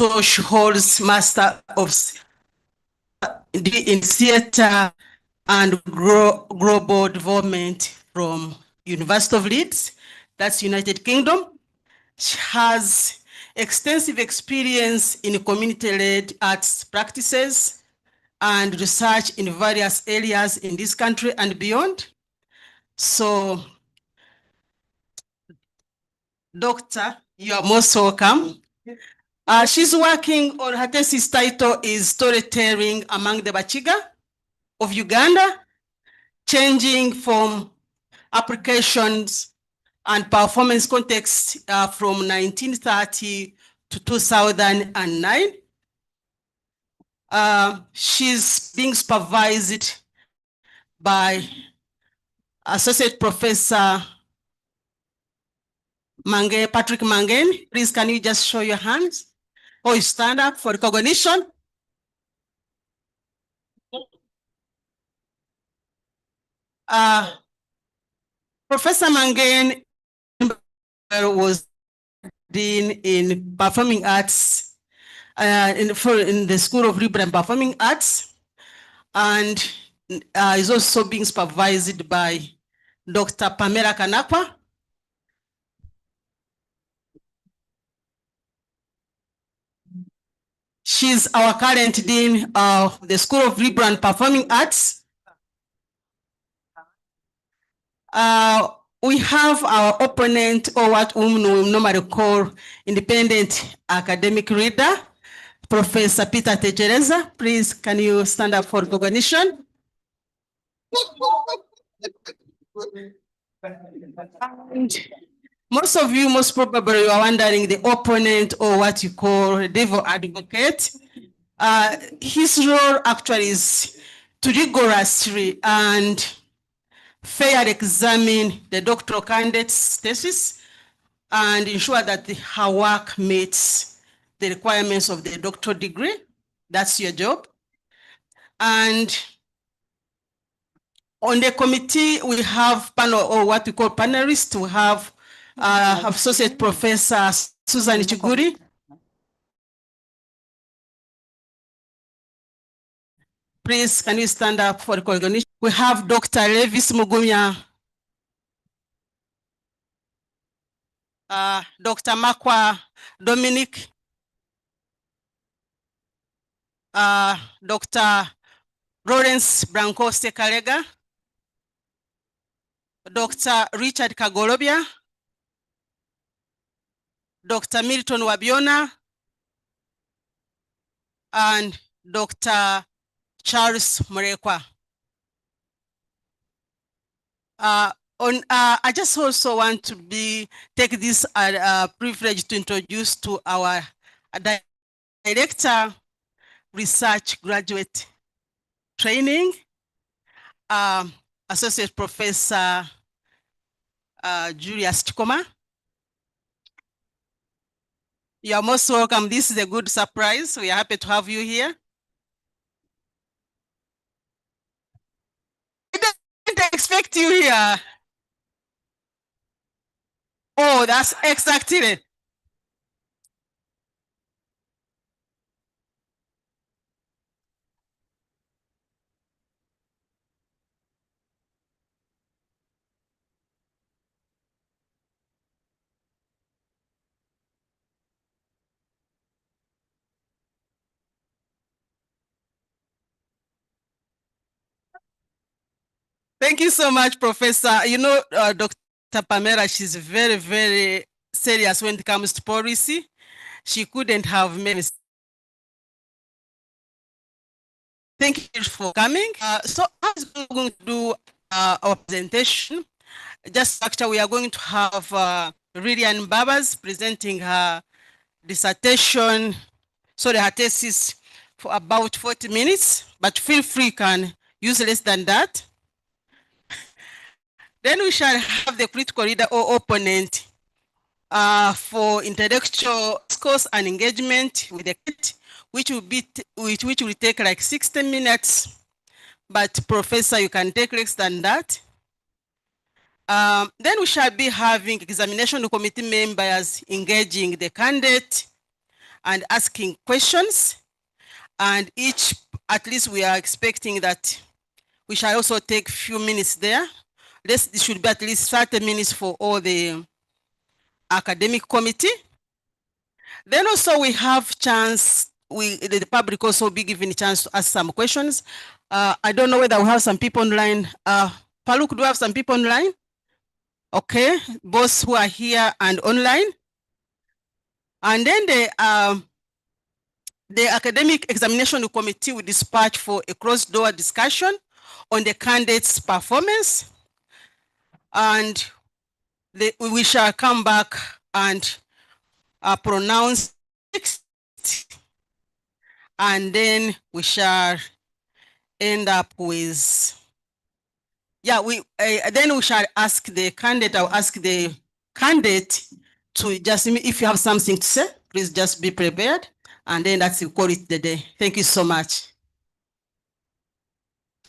Also, she holds Master of in Theatre and Global Development from University of Leeds, that's United Kingdom. She has extensive experience in community-led arts practices and research in various areas in this country and beyond. So, Doctor, you are most welcome. She's working on her thesis title is Storytelling Among the Bakiga of Uganda, Changing from Applications and Performance Context from 1930 to 2009. She's being supervised by Associate Professor Patrick Mangeni. Please, can you just show your hands? Or you stand up for recognition? Professor Mangeni was Dean in Performing Arts in the School of Liberal and Performing Arts, and is also being supervised by Dr. Pamela Khanakwa. She's our current Dean of the School of Liberal and Performing Arts. We have our opponent, or what we normally call independent academic reader, Professor Peter Techereza. Please, can you stand up for recognition? And most of you, most probably, are wondering the opponent, or what you call devil advocate. His role actually is to rigorously and fairly examine the doctoral candidate's thesis and ensure that her work meets the requirements of the doctoral degree. That's your job. And on the committee, we have panel, or what we call panelists. We have Associate Professor Susan Chiguri. Please, can you stand up for recognition? We have Dr. Levis Mugumya, Dr. Makwa Dominic, Dr. Lawrence Branco Sekalega, Dr. Richard Kagolobia, Dr. Milton Wabiona, and Dr. Charles Murekwa. I just also want to take this privilege to introduce to our Director, Research Graduate Training, Associate Professor Julius Chikoma. You are most welcome. This is a good surprise. We are happy to have you here. I didn't expect you here. Oh, that's exactly. Thank you so much, Professor. You know, Dr. Pamela, she's very, very serious when it comes to policy. She couldn't have made. Thank you for coming. So as we're going to do our presentation, just actually we are going to have Lillian Mbabazi presenting her dissertation, her thesis for about 40 minutes, but feel free, you can use less than that. Then we shall have the critical reader or opponent for intellectual discourse and engagement with the kit, which will take like 60 minutes, but Professor, you can take less than that. Then we shall be having examination committee members engaging the candidate, and asking questions. And each, at least we are expecting that we shall also take a few minutes there. This should be at least 30 minutes for all the academic committee. Then also we have chance, the public also be given a chance to ask some questions. I don't know whether we have some people online. Paluk, do we have some people online? Okay, both who are here and online. And then the academic examination committee will dispatch for a closed-door discussion on the candidate's performance. And we shall come back and pronounce next, and then we shall end up with, yeah, then we shall ask the candidate, I'll ask the candidate to just, if you have something to say, please just be prepared, and then that's, we call it the day. Thank you so much.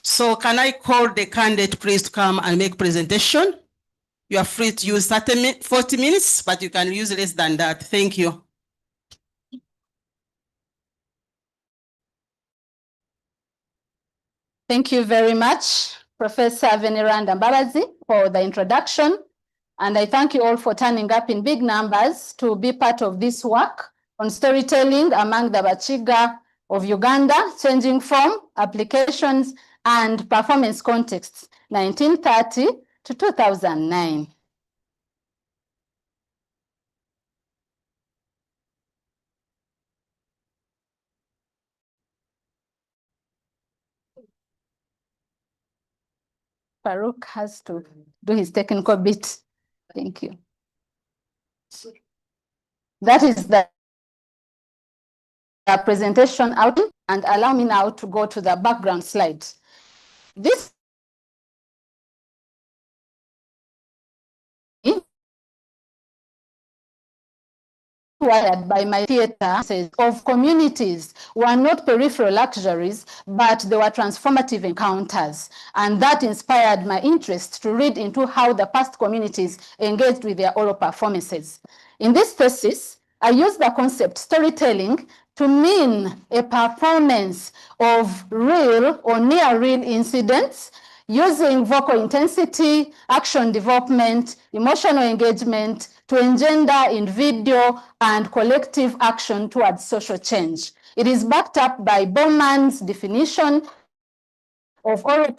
So can I call the candidate please to come and make presentation? You are free to use 40 minutes, but you can use less than that. Thank you. Thank you very much, Professor Veneranda Mbabazi, for the introduction. And I thank you all for turning up in big numbers to be part of this work on storytelling among the Bakiga of Uganda, changing form, applications, and performance contexts, 1930 to 2009. Farouk has to do his technical bit. Thank you. That is the presentation out, and allow me now to go to the background slide. This wired by my theater of communities were not peripheral luxuries, but they were transformative encounters. And that inspired my interest to read into how the past communities engaged with their oral performances. In this thesis, I used the concept storytelling to mean a performance of real or near real incidents using vocal intensity, action development, emotional engagement to engender individual and collective action towards social change. It is backed up by Bowman's definition of oral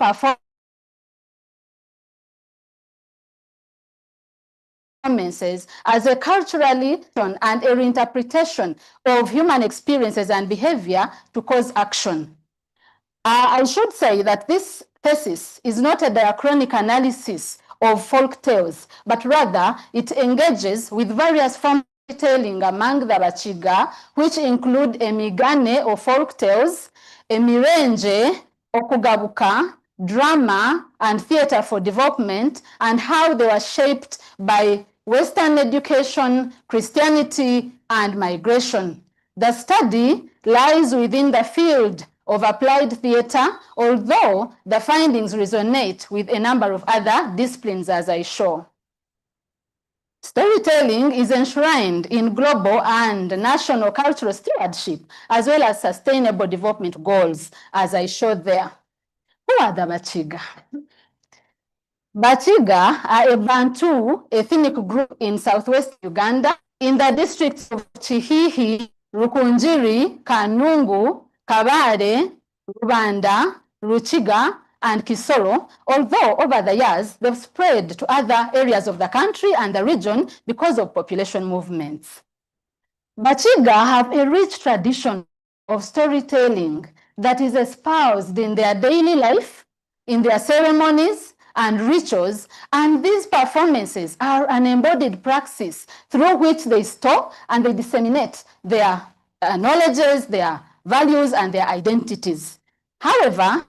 performances as a culturally and a reinterpretation of human experiences and behavior to cause action. I should say that this thesis is not a diachronic analysis of folk tales, but rather it engages with various forms of storytelling among the Bakiga, which include emigane or folk tales, emirenje, okugabuka, drama, and theater for development, and how they were shaped by Western education, Christianity, and migration. The study lies within the field of applied theater, although the findings resonate with a number of other disciplines, as I show. Storytelling is enshrined in global and national cultural stewardship, as well as sustainable development goals, as I showed there. Who are the Bakiga? Bakiga are a Bantu ethnic group in southwest Uganda, in the districts of Chihihi, Rukunjiri, Kanungu, Kabare, Rubanda, Ruchiga, and Kisoro, although over the years they've spread to other areas of the country and the region because of population movements. Bakiga have a rich tradition of storytelling that is espoused in their daily life, in their ceremonies and rituals, and these performances are an embodied praxis through which they store and they disseminate their knowledges, their values, and their identities. However,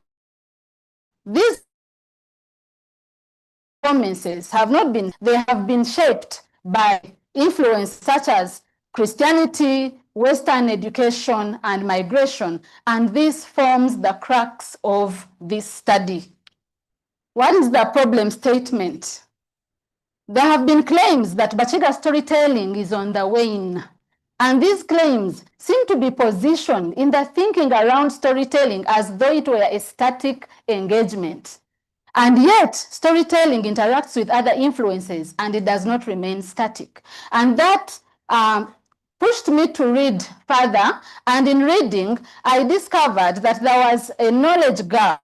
these performances have not been, they have been shaped by influence such as Christianity, Western education, and migration, and this forms the crux of this study. What is the problem statement? There have been claims that Bakiga storytelling is on the wane, And these claims seem to be positioned in the thinking around storytelling as though it were a static engagement. And yet, storytelling interacts with other influences and it does not remain static. And that pushed me to read further. And in reading, I discovered that there was a knowledge gap.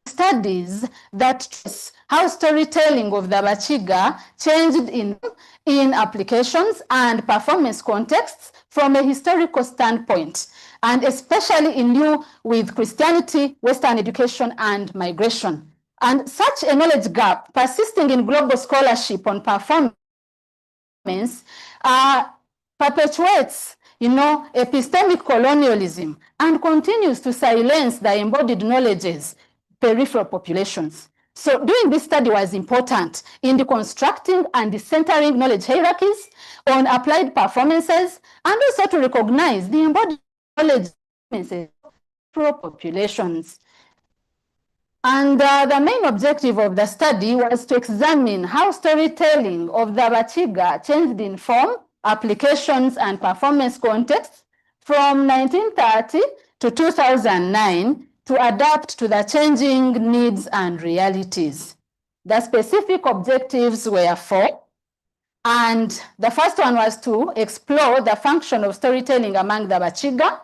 Studies that trace how storytelling of the Bakiga changed in applications and performance contexts from a historical standpoint, and especially in lieu with Christianity, Western education, and migration. And such a knowledge gap persisting in global scholarship on performance perpetuates, epistemic colonialism and continues to silence the embodied knowledges peripheral populations. So doing this study was important in deconstructing and decentering knowledge hierarchies on applied performances, and also to recognize the embodied knowledge of peripheral populations. And the main objective of the study was to examine how storytelling of the Bakiga changed in form, applications, and performance contexts from 1930 to 2009 to adapt to the changing needs and realities. The specific objectives were 4, and the first one was to explore the function of storytelling among the Bakiga.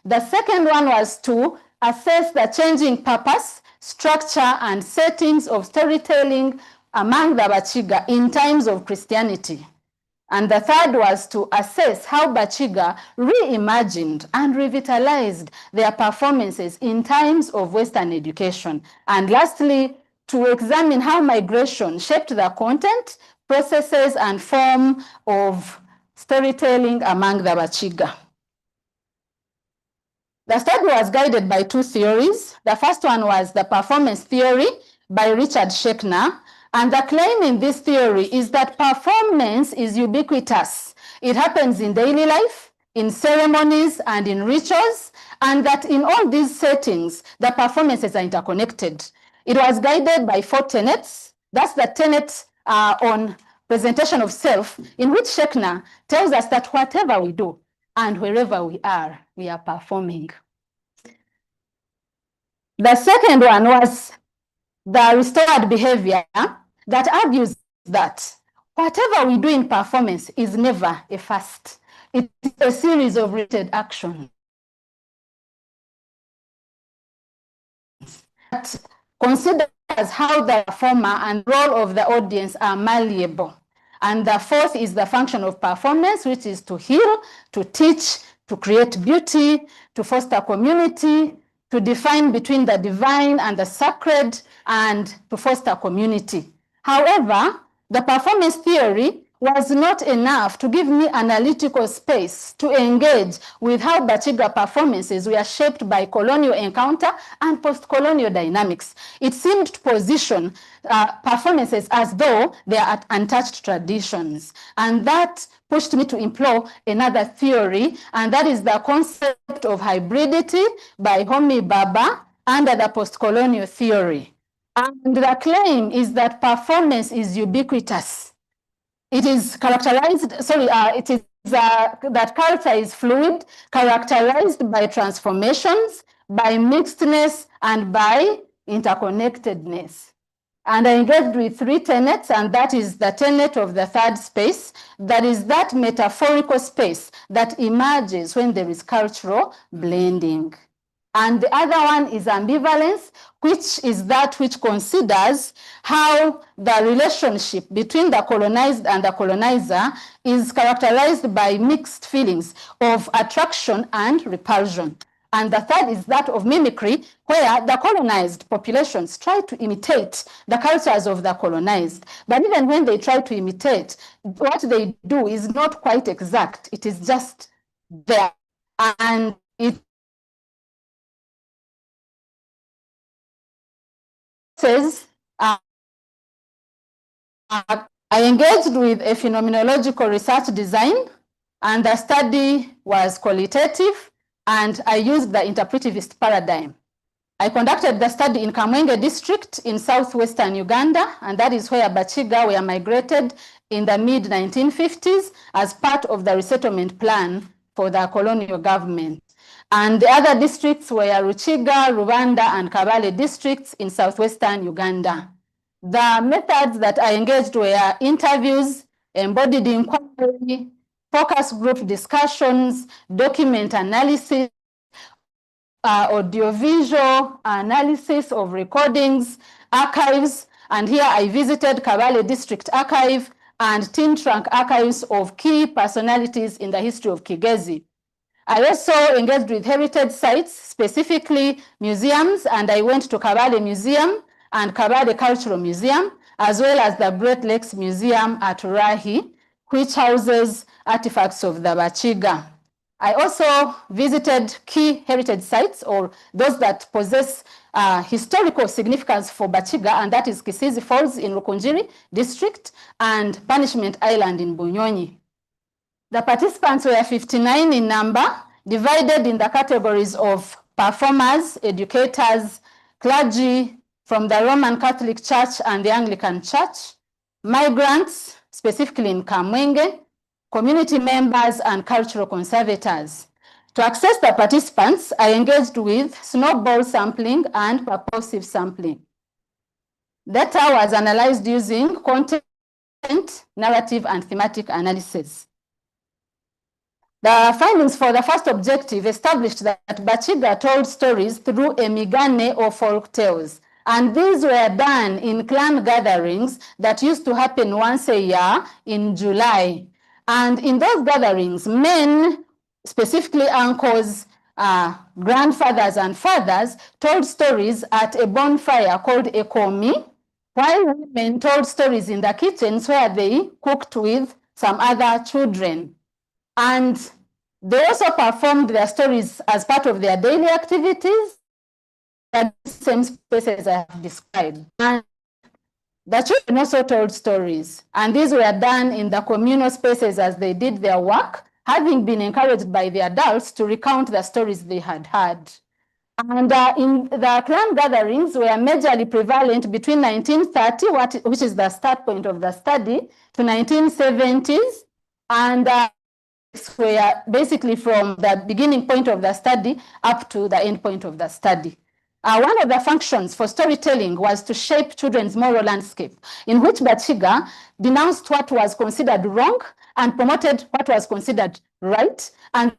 The second one was to assess the changing purpose, structure, and settings of storytelling among the Bakiga in times of Christianity. And the third was to assess how Bakiga reimagined and revitalized their performances in times of Western education. And lastly, to examine how migration shaped the content, processes, and form of storytelling among the Bakiga. The study was guided by 2 theories. The first one was the performance theory by Richard Schechner. And the claim in this theory is that performance is ubiquitous. It happens in daily life, in ceremonies, and in rituals, and that in all these settings, the performances are interconnected. It was guided by 4 tenets. That's the tenet on presentation of self, in which Schechner tells us that whatever we do and wherever we are performing. The second one was the restored behavior that argues that whatever we do in performance is never a first. It is a series of repeated actions that considers how the performer and role of the audience are malleable. And the fourth is the function of performance, which is to heal, to teach, to create beauty, to foster community, to define between the divine and the sacred, and to foster community. However, the performance theory was not enough to give me analytical space to engage with how Bakiga performances were shaped by colonial encounter and post-colonial dynamics. It seemed to position performances as though they are untouched traditions. And that pushed me to employ another theory, and that is the concept of hybridity by Homi Bhabha under the post-colonial theory. And the claim is that performance is ubiquitous. It is characterized, that culture is fluid, characterized by transformations, by mixedness, and by interconnectedness. And I engaged with 3 tenets, and that is the tenet of the third space, that is that metaphorical space that emerges when there is cultural blending. And the other one is ambivalence, which is that which considers how the relationship between the colonized and the colonizer is characterized by mixed feelings of attraction and repulsion. And the third is that of mimicry, where the colonized populations try to imitate the cultures of the colonized. But even when they try to imitate, what they do is not quite exact. It is just there. And it says, I engaged with a phenomenological research design, and the study was qualitative, and I used the interpretivist paradigm. I conducted the study in Kamwenge district in southwestern Uganda, and that is where Bakiga were migrated in the mid-1950s as part of the resettlement plan for the colonial government. And the other districts were Ruchiga, Rwanda, and Kabale districts in southwestern Uganda. The methods that I engaged were interviews, embodied inquiry, focus group discussions, document analysis, audiovisual analysis of recordings, archives, and here I visited Kabale District Archive and Tin Trunk archives of key personalities in the history of Kigezi. I also engaged with heritage sites, specifically museums, and I went to Kabale Museum and Kabale Cultural Museum, as well as the Great Lakes Museum at Rahi, which houses artifacts of the Bakiga. I also visited key heritage sites, or those that possess historical significance for Bakiga, and that is Kisizi Falls in Rukunjiri district and Punishment Island in Bunyonyi. The participants were 59 in number, divided in the categories of performers, educators, clergy from the Roman Catholic Church and the Anglican Church, migrants, specifically in Kamwenge, community members, and cultural conservators. To access the participants, I engaged with snowball sampling and purposive sampling. Data was analyzed using content, narrative, and thematic analysis. The findings for the first objective established that Bakiga told stories through a migane or folk tales. And these were done in clan gatherings that used to happen once a year in July. And in those gatherings, men, specifically uncles, grandfathers, and fathers, told stories at a bonfire called a komi, while women told stories in the kitchens where they cooked with some other children. And they also performed their stories as part of their daily activities at the same spaces I have described. And the children also told stories, and these were done in the communal spaces as they did their work, having been encouraged by the adults to recount the stories they had heard. And in the clan gatherings were majorly prevalent between 1930, which is the start point of the study, to 1970s, and were basically from the beginning point of the study up to the end point of the study. One of the functions for storytelling was to shape children's moral landscape, in which Bakiga denounced what was considered wrong and promoted what was considered right. And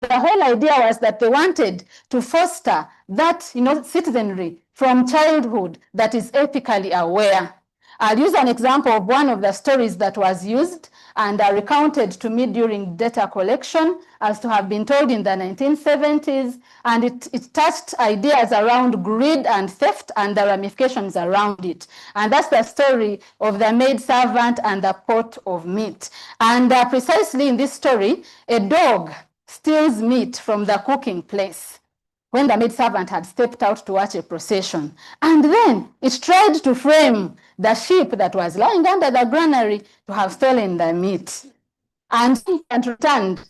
the whole idea was that they wanted to foster that citizenry from childhood that is ethically aware. I'll use an example of one of the stories that was used and recounted to me during data collection as to have been told in the 1970s, and it touched ideas around greed and theft and the ramifications around it. And that's the story of the maid servant and the pot of meat. And precisely in this story, a dog steals meat from the cooking place when the maid servant had stepped out to watch a procession. And then it tried to frame the sheep that was lying under the granary to have stolen the meat. And returned,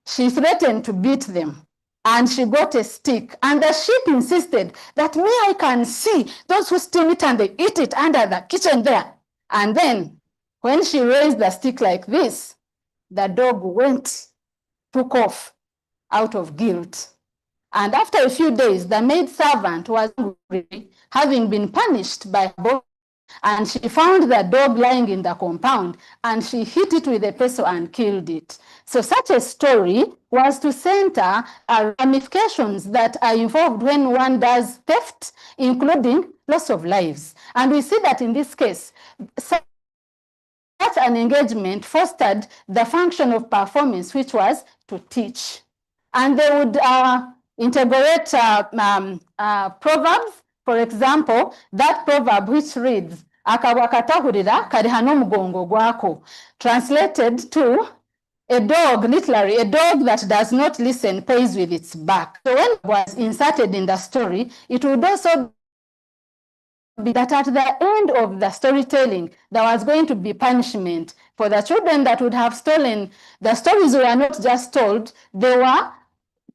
she threatened to beat them. And she got a stick. And the sheep insisted that I can see those who steal it and they eat it under the kitchen there. And then when she raised the stick like this, the dog took off out of guilt. And after a few days, the maid servant was angry, having been punished by her boss, and she found the dog lying in the compound, and she hit it with a pestle and killed it. So such a story was to center ramifications that are involved when one does theft, including loss of lives. And we see that in this case, such an engagement fostered the function of performance, which was to teach. And they would integrate proverbs. For example, that proverb which reads, "Akabwa katahurira kari hano mugongo gwako," translated to, a dog, literally, a dog that does not listen pays with its back. So when it was inserted in the story, it would also be that at the end of the storytelling, there was going to be punishment for the children that would have stolen. The stories were not just told, they were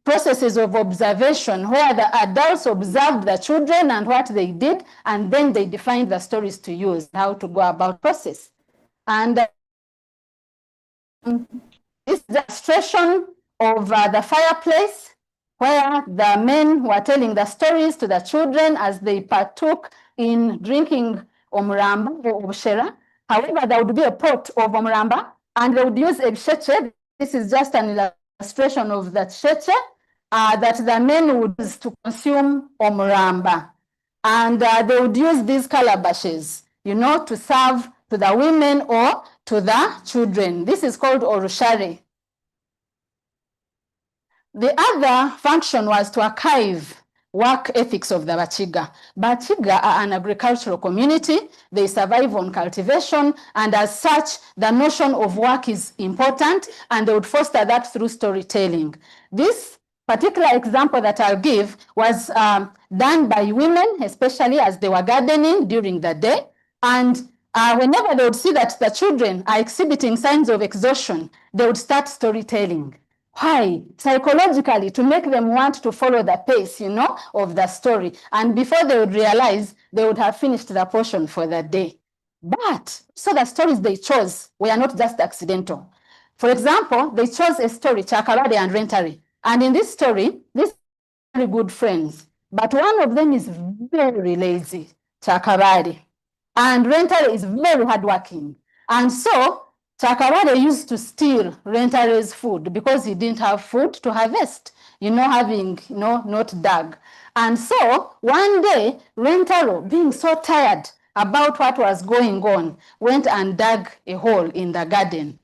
processes of observation where the adults observed the children and what they did, and then they defined the stories to use, how to go about process. And this is the illustration of the fireplace, where the men were telling the stories to the children as they partook in drinking omuramba or obushera. However, there would be a pot of omuramba, and they would use a sheche. This is just an illustration of that sheche that the men would use to consume omuramba. And they would use these calabashes, to serve to the women or to the children. This is called orushare. The other function was to archive work ethics of the Bakiga. Bakiga are an agricultural community. They survive on cultivation, and as such, the notion of work is important, and they would foster that through storytelling. This particular example that I'll give was done by women, especially as they were gardening during the day. And whenever they would see that the children are exhibiting signs of exhaustion, they would start storytelling. Why? Psychologically, to make them want to follow the pace, of the story. And before they would realize, they would have finished the portion for the day. But, so the stories they chose were not just accidental. For example, they chose a story, Chakalade and Rentari. And in this story, these are very good friends. But one of them is very lazy, Chakalade. And Rentari is very hardworking. And so, Chakalade used to steal Rentare's food because he didn't have food to harvest, having, not dug. And so, one day, Rentaro, being so tired about what was going on, went and dug a hole in the garden.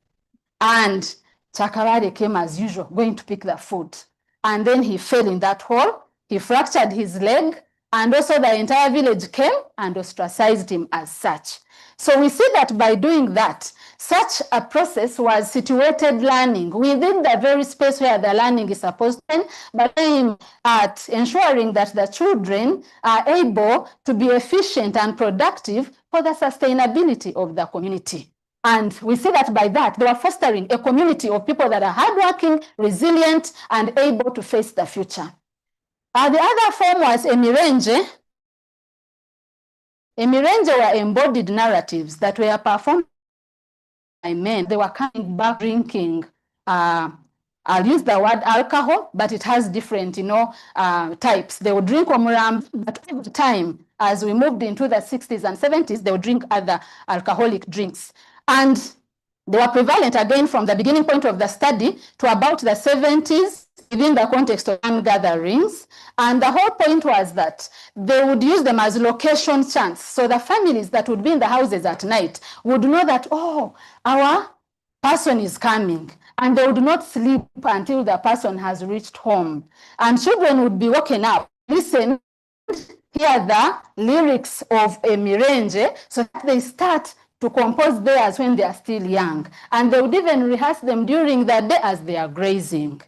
And Chakalade came as usual, going to pick the food. And then he fell in that hole, he fractured his leg, and also the entire village came and ostracized him as such. So we see that by doing that, such a process was situated learning within the very space where the learning is supposed to be, but aim at ensuring that the children are able to be efficient and productive for the sustainability of the community. And we see that by that, they were fostering a community of people that are hardworking, resilient, and able to face the future. The other form was Emirenge. Emirenge were embodied narratives that were performed by men. They were coming back drinking, I'll use the word alcohol, but it has different, types. They would drink omuramba, but over time, as we moved into the 60s and 70s, they would drink other alcoholic drinks. And they were prevalent again from the beginning point of the study to about the 70s within the context of gatherings. And the whole point was that they would use them as location chants. So the families that would be in the houses at night would know that, oh, our person is coming. And they would not sleep until the person has reached home. And children would be woken up, listen, hear the lyrics of Emirenge, so that they start to compose theirs when they are still young. And they would even rehearse them during the day as they are grazing.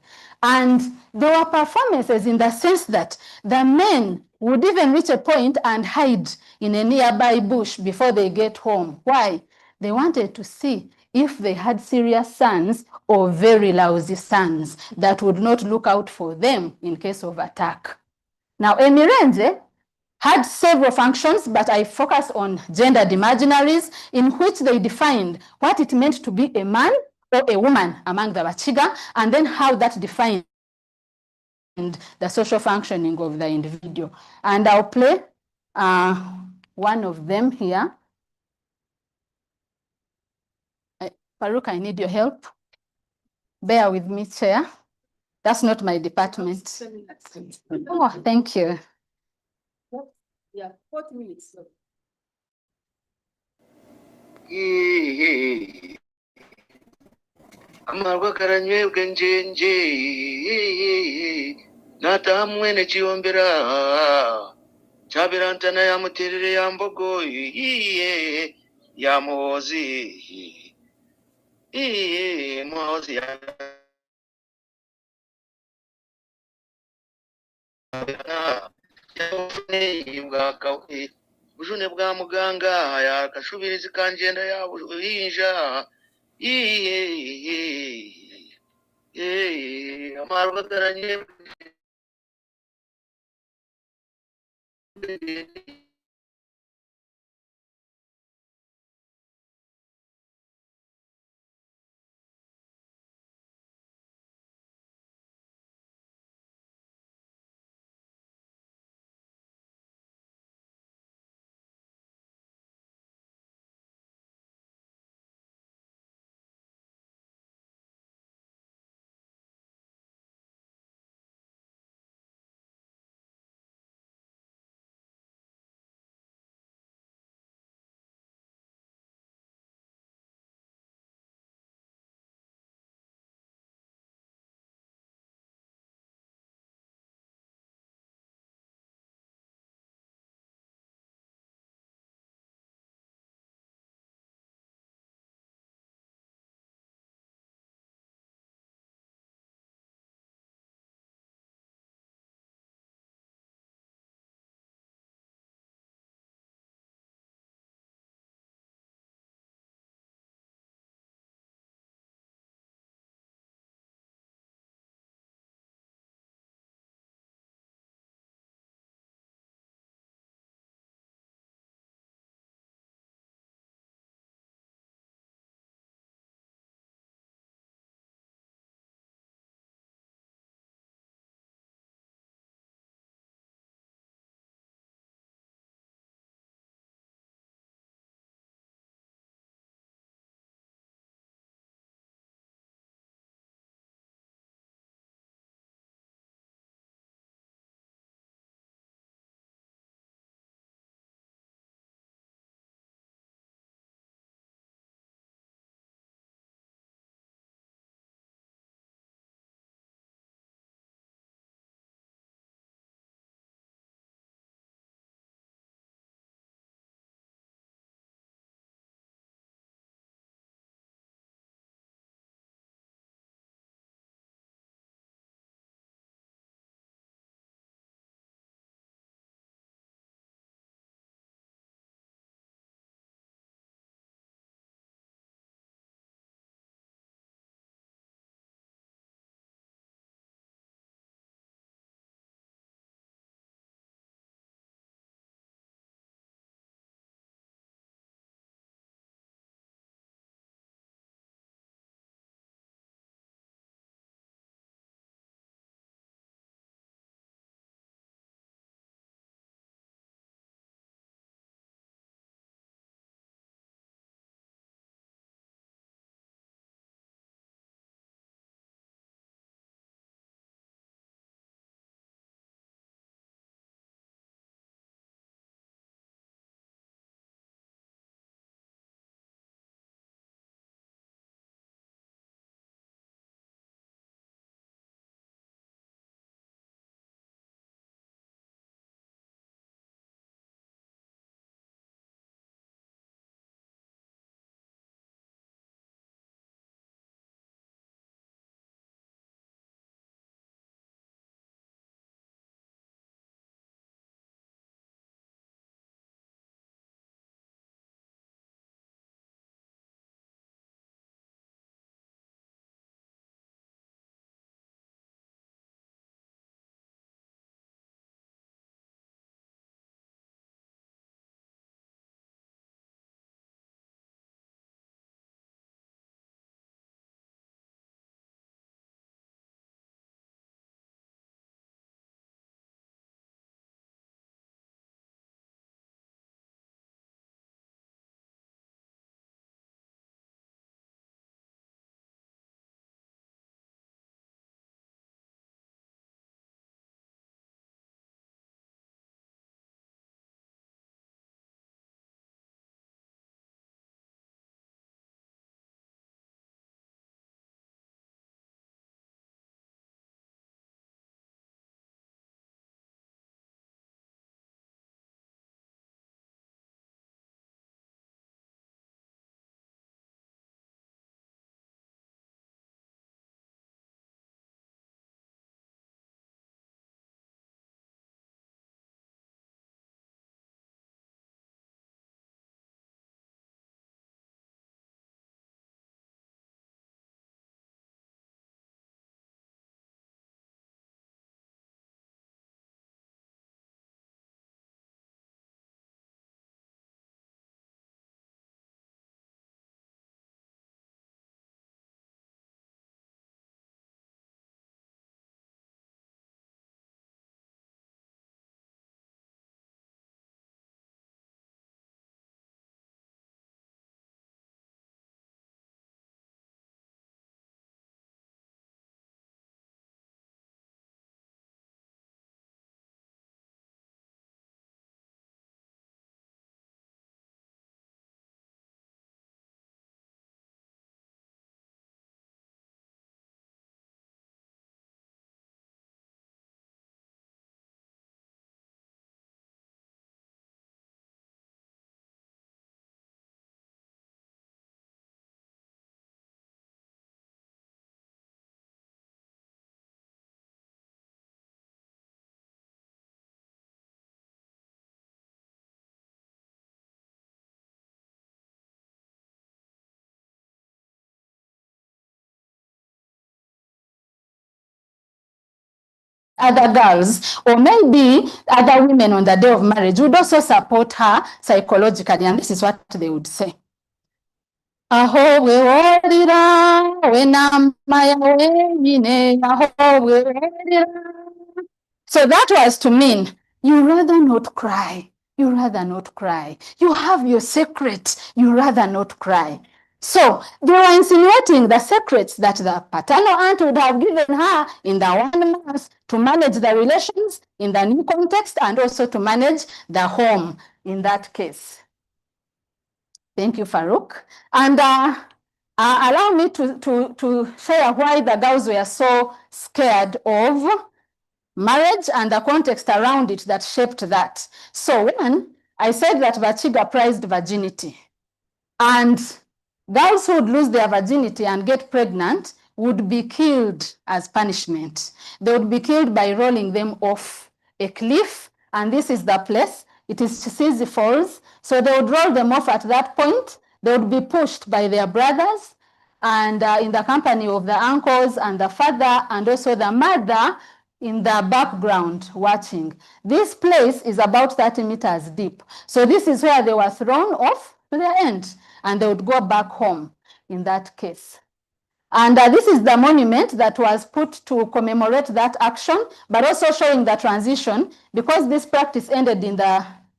And there were performances in the sense that the men would even reach a point and hide in a nearby bush before they get home. Why? They wanted to see if they had serious sons or very lousy sons that would not look out for them in case of attack. Now, Emirenge had several functions, but I focus on gendered imaginaries in which they defined what it meant to be a man or a woman among the Bakiga, and then how that defined the social functioning of the individual. And I'll play one of them here. Farooq, I need your help. Bear with me, Chair. That's not my department. Oh, thank you. Yeah, 40 minutes. Amarwa karanywebwe njenje natamwene chiyombera chabirantana ya muterere ya mbogo ya muhozi muhozi ya bwakawe bujune bwa muganga ya kashubirizi kanjenda ya buhinja amarwa ataranye other girls, or maybe other women on the day of marriage would also support her psychologically, and this is what they would say. Aho we orira wenamaya wenyine aho we orira. So that was to mean you rather not cry. You rather not cry. You have your secret. You rather not cry. So they were insinuating the secrets that the paternal aunt would have given her in the 1 month to manage the relations in the new context and also to manage the home in that case. Thank you, Farouk. And allow me to share why the girls were so scared of marriage and the context around it that shaped that. So one, I said that Bakiga prized virginity. And girls who would lose their virginity and get pregnant would be killed as punishment. They would be killed by rolling them off a cliff. And this is the place. It is Sisi Falls. So they would roll them off at that point. They would be pushed by their brothers and in the company of the uncles and the father and also the mother in the background watching. This place is about 30 meters deep. So this is where they were thrown off to the end and they would go back home in that case. And this is the monument that was put to commemorate that action, but also showing the transition because this practice ended in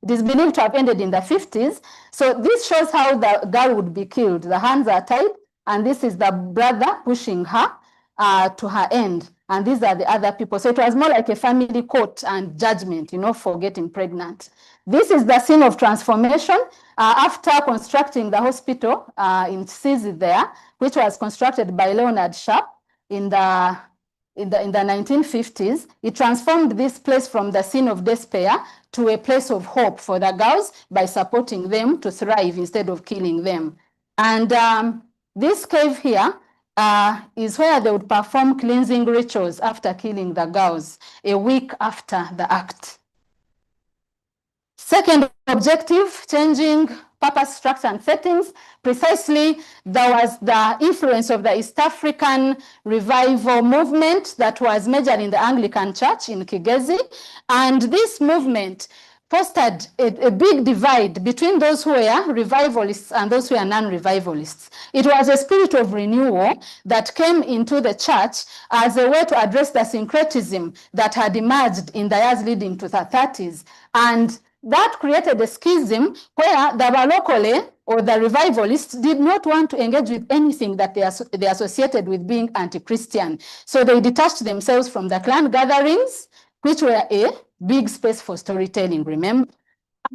it is believed to have ended in the 50s. So this shows how the girl would be killed. The hands are tied, and this is the brother pushing her to her end. And these are the other people. So it was more like a family court and judgment, for getting pregnant. This is the scene of transformation after constructing the hospital in Sisi there, which was constructed by Leonard Sharp in the 1950s. It transformed this place from the scene of despair to a place of hope for the girls by supporting them to thrive instead of killing them. And this cave here is where they would perform cleansing rituals after killing the girls, a week after the act. Second objective, changing purpose, structure, and settings. Precisely, there was the influence of the East African revival movement that was measured in the Anglican Church in Kigezi. And this movement fostered a big divide between those who were revivalists and those who were non-revivalists. It was a spirit of renewal that came into the church as a way to address the syncretism that had emerged in the years leading to the 30s. And that created a schism where the Balokole or the revivalists did not want to engage with anything that they associated with being anti-Christian. So they detached themselves from the clan gatherings, which were a big space for storytelling, remember?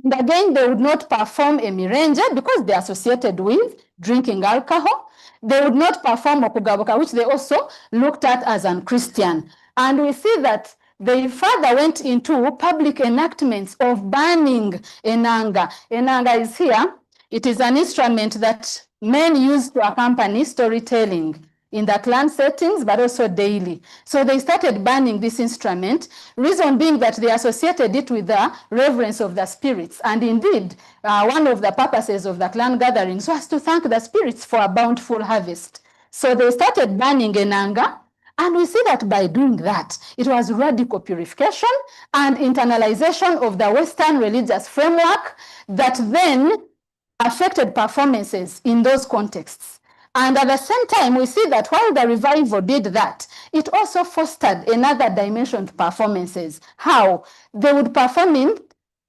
And again, they would not perform a mirenje because they associated with drinking alcohol. They would not perform okugabuka, which they also looked at as unchristian. And we see that they further went into public enactments of banning enanga. Enanga is here. It is an instrument that men use to accompany storytelling in the clan settings, but also daily. So they started banning this instrument, reason being that they associated it with the reverence of the spirits. And indeed, one of the purposes of the clan gatherings was to thank the spirits for a bountiful harvest. So they started banning enanga. And we see that by doing that, it was radical purification and internalization of the Western religious framework that then affected performances in those contexts. And at the same time, we see that while the revival did that, it also fostered another dimension to performances. How? They would perform in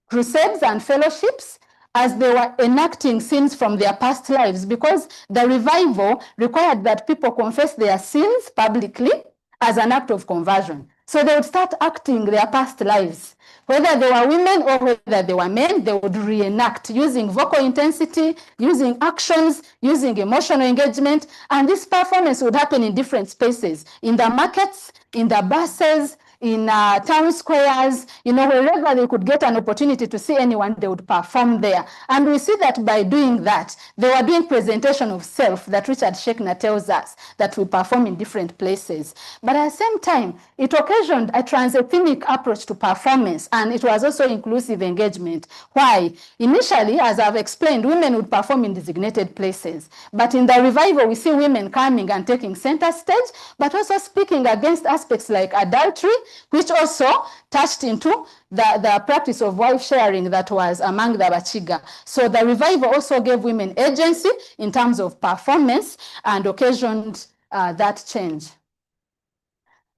crusades and fellowships as they were enacting sins from their past lives, because the revival required that people confess their sins publicly as an act of conversion. So they would start acting their past lives. Whether they were women or whether they were men, they would reenact using vocal intensity, using actions, using emotional engagement. And this performance would happen in different spaces, in the markets, in the buses, in town squares, wherever they could get an opportunity to see anyone, they would perform there. And we see that by doing that, they were doing presentation of self that Richard Schechner tells us that we perform in different places. But at the same time, it occasioned a transethnic approach to performance, and it was also inclusive engagement. Why? Initially, as I've explained, women would perform in designated places. But in the revival, we see women coming and taking center stage, but also speaking against aspects like adultery, which also touched into the practice of wife sharing that was among the Bakiga. So the revival also gave women agency in terms of performance and occasioned that change.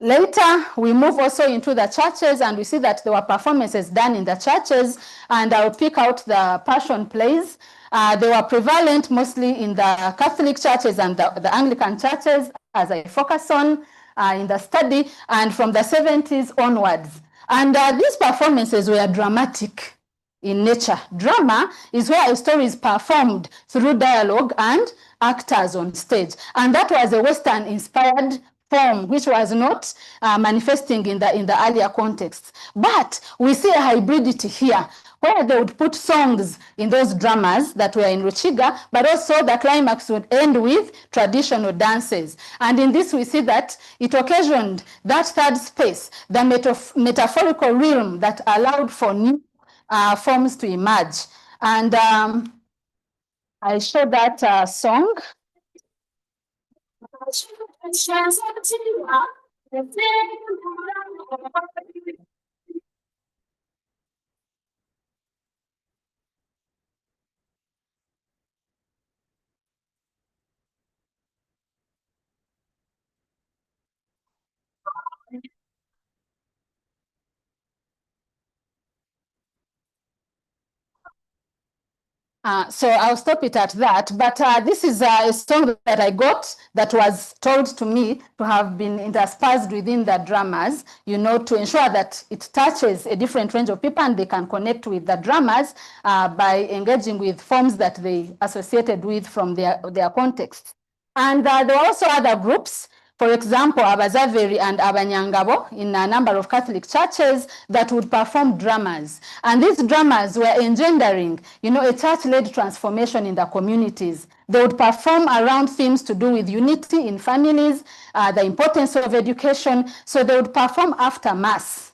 Later, we move also into the churches, and we see that there were performances done in the churches, and I'll pick out the passion plays. They were prevalent mostly in the Catholic churches and the Anglican churches, as I focus on in the study, and from the 70s onwards. And these performances were dramatic in nature. Drama is where a story is performed through dialogue and actors on stage. And that was a Western-inspired form, which was not manifesting in the earlier context. But we see a hybridity here, where they would put songs in those dramas that were in Ruchiga, but also the climax would end with traditional dances. And in this, we see that it occasioned that third space, the metaphorical realm that allowed for new forms to emerge. And I show that song. So I'll stop it at that. But this is a song that I got that was told to me to have been interspersed within the dramas, you know, to ensure that it touches a different range of people and they can connect with the dramas by engaging with forms that they associated with from their context. And there were also other groups. For example, Abazaveri and Abanyangabo in a number of Catholic churches that would perform dramas. And these dramas were engendering, you know, a church-led transformation in the communities. They would perform around themes to do with unity in families, the importance of education. So they would perform after Mass.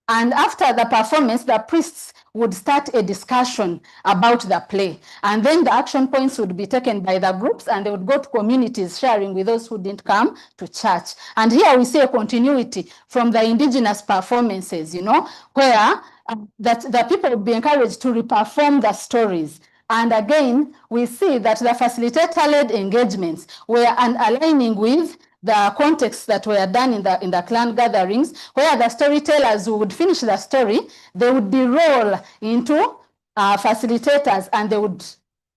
And after the performance, the priests would start a discussion about the play. And then the action points would be taken by the groups and they would go to communities sharing with those who didn't come to church. And here we see a continuity from the indigenous performances, you know, where that the people would be encouraged to reperform the stories. And again, we see that the facilitator-led engagements were aligning with the contexts that were done in the clan gatherings, where the storytellers who would finish the story, they would de-roll into facilitators and they would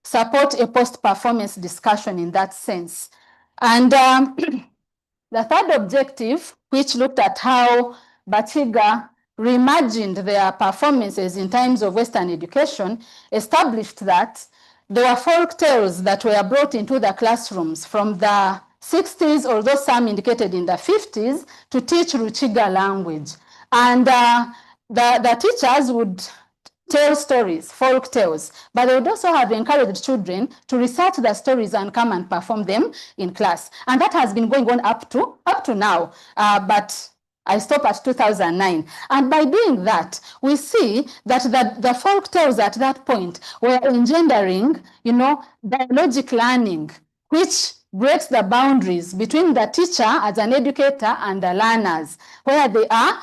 support a post-performance discussion in that sense. And the third objective, which looked at how Bakiga reimagined their performances in times of Western education, established that there were folk tales that were brought into the classrooms from the 60s, although some indicated in the 50s, to teach Ruchiga language. And the teachers would tell stories, folk tales, but they would also have encouraged children to research the stories and come and perform them in class. And that has been going on up to now, but I stop at 2009. And by doing that, we see that the folk tales at that point were engendering, you know, dialogic learning, which breaks the boundaries between the teacher as an educator and the learners, where they are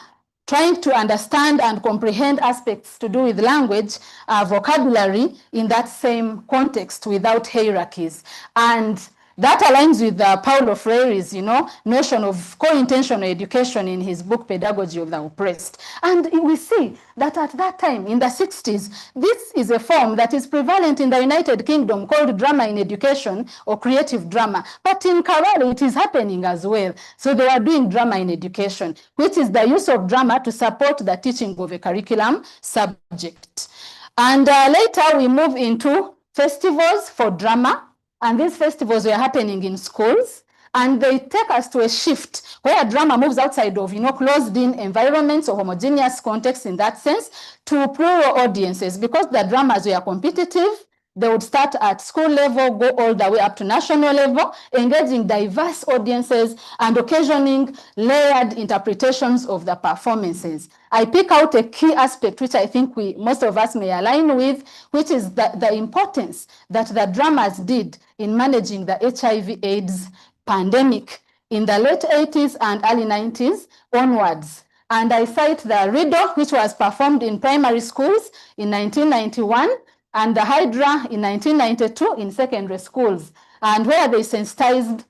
trying to understand and comprehend aspects to do with language, vocabulary in that same context without hierarchies. And that aligns with Paulo Freire's, you know, notion of co-intentional education in his book, Pedagogy of the Oppressed. And we see that at that time, in the 60s, this is a form that is prevalent in the United Kingdom called drama in education or creative drama. But in Kerala, it is happening as well. So they are doing drama in education, which is the use of drama to support the teaching of a curriculum subject. And later we move into festivals for drama. And these festivals were happening in schools, and they take us to a shift where drama moves outside of, you know, closed-in environments or homogeneous contexts in that sense to plural audiences, because the dramas were competitive. They would start at school level, go all the way up to national level, engaging diverse audiences and occasioning layered interpretations of the performances. I pick out a key aspect, which I think most of us may align with, which is the importance that the dramas did in managing the HIV/AIDS pandemic in the late 80s and early 90s onwards. And I cite the Riddle, which was performed in primary schools in 1991, and the Hydra in 1992 in secondary schools, and where they sensitized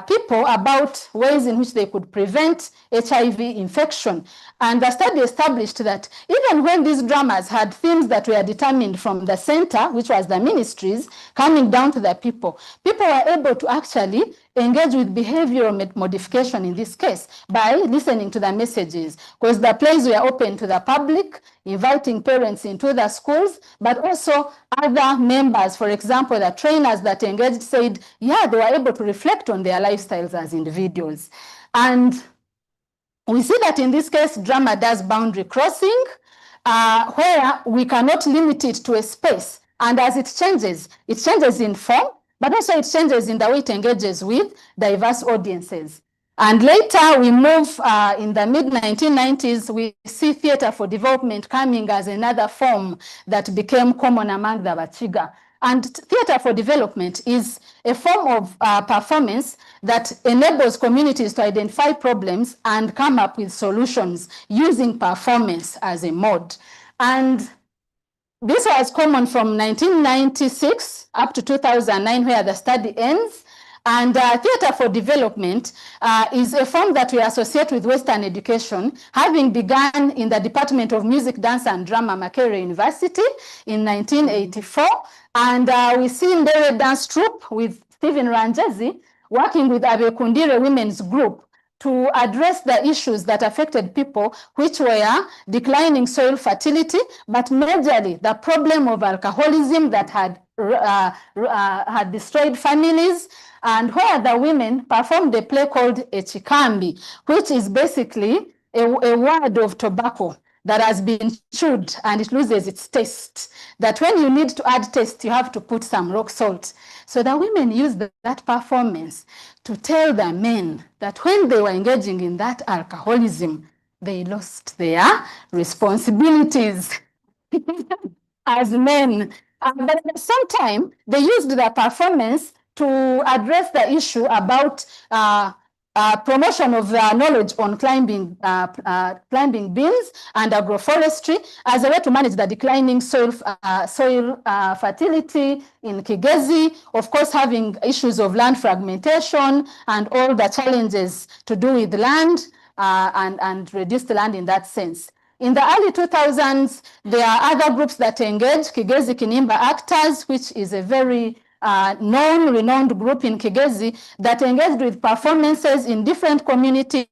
people about ways in which they could prevent HIV infection. And the study established that even when these dramas had themes that were determined from the center, which was the ministries, coming down to the people were able to actually engage with behavioral modification in this case by listening to the messages, because the plays were open to the public, inviting parents into the schools, but also other members. For example, the trainers that engaged said, yeah, they were able to reflect on their lifestyles as individuals. And we see that in this case, drama does boundary crossing, where we cannot limit it to a space. And as it changes in form, but also it changes in the way it engages with diverse audiences. And later we move in the mid-1990s, we see theater for development coming as another form that became common among the Bakiga. And theater for development is a form of performance that enables communities to identify problems and come up with solutions using performance as a mode. And this was common from 1996 up to 2009, where the study ends. And theater for development is a form that we associate with Western education, having begun in the Department of Music, Dance and Drama, Makerere University in 1984. And we see Ndere Dance Troupe with Stephen Ranjezi working with Abekundire Women's Group to address the issues that affected people, which were declining soil fertility, but majorly the problem of alcoholism that had destroyed families, and where the women performed a play called Echikambi, which is basically a word of tobacco that has been chewed and it loses its taste. That when you need to add taste, you have to put some rock salt. So the women used that performance to tell the men that when they were engaging in that alcoholism, they lost their responsibilities as men. But at the same time, they used the performance to address the issue about promotion of knowledge on climbing beans and agroforestry as a way to manage the declining soil fertility in Kigezi, of course having issues of land fragmentation and all the challenges to do with land and reduced land in that sense. In the early 2000s, there are other groups that engage, Kigezi Kinimba Actors, which is a very renowned group in Kigezi that engaged with performances in different communities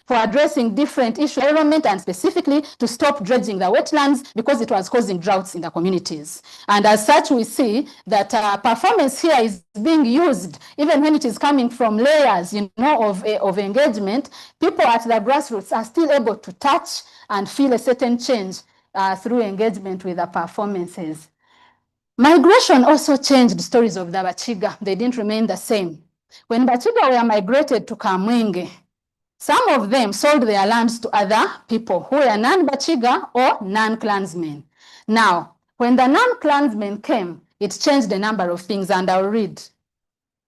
for addressing different issues, environment, and specifically to stop dredging the wetlands because it was causing droughts in the communities. And as such, we see that performance here is being used, even when it is coming from layers, of engagement. People at the grassroots are still able to touch and feel a certain change through engagement with the performances. Migration also changed stories of the Bakiga. They didn't remain the same. When Bakiga were migrated to Kamwenge, some of them sold their lands to other people who were non-Bakiga or non-clansmen. Now, when the non-clansmen came, it changed a number of things, and I'll read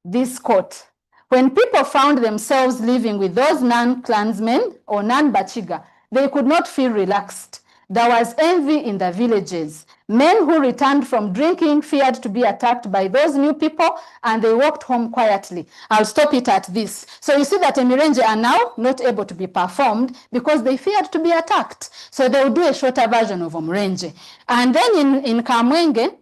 this quote. When people found themselves living with those non-clansmen or non-Bakiga, they could not feel relaxed. There was envy in the villages. Men who returned from drinking feared to be attacked by those new people, and they walked home quietly. I'll stop it at this. So you see that Emirenje are now not able to be performed because they feared to be attacked. So they will do a shorter version of Omurenje. And then in Kamwenge,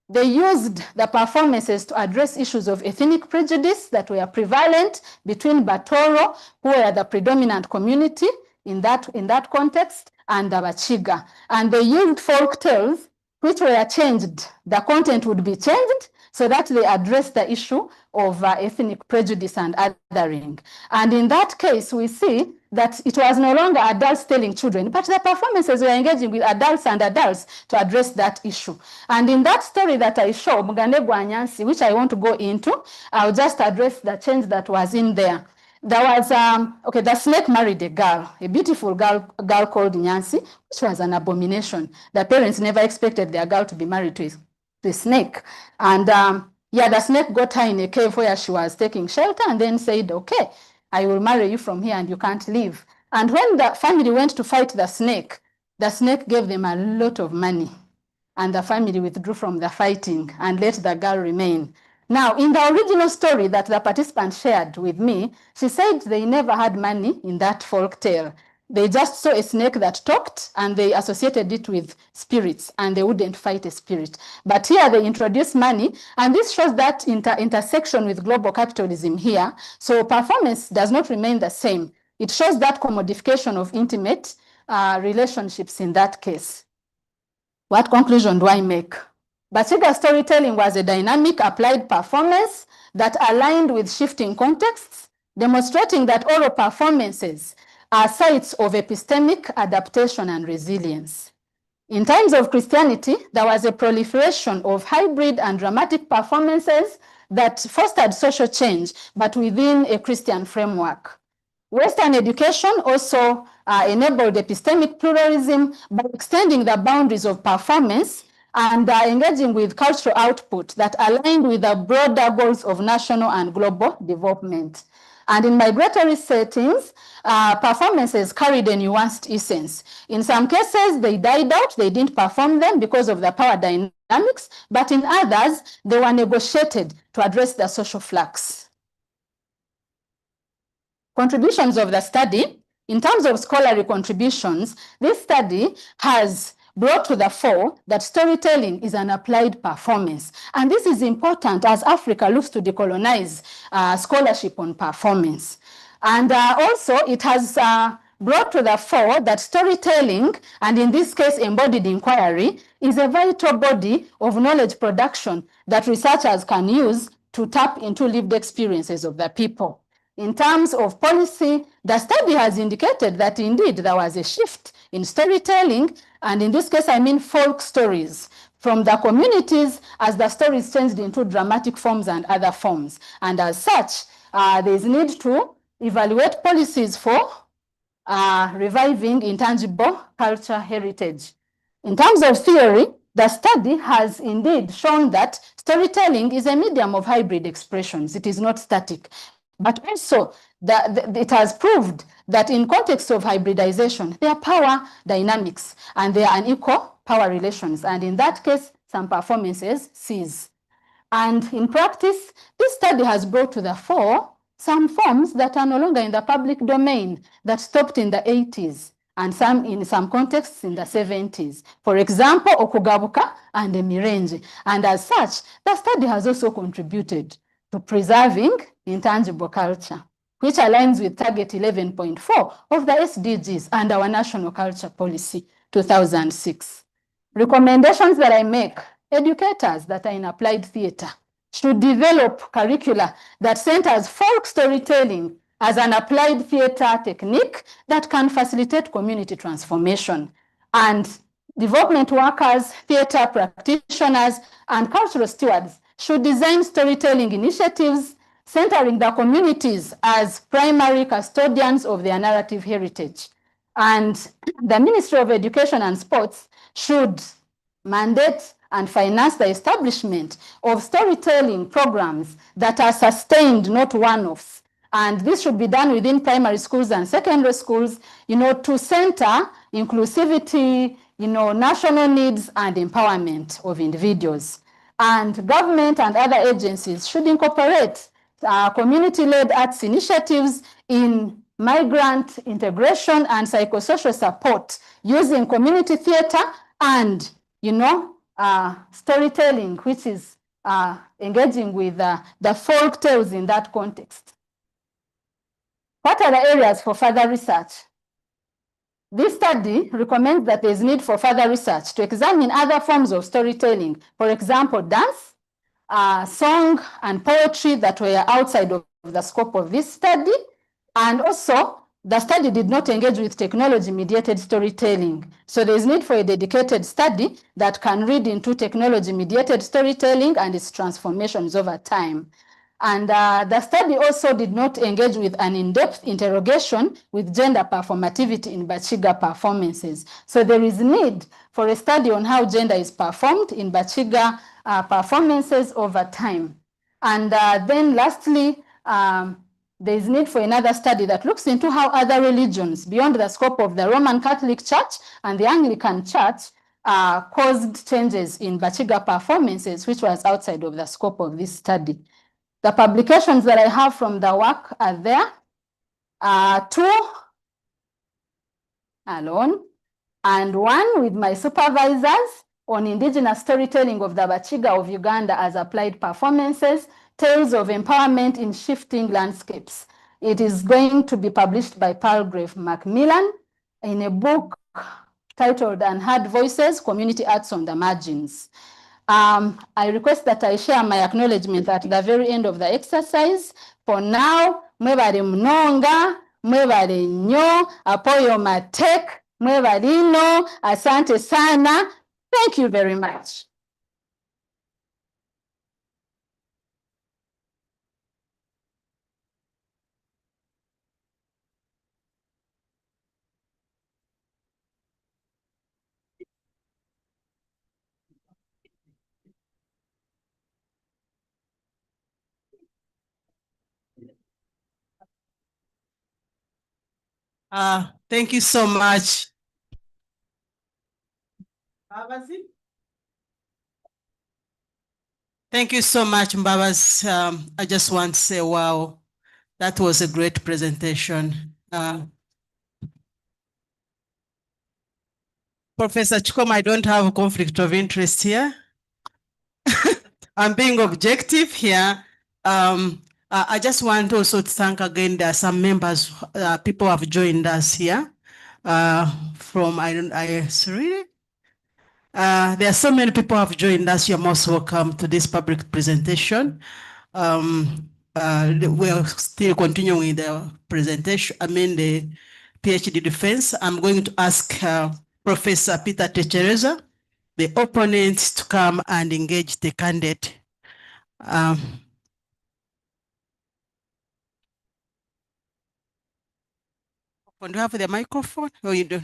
they used the performances to address issues of ethnic prejudice that were prevalent between Batoro, who were the predominant community in that context, and the Bakiga. And they used folk tales which were changed. The content would be changed so that they address the issue of ethnic prejudice and othering. And in that case, we see that it was no longer adults telling children, but the performances were engaging with adults and adults to address that issue. And in that story that I show, Mugane Gwanyansi, which I want to go into, I'll just address the change that was in there. there was, okay, the snake married a girl, a beautiful girl called Nyansi, which was an abomination. The parents never expected their girl to be married to a snake. And yeah, the snake got her in a cave where she was taking shelter and then said, okay, I will marry you from here and you can't leave. And when the family went to fight the snake gave them a lot of money. And the family withdrew from the fighting and let the girl remain. Now, in the original story that the participant shared with me, she said they never had money in that folk tale. They just saw a snake that talked and they associated it with spirits and they wouldn't fight a spirit. But here they introduced money, and this shows that intersection with global capitalism here. So performance does not remain the same. It shows that commodification of intimate relationships in that case. What conclusion do I make? Bakiga storytelling was a dynamic applied performance that aligned with shifting contexts, demonstrating that oral performances are sites of epistemic adaptation and resilience. In times of Christianity, there was a proliferation of hybrid and dramatic performances that fostered social change, but within a Christian framework. Western education also enabled epistemic pluralism by extending the boundaries of performance and engaging with cultural output that aligned with the broader goals of national and global development. And in migratory settings, performances carried a nuanced essence. In some cases, they died out, they didn't perform them because of the power dynamics, but in others, they were negotiated to address the social flux. Contributions of the study. In terms of scholarly contributions, this study has brought to the fore that storytelling is an applied performance. And this is important as Africa looks to decolonize scholarship on performance. And also it has brought to the fore that storytelling, and in this case embodied inquiry, is a vital body of knowledge production that researchers can use to tap into lived experiences of the people. In terms of policy, the study has indicated that indeed there was a shift in storytelling, and in this case I mean folk stories, from the communities as the stories changed into dramatic forms and other forms. And as such, there is need to evaluate policies for reviving intangible culture heritage. In terms of theory, the study has indeed shown that storytelling is a medium of hybrid expressions. It is not static. But also, it has proved that in context of hybridization, there are power dynamics and there are unequal power relations. And in that case, some performances cease. And in practice, this study has brought to the fore some forms that are no longer in the public domain that stopped in the 80s and some in some contexts in the 70s. For example, okugabuka and emirenje. And as such, the study has also contributed to preserving intangible culture, which aligns with target 11.4 of the SDGs and our National Culture Policy 2006. Recommendations that I make: educators that are in applied theater should develop curricula that centers folk storytelling as an applied theater technique that can facilitate community transformation. And development workers, theater practitioners, and cultural stewards should design storytelling initiatives centering the communities as primary custodians of their narrative heritage. And the Ministry of Education and Sports should mandate and finance the establishment of storytelling programs that are sustained, not one-offs. And this should be done within primary schools and secondary schools, to center inclusivity, national needs and empowerment of individuals. And government and other agencies should incorporate community-led arts initiatives in migrant integration and psychosocial support using community theater and, storytelling, which is engaging with the folk tales in that context. What are the areas for further research? This study recommends that there is need for further research to examine other forms of storytelling, for example, dance, song, and poetry that were outside of the scope of this study. And also, the study did not engage with technology-mediated storytelling. So there is need for a dedicated study that can read into technology-mediated storytelling and its transformations over time. And the study also did not engage with an in-depth interrogation with gender performativity in Bakiga performances. So there is need for a study on how gender is performed in Bakiga performances over time. And then lastly, there is need for another study that looks into how other religions beyond the scope of the Roman Catholic Church and the Anglican Church caused changes in Bakiga performances, which was outside of the scope of this study. The publications that I have from the work are there. Two alone, and one with my supervisors on indigenous storytelling of the Bakiga of Uganda as applied performances, tales of empowerment in shifting landscapes. It is going to be published by Palgrave Macmillan in a book titled Unheard Voices, Community Arts on the Margins. I request that I share my acknowledgement at the very end of the exercise. For now, mwebale mnonga, mwebale nnyo, apoyo matek, mwebale ino, asante sana. Thank you very much. Thank you so much. Mbabazi? Thank you so much, Mbabazi. I just want to say, wow, that was a great presentation. Professor Chikoma, I don't have a conflict of interest here. I'm being objective here. I just want also to thank again, there are some members, people have joined us here from, sorry. There are so many people who have joined us. You're most welcome to this public presentation. We're still continuing the presentation, the PhD defense. I'm going to ask Professor Peter Techereza, the opponent, to come and engage the candidate. Do you have the microphone? Or you do?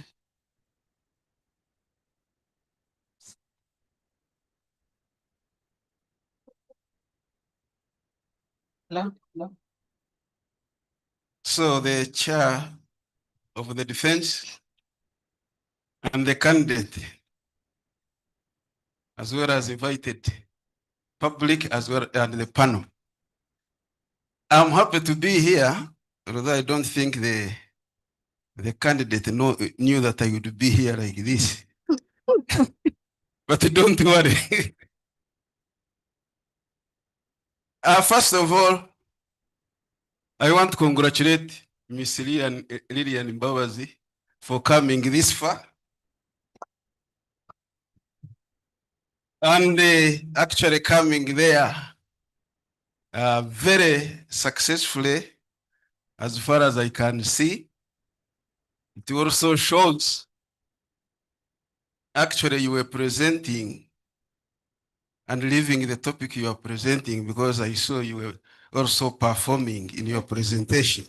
No. So the chair of the defense and the candidate, as well as invited public as well and the panel. I'm happy to be here, although I don't think the candidate knew that I would be here like this. But don't worry. First of all, I want to congratulate Miss Lillian Mbabazi for coming this far. And actually coming there very successfully, as far as I can see. It also shows actually you were presenting and leaving the topic you are presenting, because I saw you were also performing in your presentation.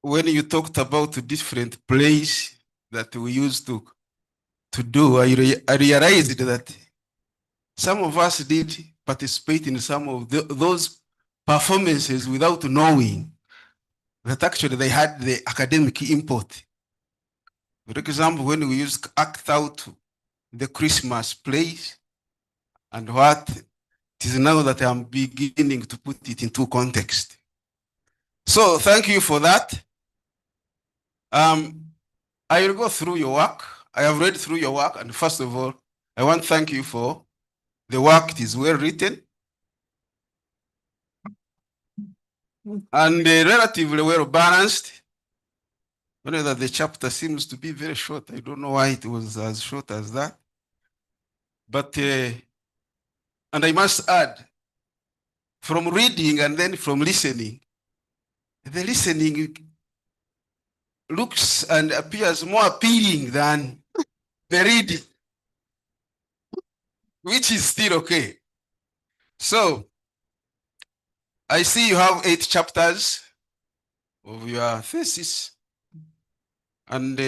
When you talked about the different plays that we used to do, I realized that some of us did participate in some of those performances without knowing that actually they had the academic import. For example, when we used to act out the Christmas plays and what it is now that I'm beginning to put it into context. So thank you for that. I will go through your work. I have read through your work, and first of all, I want to thank you for the work. It is well written and relatively well balanced. Only that the chapter seems to be very short. I don't know why it was as short as that. But, and I must add, from reading and then from listening, the listening looks and appears more appealing than the reading, which is still okay. So I see you have 8 chapters of your thesis, and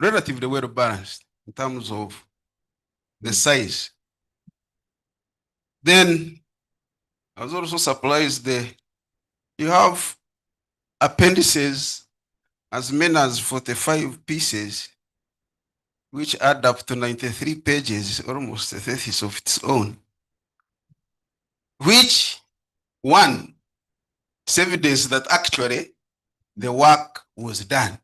relatively well balanced in terms of the size. Then I was also surprised you have appendices as many as 45 pieces, which add up to 93 pages, almost a thesis of its own, which one is evidence that actually the work was done,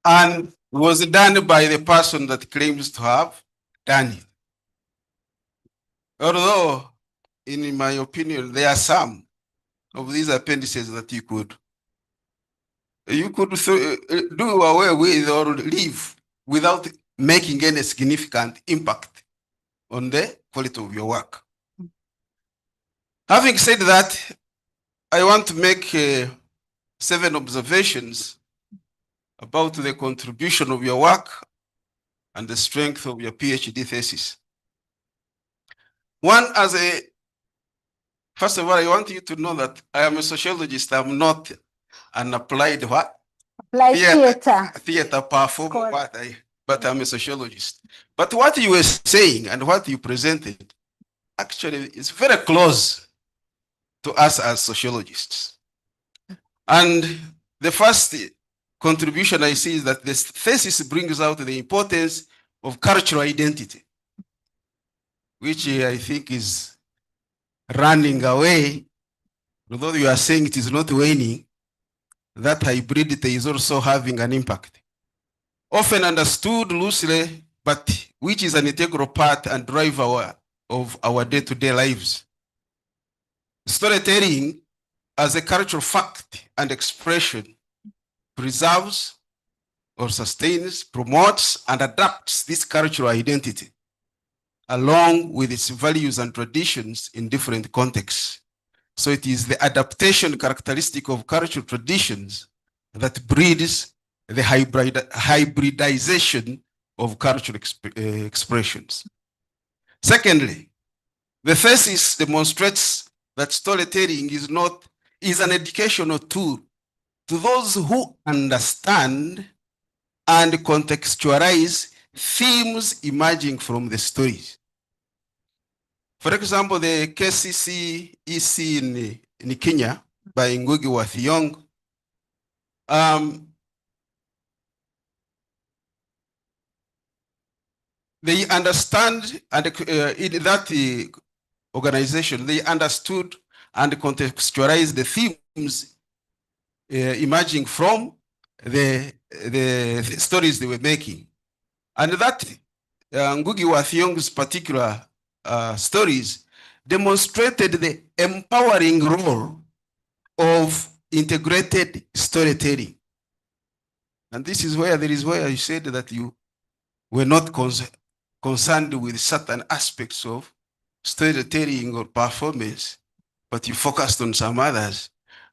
and was done by the person that claims to have done it. Although, in my opinion, there are some of these appendices that you could do away with or leave without making any significant impact on the quality of your work. Having said that, I want to make 7 observations about the contribution of your work and the strength of your PhD thesis. One, first of all, I want you to know that I am a sociologist. I'm not an applied what? Applied theater. Theater performer, but I'm a sociologist. But what you were saying and what you presented actually is very close to us as sociologists. And the first contribution I see is that this thesis brings out the importance of cultural identity, which I think is running away. Although you are saying it is not waning, that hybridity is also having an impact. Often understood loosely, but which is an integral part and driver of our day-to-day lives. Storytelling as a cultural fact and expression preserves or sustains, promotes, and adapts this cultural identity along with its values and traditions in different contexts. So it is the adaptation characteristic of cultural traditions that breeds the hybridization of cultural expressions. Secondly, the thesis demonstrates that storytelling is an educational tool to those who understand and contextualize themes emerging from the stories. For example, the KCCEC in Kenya by Ngugi wa Thiong'o, they understand, and in that organization, they understood and contextualized the themes emerging from the stories they were making. And that Ngugi wa Thiong'o's particular stories demonstrated the empowering role of integrated storytelling. And this is where you said that you were not concerned with certain aspects of storytelling or performance, but you focused on some others.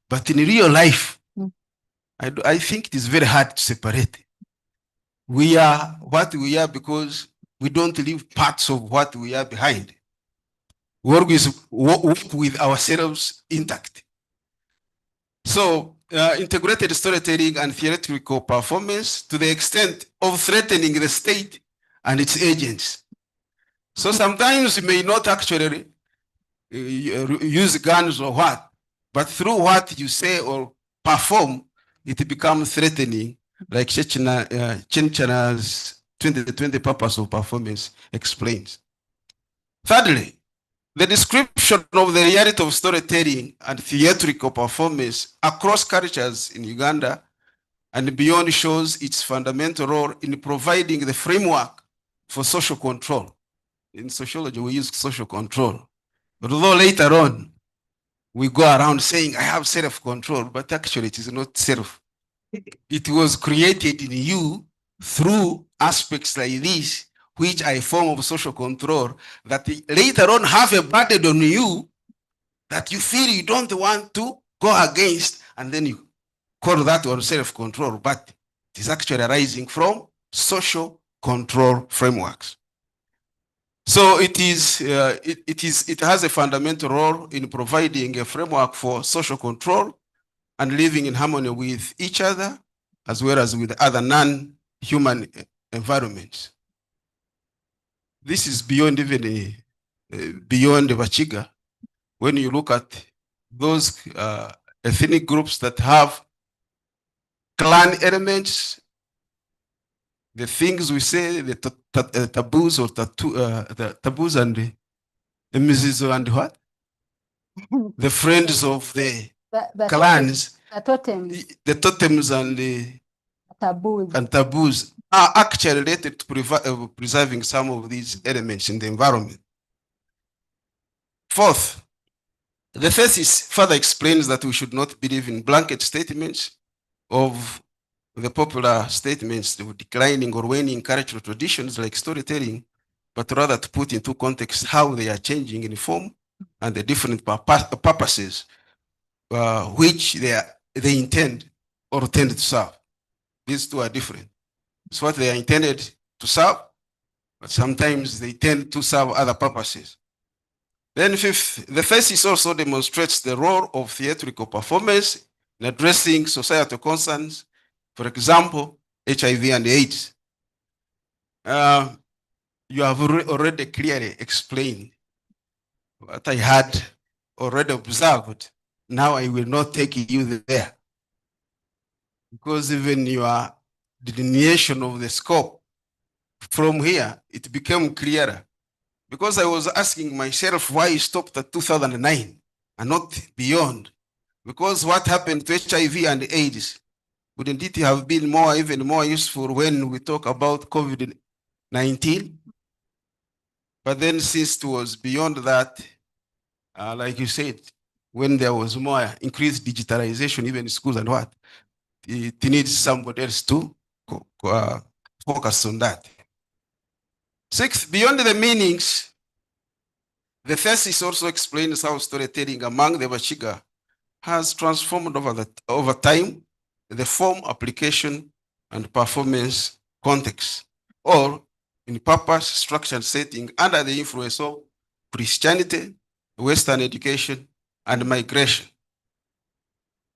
But in real life, I think it is very hard to separate. We are what we are because we don't leave parts of what we are behind. We always work with ourselves intact. So integrated storytelling and theatrical performance to the extent of threatening the state and its agents. So sometimes you may not actually use guns or what, but through what you say or perform, it becomes threatening, like Chenchana's 2020 purpose of performance explains. Thirdly, the description of the reality of storytelling and theatrical performance across cultures in Uganda and beyond shows its fundamental role in providing the framework for social control. In sociology, we use social control. But although later on, we go around saying, I have self-control, but actually it is not self. It was created in you through aspects like this, which are a form of social control that later on have a burden on you that you feel you don't want to go against, and then you call that on self-control, but it is actually arising from social control frameworks. So it has a fundamental role in providing a framework for social control and living in harmony with each other, as well as with other non-human environments. This is beyond even beyond Bakiga. When you look at those ethnic groups that have clan elements, the things we say, the taboos or the taboos and the mizizo and what? The friends of the clans, the totems and the taboos. taboos are actually related to preserving some of these elements in the environment. Fourth, the thesis further explains that we should not believe in blanket statements of the popular statements of declining or waning cultural traditions like storytelling, but rather to put into context how they are changing in form and the different purposes which they intend or tend to serve. These two are different. It's what they are intended to serve, but sometimes they tend to serve other purposes. Then fifth, the thesis also demonstrates the role of theatrical performance in addressing societal concerns, for example, HIV and AIDS. You have already clearly explained what I had already observed. Now I will not take you there, because even your delineation of the scope from here, it became clearer. Because I was asking myself why you stopped at 2009 and not beyond. Because what happened to HIV and AIDS, wouldn't it have been even more useful when we talk about COVID-19? But then since it was beyond that, like you said, when there was more increased digitalization, even in schools and what, it needs somebody else to focus on that. Sixth, beyond the meanings, the thesis also explains how storytelling among the Bakiga has transformed over time the form, application, and performance context, or in purpose, structure, and setting under the influence of Christianity, Western education, and migration.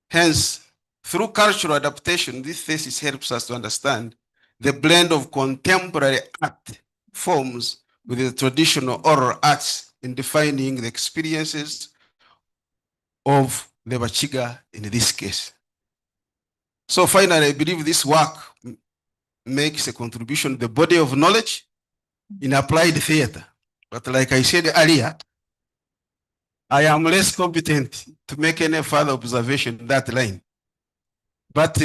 Hence, through cultural adaptation, this thesis helps us to understand the blend of contemporary art forms with the traditional oral arts in defining the experiences of the Bakiga in this case. So finally, I believe this work makes a contribution to the body of knowledge in applied theater. But like I said earlier, I am less competent to make any further observation in that line. But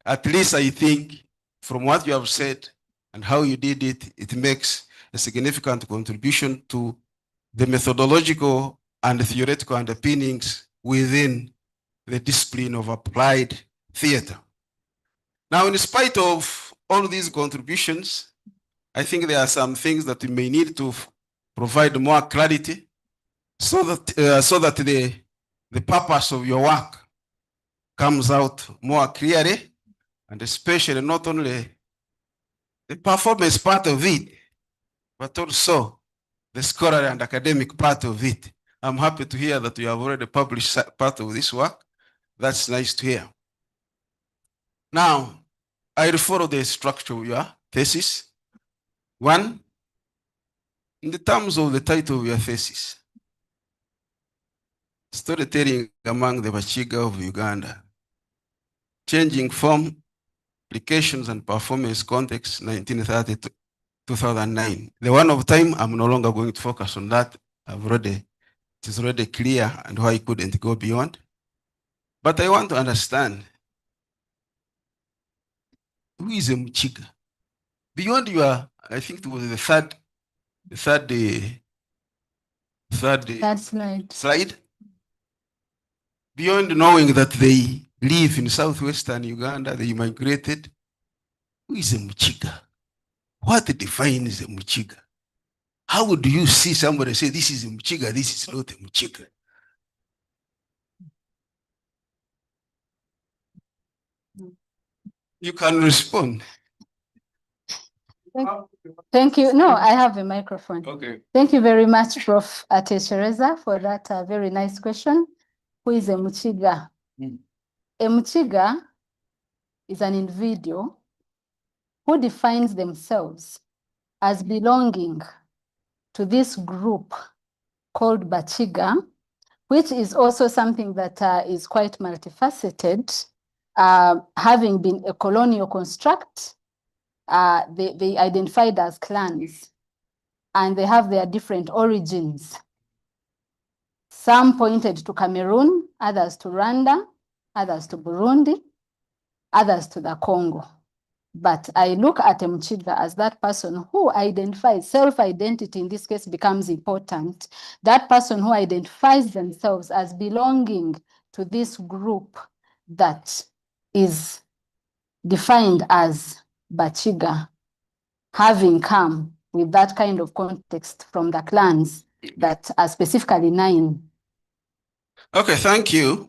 at least I think from what you have said and how you did it, it makes a significant contribution to the methodological and theoretical underpinnings within the discipline of applied theater. Now, in spite of all these contributions, I think there are some things that we may need to provide more clarity so that the purpose of your work comes out more clearly, and especially not only the performance part of it, but also the scholarly and academic part of it. I'm happy to hear that you have already published part of this work. That's nice to hear. Now, I will follow the structure of your thesis. One, in the terms of the title of your thesis, storytelling among the Bakiga of Uganda, changing form, applications and performance context, 1930 to 2009. The one of time, I'm no longer going to focus on that. It is already clear and why I couldn't go beyond. But I want to understand, who is a Mukiga? Beyond your, I think it was the third slide. Beyond knowing that they live in southwestern Uganda, they migrated, who is a Mukiga? What defines a Mukiga? How do you see somebody say this is a Mukiga, this is not a Mukiga? You can respond. Thank you. No, I have a microphone. Okay. Thank you very much, Prof. Ateshereza, for that very nice question. Who is a Muchiga? A Muchiga is an individual who defines themselves as belonging to this group called Bakiga, which is also something that is quite multifaceted, having been a colonial construct. They identified as clans, and they have their different origins. Some pointed to Cameroon, others to Rwanda, others to Burundi, others to the Congo. But I look at Mchiga as that person who identifies, self-identity in this case becomes important. That person who identifies themselves as belonging to this group that is defined as Bakiga, having come with that kind of context from the clans that are specifically 9. Okay, thank you.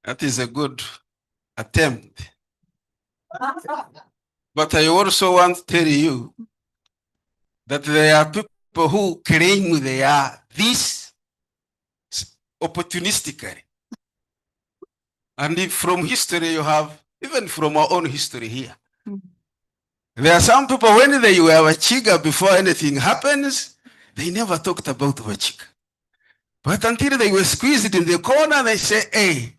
That is a good attempt. But I also want to tell you that there are people who claim they are this opportunistically. And if from history you have, even from our own history here, there are some people when they were Bakiga before anything happens, they never talked about Bakiga. But until they were squeezed in the corner, they say, hey,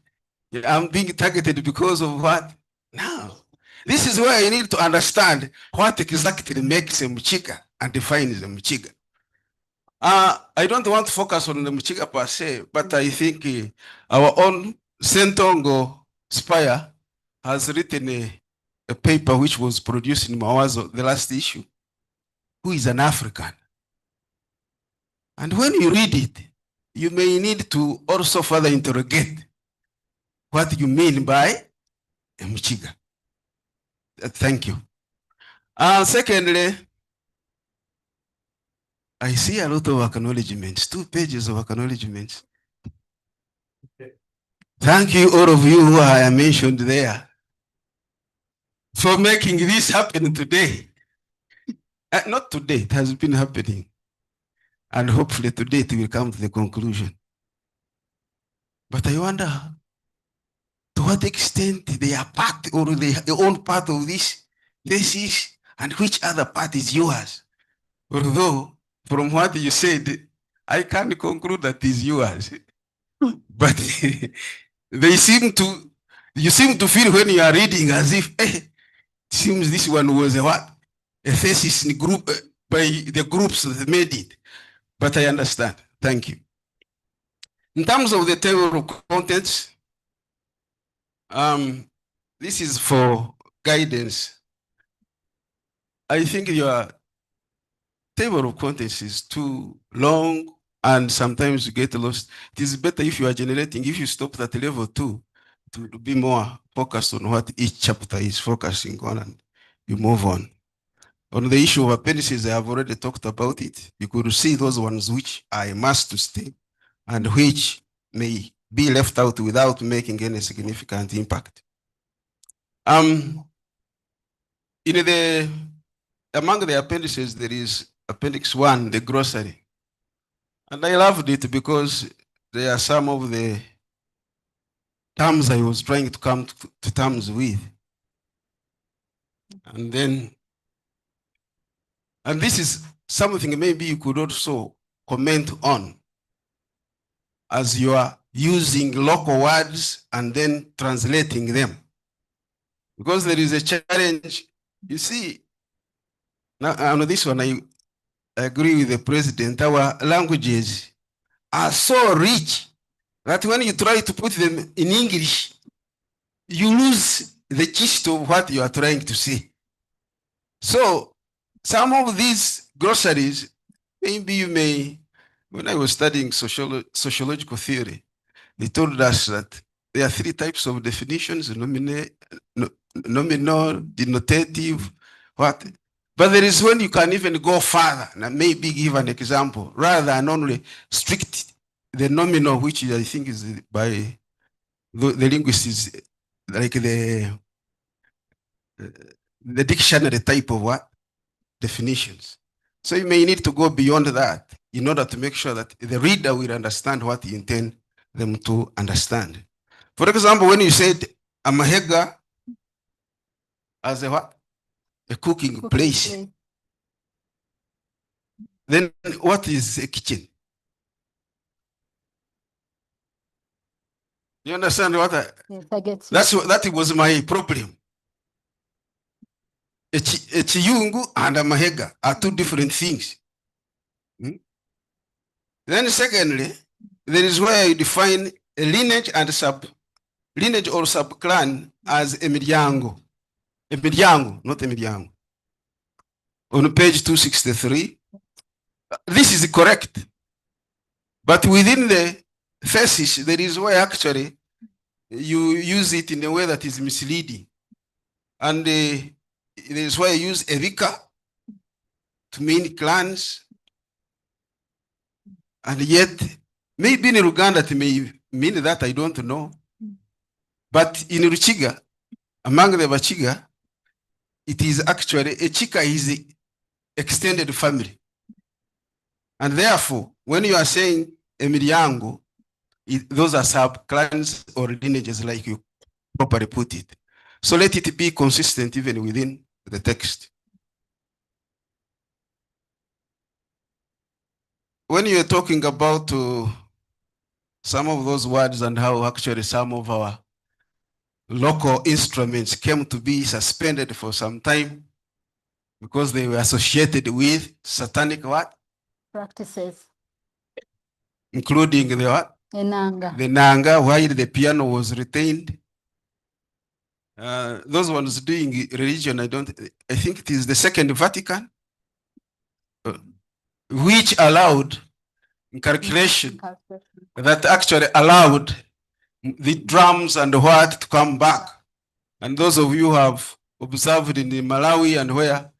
I'm being targeted because of what? Now, this is where you need to understand what exactly makes a Muchiga and defines a Muchiga. I don't want to focus on the Muchiga per se, but I think our own Sentongo Spire has written a paper which was produced in Mawazo, the last issue, who is an African. And when you read it, you may need to also further interrogate what you mean by a Muchiga. Thank you. Secondly, I see a lot of acknowledgements, 2 pages of acknowledgements. Thank you, all of you who I mentioned there, for making this happen today. Not today, it has been happening. And hopefully today it will come to the conclusion. But I wonder to what extent they are part or they own part of this thesis and which other part is yours. Although from what you said, I can't conclude that is yours. But you seem to feel when you are reading as if, it seems this one was a what? A thesis in group by the groups that made it. But I understand. Thank you. In terms of the table of contents, this is for guidance. I think your table of contents is too long and sometimes you get lost. It is better if you are generating, if you stop at level 2, to be more focused on what each chapter is focusing on and you move on. On the issue of appendices, I have already talked about it. You could see those ones which are a must to stay and which may be left out without making any significant impact. Among the appendices, there is Appendix 1, the grocery. And I loved it because there are some of the terms I was trying to come to terms with. And this is something maybe you could also comment on as you are using local words and then translating them. Because there is a challenge. You see, now on this one, I agree with the president. Our languages are so rich that when you try to put them in English, you lose the gist of what you are trying to say. So some of these glossaries, maybe you may, when I was studying sociological theory, they told us that there are 3 types of definitions: nominal, denotative, what? But there is when you can even go further, and maybe give an example, rather than only strict the nominal, which I think is by the linguists, is like the the dictionary type of what? Definitions. So you may need to go beyond that in order to make sure that the reader will understand what you intend them to understand. For example, when you said a mahega as a what? A cooking place. Then what is a kitchen? You understand what Yes, I get you. that was my problem. A chiyungu and a mahega are two different things. Then secondly, there is where you define a lineage and lineage or subclan as a miryango. A miryango, not a miryango. On page 263, this is correct. But within the thesis, there is where actually you use it in a way that is misleading. And there is where you use evika to mean clans. And yet, maybe in Uganda it may mean that, I don't know. But in Ruchiga, among the Bakiga, it is actually, a chika is the extended family. And therefore, when you are saying a miryango, those are sub-clans or lineages, like you properly put it. So let it be consistent even within the text. When you're talking about some of those words and how actually some of our local instruments came to be suspended for some time because they were associated with satanic what? Practices. Including the what? Enanga. The nanga, while the piano was retained. Those ones doing religion, I think it is the Second Vatican, which allowed calculation that actually allowed the drums and what to come back. And those of you who have observed in the Malawi and where,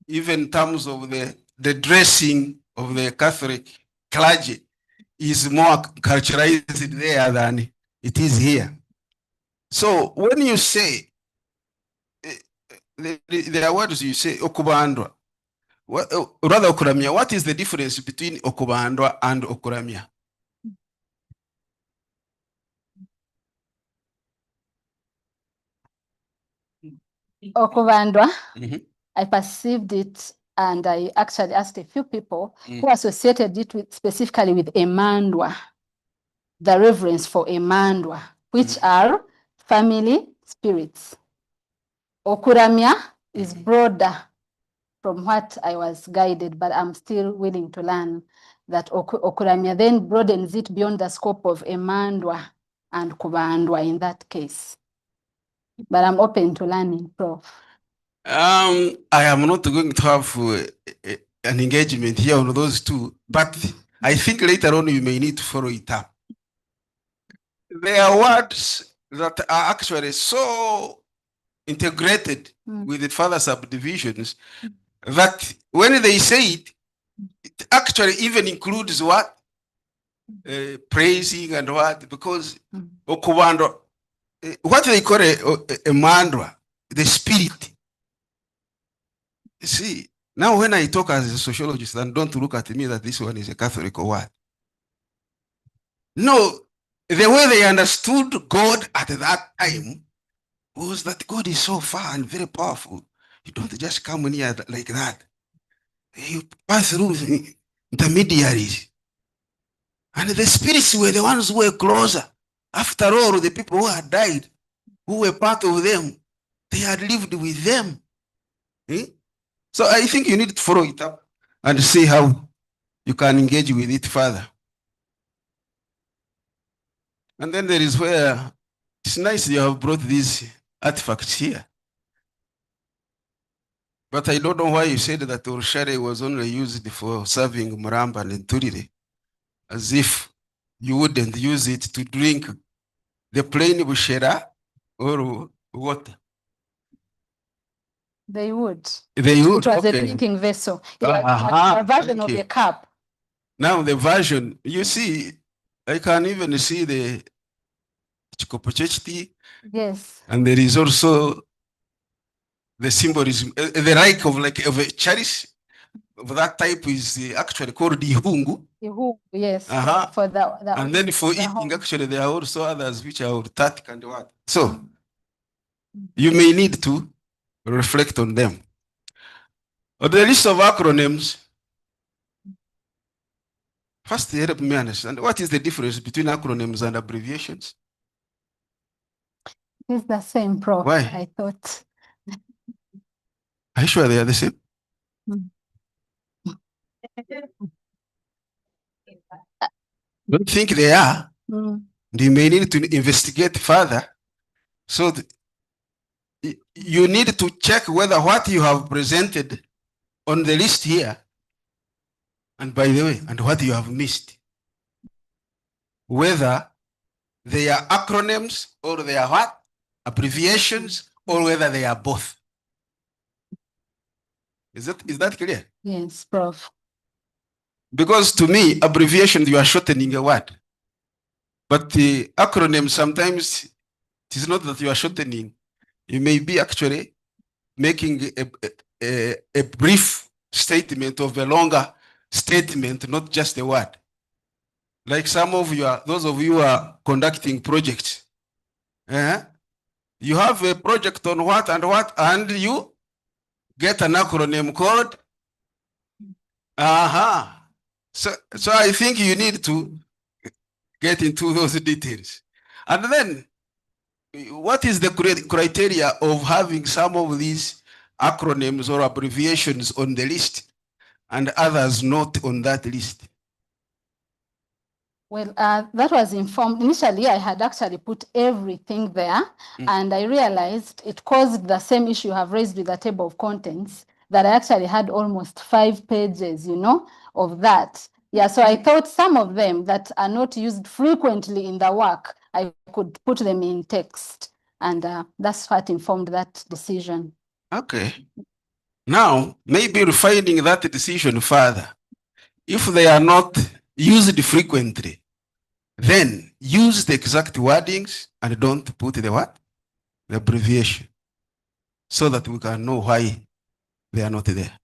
even in terms of the dressing of the Catholic clergy is more culturalized there than it is here. So when you say, there are words you say, okubandwa, rather okuramia, what is the difference between okubandwa and okuramia? Okubandwa, I perceived it, and I actually asked a few people who associated it specifically with Emandwa, the reverence for Emandwa, which are family spirits. Okuramia is broader from what I was guided, but I'm still willing to learn that Okuramia then broadens it beyond the scope of Emandwa and Kubandwa in that case. But I'm open to learning, Prof. I am not going to have an engagement here on those two, but I think later on you may need to follow it up. There are words that are actually so integrated with the further subdivisions that when they say it, it actually even includes what? Praising and what? Because okubando, what they call a mandra, the spirit. See, now when I talk as a sociologist, and don't look at me that this one is a Catholic or what. No, the way they understood God at that time was that God is so far and very powerful. You don't just come near like that. You pass through intermediaries. And the spirits were the ones who were closer. After all, the people who had died, who were part of them, they had lived with them. So I think you need to follow it up and see how you can engage with it further. And then there is where it's nice you have brought these artifacts here. But I don't know why you said that Urshare was only used for serving Muramba and Turire, as if you wouldn't use it to drink the plain bushera or water. They would. They would. It was a drinking vessel. It was a version of a cup. Now the version, you see, I can even see the Chikopochechti. Yes. And there is also the symbolism, the like of a chalice of that type is actually called ihungu. Yes, Uh-huh. for the And then for the eating, home. actually, there are also others which are tatic and what. So you may need to reflect on them. On the list of acronyms, first help me understand what is the difference between acronyms and abbreviations? It's the same, Prof. Why? I thought. Are you sure they are the same? Don't think they are. You may need to investigate further. So you need to check whether what you have presented on the list here, and by the way, and what you have missed, whether they are acronyms or they are what? Abbreviations, or whether they are both. Is that clear? Yes, Prof. Because to me, abbreviations, you are shortening a word. But the acronym, sometimes it is not that you are shortening. You may be actually making a brief statement of a longer statement, not just a word. Like some of you are, those of you who are conducting projects. You have a project on what, and you get an acronym called. So I think you need to get into those details. And then, what is the criteria of having some of these acronyms or abbreviations on the list and others not on that list? Well, that was informed. Initially, I had actually put everything there, and I realized it caused the same issue you have raised with the table of contents, that I actually had almost 5 pages, of that. Yeah, so I thought some of them that are not used frequently in the work, I could put them in text, and that's what informed that decision. Okay. Now, maybe refining that decision further. If they are not used frequently, then use the exact wordings and don't put the what? The abbreviation. So that we can know why they are not there.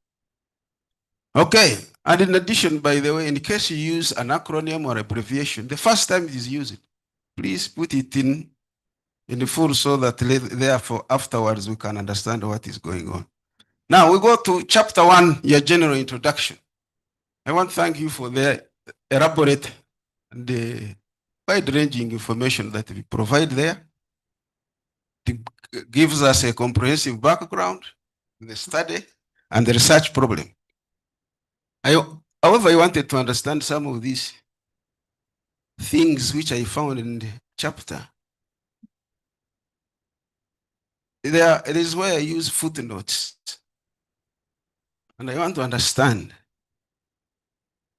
Okay. And in addition, by the way, in case you use an acronym or abbreviation, the first time it is used, please put it in full so that therefore afterwards we can understand what is going on. Now we go to chapter 1, your general introduction. I want to thank you for the elaborate and the wide-ranging information that we provide there. It gives us a comprehensive background, the study, and the research problem. However, I wanted to understand some of these things which I found in the chapter. It is where I use footnotes. And I want to understand,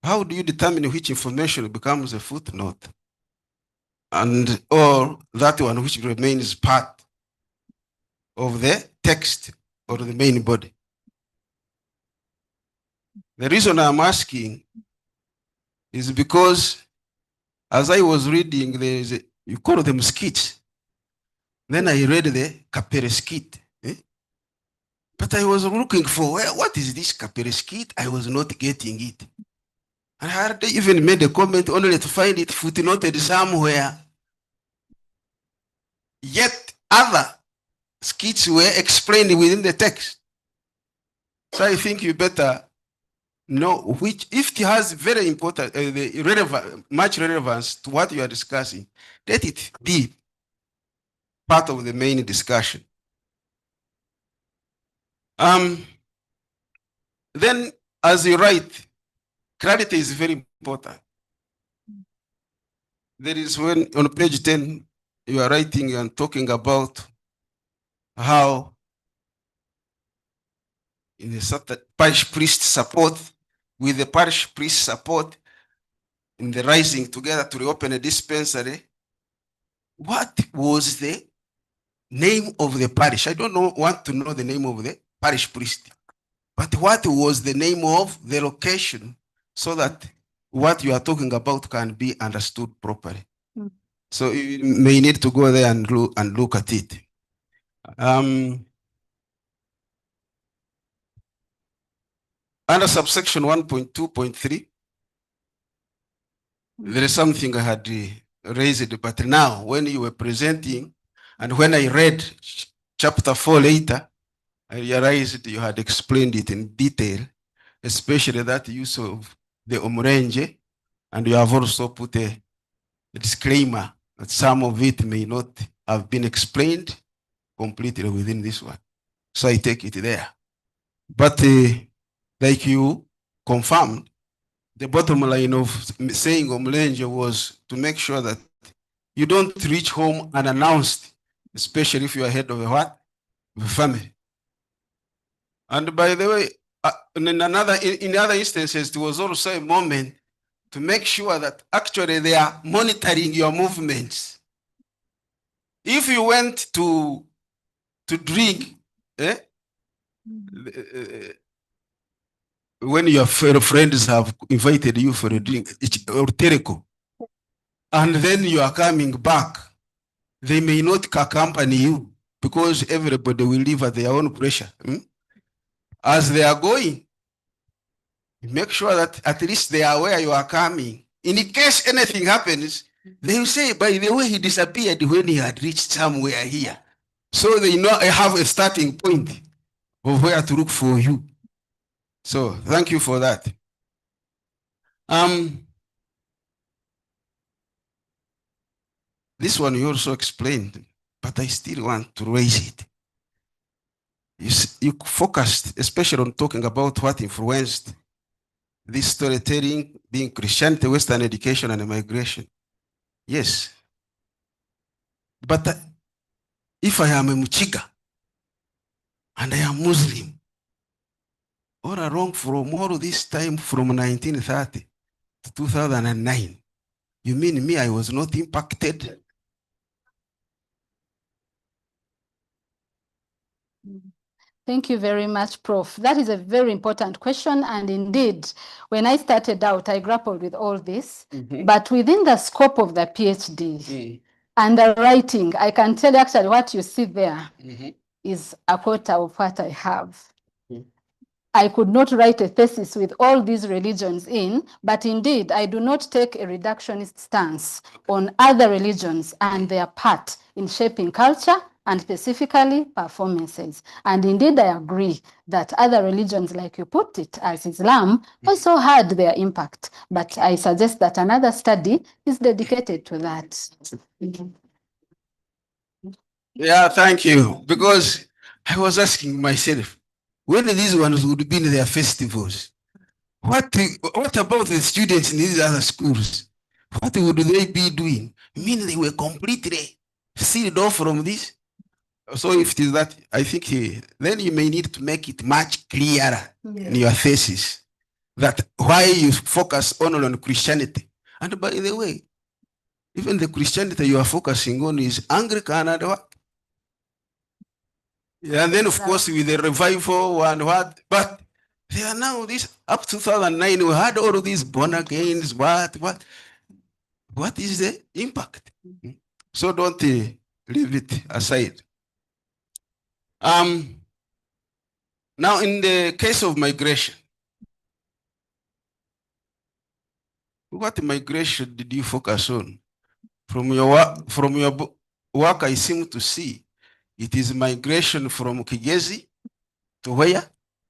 how do you determine which information becomes a footnote or that one which remains part of the text or the main body? The reason I'm asking is because as I was reading, you call them skits. Then I read the Kapere skit. But I was looking for, what is this Kapere skit? I was not getting it. And I had even made a comment only to find it footnoted somewhere. Yet other skits were explained within the text. So I think you better know which, if it has very important, much relevance to what you are discussing, let it be part of the main discussion. Then, as you write, clarity is very important. There is when on page 10, you are writing and talking about how in the certain parish priest support, with the parish priest support in the rising together to reopen a dispensary. What was the name of the parish? I don't want to know the name of the parish priest, but what was the name of the location so that what you are talking about can be understood properly? So you may need to go there and look at it. under subsection 1.2.3, there is something I had raised, but now when you were presenting and when I read chapter 4 later, I realized you had explained it in detail, especially that use of the omrenje, and you have also put a disclaimer that some of it may not have been explained completely within this one. So I take it there. But like you confirmed, the bottom line of saying omlenje was to make sure that you don't reach home unannounced, especially if you are head of a what? Of a family. And by the way, in other instances, there was also a moment to make sure that actually they are monitoring your movements. If you went to drink, when your friends have invited you for a drink or tereko, and then you are coming back, they may not accompany you because everybody will live at their own pressure. As they are going, make sure that at least they are where you are coming. In case anything happens, they will say, by the way, he disappeared when he had reached somewhere here. So they know I have a starting point of where to look for you. So thank you for that. This one you also explained, but I still want to raise it. You focused especially on talking about what influenced this storytelling, being Christianity, Western education, and migration. Yes. But if I am a Muchiga and I am Muslim, all along from all this time from 1930 to 2009, you mean me, I was not impacted? Thank you very much, Prof. That is a very important question. And indeed, when I started out, I grappled with all this. But within the scope of the PhD, underwriting, I can tell you actually what you see there is a quarter of what I have. I could not write a thesis with all these religions in, but indeed, I do not take a reductionist stance on other religions and their part in shaping culture and specifically performances. And indeed, I agree that other religions, like you put it, as Islam, also had their impact. But I suggest that another study is dedicated to that. Yeah, thank you. Because I was asking myself, when these ones would be in their festivals, what about the students in these other schools? What would they be doing? I mean, they were completely sealed off from this. So if it is that, I think then you may need to make it much clearer in your thesis that why you focus only on Christianity. And by the way, even the Christianity you are focusing on is Anglican and what? Yeah, and then of course with the revival and what, but they are now this up to 2009 we had all of these born agains. What is the impact? So don't leave it aside. Now in the case of migration, what migration did you focus on? From your work, I seem to see it is migration from Kigezi to where?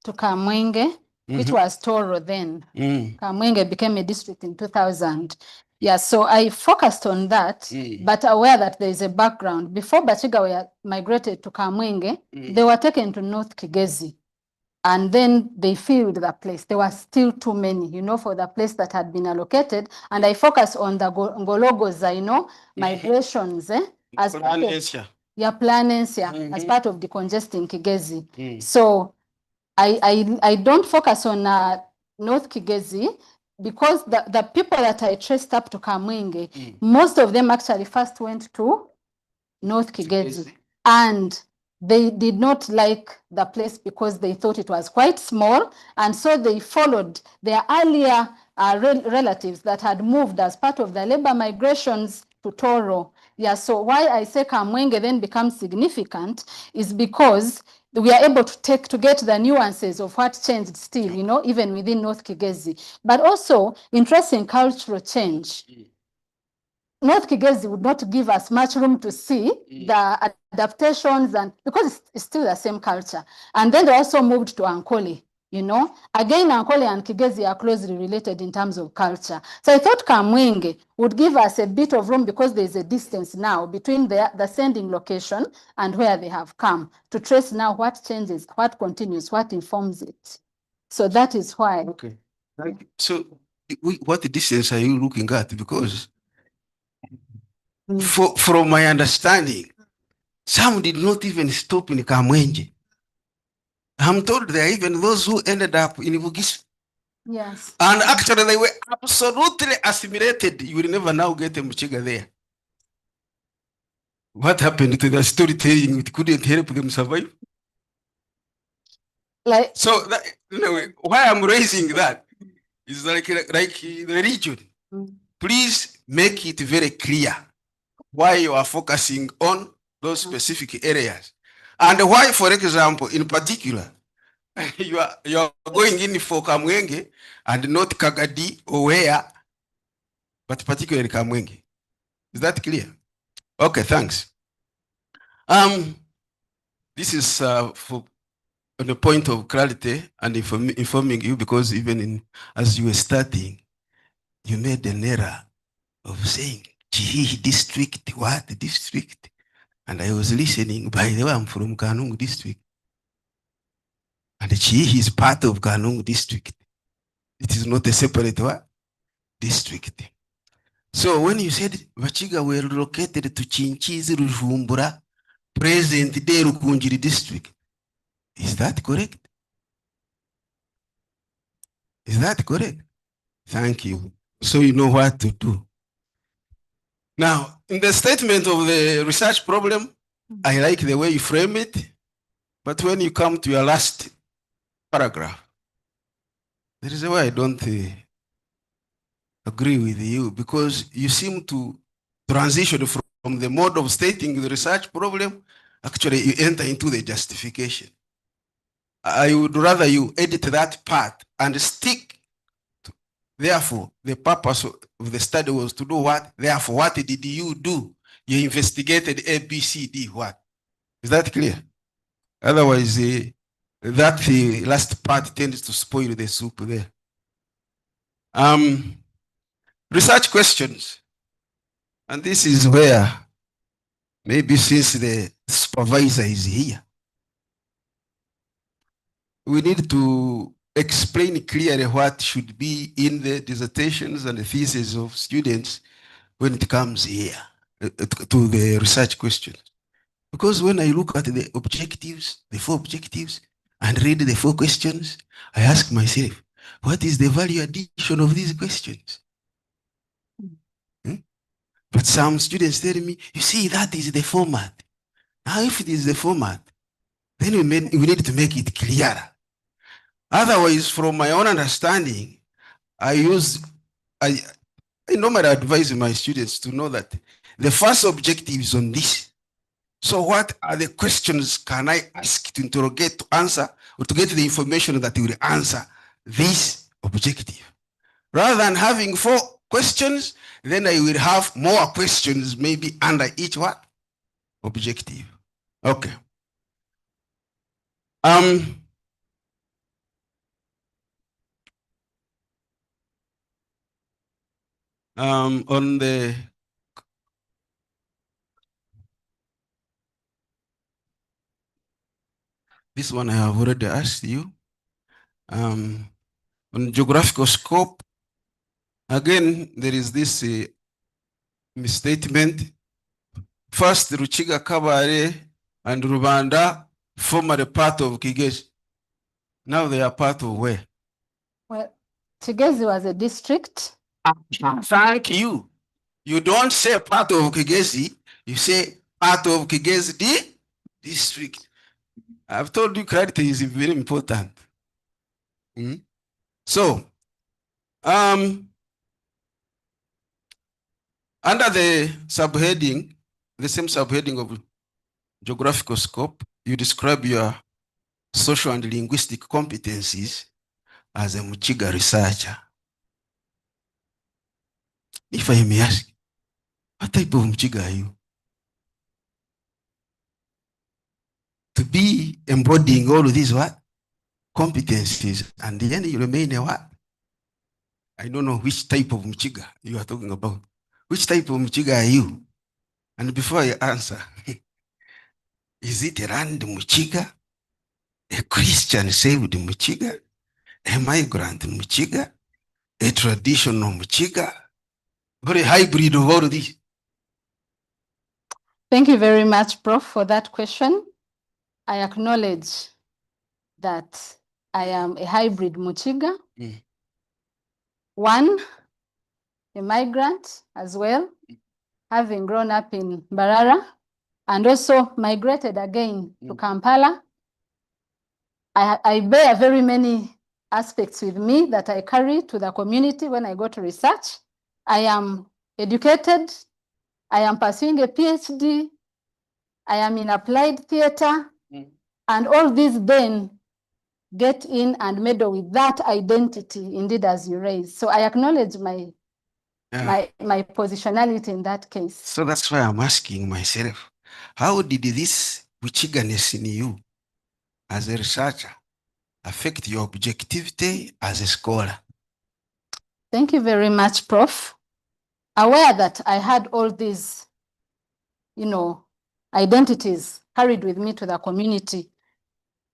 To Kamwenge, which was Toro then. Kamwenge became a district in 2000. Yeah, so I focused on that, but aware that there is a background. Before Bakiga were migrated to Kamwenge, they were taken to North Kigezi. And then they filled the place. There were still too many, for the place that had been allocated. And I focused on the Ngologos, migrations, as part of, Planencia, as part of decongesting Kigezi. So I don't focus on North Kigezi because the people that I traced up to Kamwenge, most of them actually first went to North Kigezi. And they did not like the place because they thought it was quite small. And so they followed their earlier relatives that had moved as part of the labor migrations to Toro. Yeah, so why I say Kamwenge then becomes significant is because we are able to get the nuances of what changed still, you know, even within North Kigezi. But also, interesting cultural change. North Kigezi would not give us much room to see the adaptations, and because it's still the same culture. And then they also moved to Ankole, you know. Again, Ankole and Kigezi are closely related in terms of culture. So I thought Kamwenge would give us a bit of room because there's a distance now between the sending location and where they have come to trace now what changes, what continues, what informs it. So that is why. Okay. So what distance are you looking at? Because from my understanding, some did not even stop in Kamwenje. I'm told there are even those who ended up in Bugis. Yes. And actually they were absolutely assimilated. You will never now get a Muchiga there. What happened to the storytelling? It couldn't help them survive. Like, So that, anyway, why I'm raising that is like the region. Please make it very clear why you are focusing on those specific areas. And why, for example, in particular, you are going in for Kamwenge and not Kagadi or where, but particularly Kamwenge. Is that clear? Okay, thanks. This is for on the point of clarity and informing you, because even as you were starting, you made an error of saying Chihihi district, what district? And I was listening. By the way, I'm from Kanungu district. And Chihihi is part of Kanungu district. It is not a separate what? District. So when you said Bakiga were located to Chinchizi, Rujumbura, present day Rukunjiri district, is that correct? Is that correct? Thank you. So you know what to do. Now, in the statement of the research problem, I like the way you frame it, but when you come to your last paragraph, there is a way I don't agree with you, because you seem to transition from the mode of stating the research problem, actually you enter into the justification. I would rather you edit that part and stick to, therefore, the purpose of the study was to do what? Therefore, what did you do? You investigated A, B, C, D, what? Is that clear? Otherwise, that last part tends to spoil the soup there. Research questions. And this is where, maybe since the supervisor is here, we need to explain clearly what should be in the dissertations and the theses of students when it comes here to the research questions. Because when I look at the objectives, the 4 objectives, and read the 4 questions, I ask myself, what is the value addition of these questions? But some students tell me, you see, that is the format. Now, if it is the format, then we need to make it clearer. Otherwise, from my own understanding, I normally advise my students to know that the first objective is on this. So what are the questions can I ask to interrogate, to answer, or to get the information that will answer this objective? Rather than having 4 questions, then I will have more questions maybe under each what? Objective. Okay. On this one I have already asked you. On geographical scope, again, there is this misstatement. First, Ruchiga, Kabare, and Rubanda, formerly part of Kigezi. Now they are part of where? Well, Kigezi was a district. Thank you. You don't say part of Kigezi, you say part of Kigezi district. I've told you clarity is very important. So, under the subheading, the same subheading of geographical scope, you describe your social and linguistic competencies as a Muchiga researcher. If I may ask, what type of Muchiga are you? To be embodying all of these what? Competencies, and then you remain a what? I don't know which type of Muchiga you are talking about. Which type of Muchiga are you? And before I answer, is it a random Muchiga? A Christian saved Muchiga? A migrant Muchiga? A traditional Muchiga? Or a hybrid of all of these? Thank you very much, Prof, for that question. I acknowledge that I am a hybrid Muchiga, one, a migrant as well, having grown up in Mbarara, and also migrated again to Kampala. I bear very many aspects with me that I carry to the community when I go to research. I am educated, I am pursuing a PhD, I am in applied theater, and all these then get in and meddle with that identity, indeed, as you raise. So I acknowledge my positionality in that case. So that's why I'm asking myself, how did this Muchiganess in you as a researcher affect your objectivity as a scholar? Thank you very much, Prof. Aware that I had all these, identities carried with me to the community,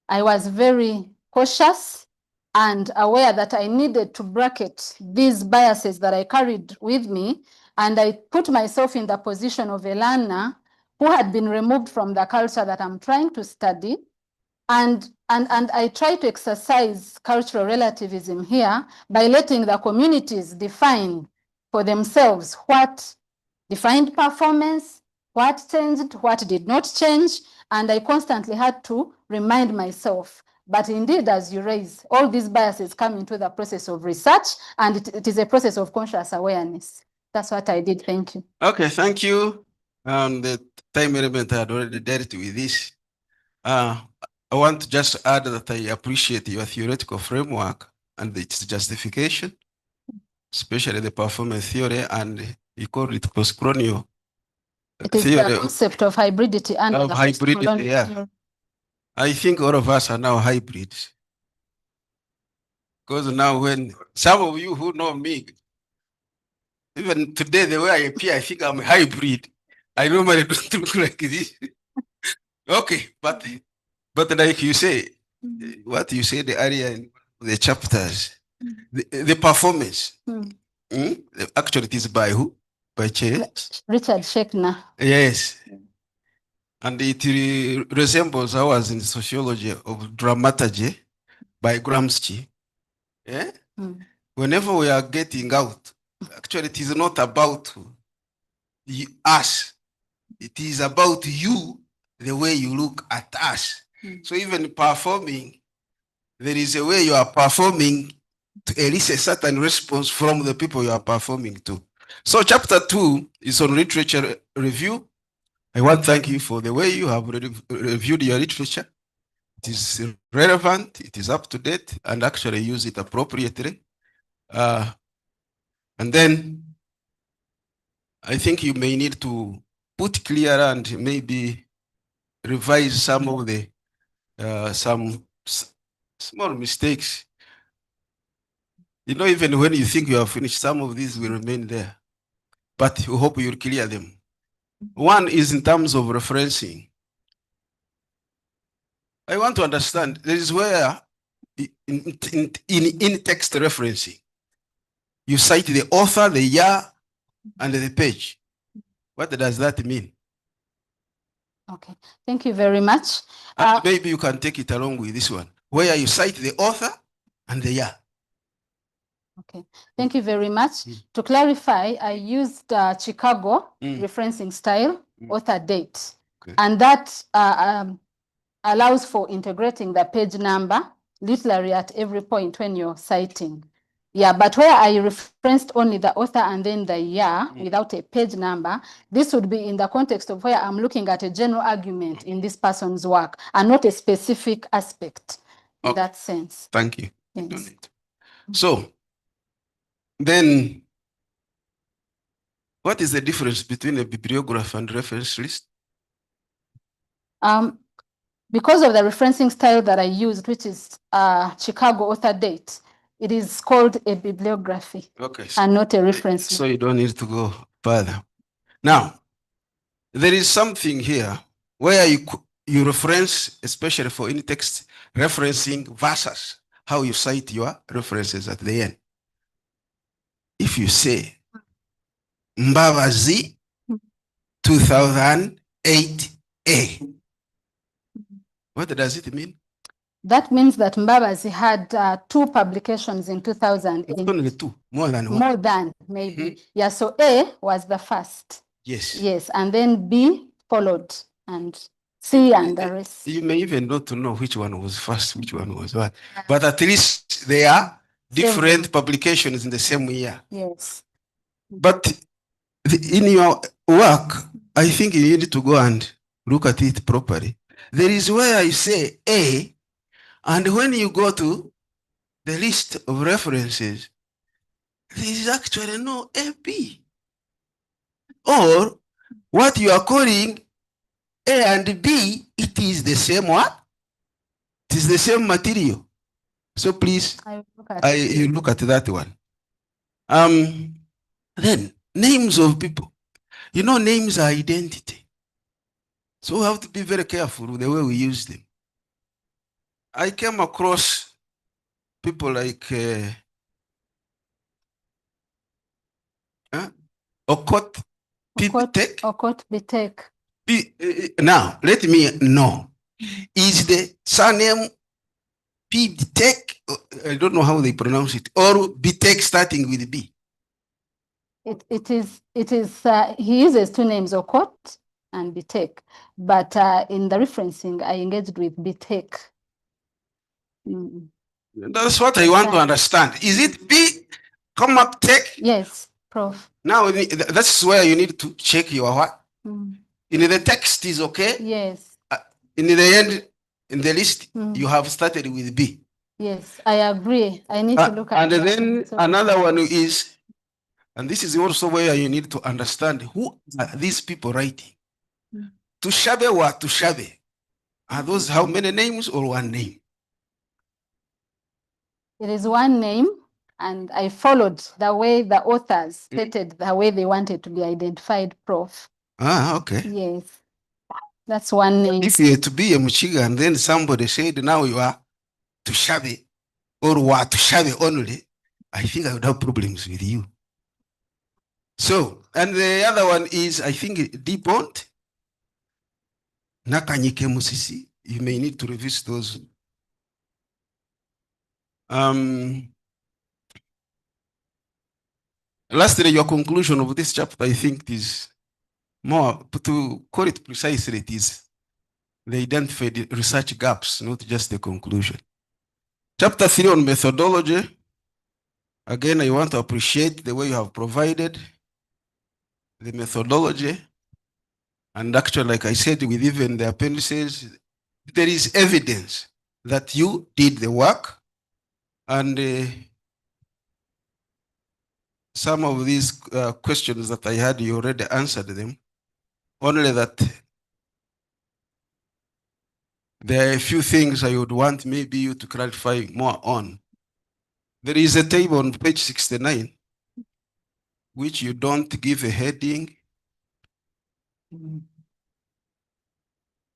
I was very cautious and aware that I needed to bracket these biases that I carried with me, and I put myself in the position of a learner who had been removed from the culture that I'm trying to study. And I try to exercise cultural relativism here by letting the communities define for themselves what defined performance, what changed, what did not change, and I constantly had to remind myself. But indeed, as you raise, all these biases come into the process of research, and it is a process of conscious awareness. That's what I did. Thank you. Okay, thank you. The time element I had already dealt with this. I want to just add that I appreciate your theoretical framework and its justification, especially the performance theory, and you call it post-colonial theory. The concept of hybridity and of hybridity, yeah. I think all of us are now hybrids. Because now when some of you who know me, even today, the way I appear, I think I'm a hybrid. I normally don't look like this. Okay, but like you say, what you said earlier in the chapters, the performance, actually it is by who? By Richard Schechner. Yes. And it resembles ours in sociology of dramaturgy by Gramsci. Yeah? Whenever we are getting out, actually it is not about us. It is about you, the way you look at us. So even performing, there is a way you are performing to elicit a certain response from the people you are performing to. So chapter 2 is on literature review. I want to thank you for the way you have reviewed your literature. It is relevant, it is up to date, and actually use it appropriately. And then I think you may need to put clearer and maybe revise some of the some small mistakes. Even when you think you have finished, some of these will remain there. But we hope you'll clear them. One is in terms of referencing. I want to understand, there is where in text referencing, you cite the author, the year, and the page. What does that mean? Okay, thank you very much. Maybe you can take it along with this one, where you cite the author and the year. Okay, thank you very much. To clarify, I used Chicago referencing style, author date, and that allows for integrating the page number literally at every point when you're citing. Yeah, but where I referenced only the author and then the year without a page number, this would be in the context of where I'm looking at a general argument in this person's work and not a specific aspect in Okay. that sense. Thank you. Yes. So then, what is the difference between a bibliograph and reference list? Because of the referencing style that I used, which is Chicago author date, it is called a bibliography. Okay. And not a reference. So you don't need to go further. Now, there is something here where you reference, especially for in text, referencing verses, how you cite your references at the end. If you say Mbabazi 2008A, what does it mean? That means that Mbabazi had 2 publications in 2008. It's only 2, more than 1. More than, maybe. Yeah, so A was the first. Yes. Yes, and then B followed, and C and the rest. You may even not know which one was first, which one was what. But at least they are different publications in the same year. Yes. But in your work, I think you need to go and look at it properly. There is where I say A, and when you go to the list of references, there is actually no AB. Or what you are calling A and B, it is the same what? It is the same material. So please, you look at that one. Then names of people. You know, names are identity. So we have to be very careful with the way we use them. I came across people like Okot Bitek. Okot Bitek. Now, let me know. Is the surname Bitek? I don't know how they pronounce it. Or Bitek starting with B? It is, he uses 2 names, Okot and Bitek. But in the referencing, I engaged with Bitek. That's what I want to understand. Is it B, comma, Tech? Yes, Prof. Now, that's where you need to check your what? In the text is okay? Yes. In the end, in the list, you have started with B. Yes, I agree. I need to look at and then another one is, and this is also where you need to understand who are these people writing. Tushabe wa Tushabe. Are those how many names or one name? It is one name, and I followed the way the authors stated the way they wanted to be identified, Prof. Ah, okay. Yes, that's one name. If you are to be a Muchiga and then somebody said now you are Tushabe or wa Tushabe only, I think I would have problems with you. So, and the other one is, I think, Depont, Nakanyike Musisi. You may need to revisit those. Lastly, your conclusion of this chapter, I think, is more, to call it precisely, it is they identified research gaps, not just the conclusion. Chapter 3 on methodology. Again, I want to appreciate the way you have provided the methodology. And actually, like I said, with even the appendices, there is evidence that you did the work. And some of these questions that I had, you already answered them. Only that there are a few things I would want maybe you to clarify more on. There is a table on page 69, which you don't give a heading,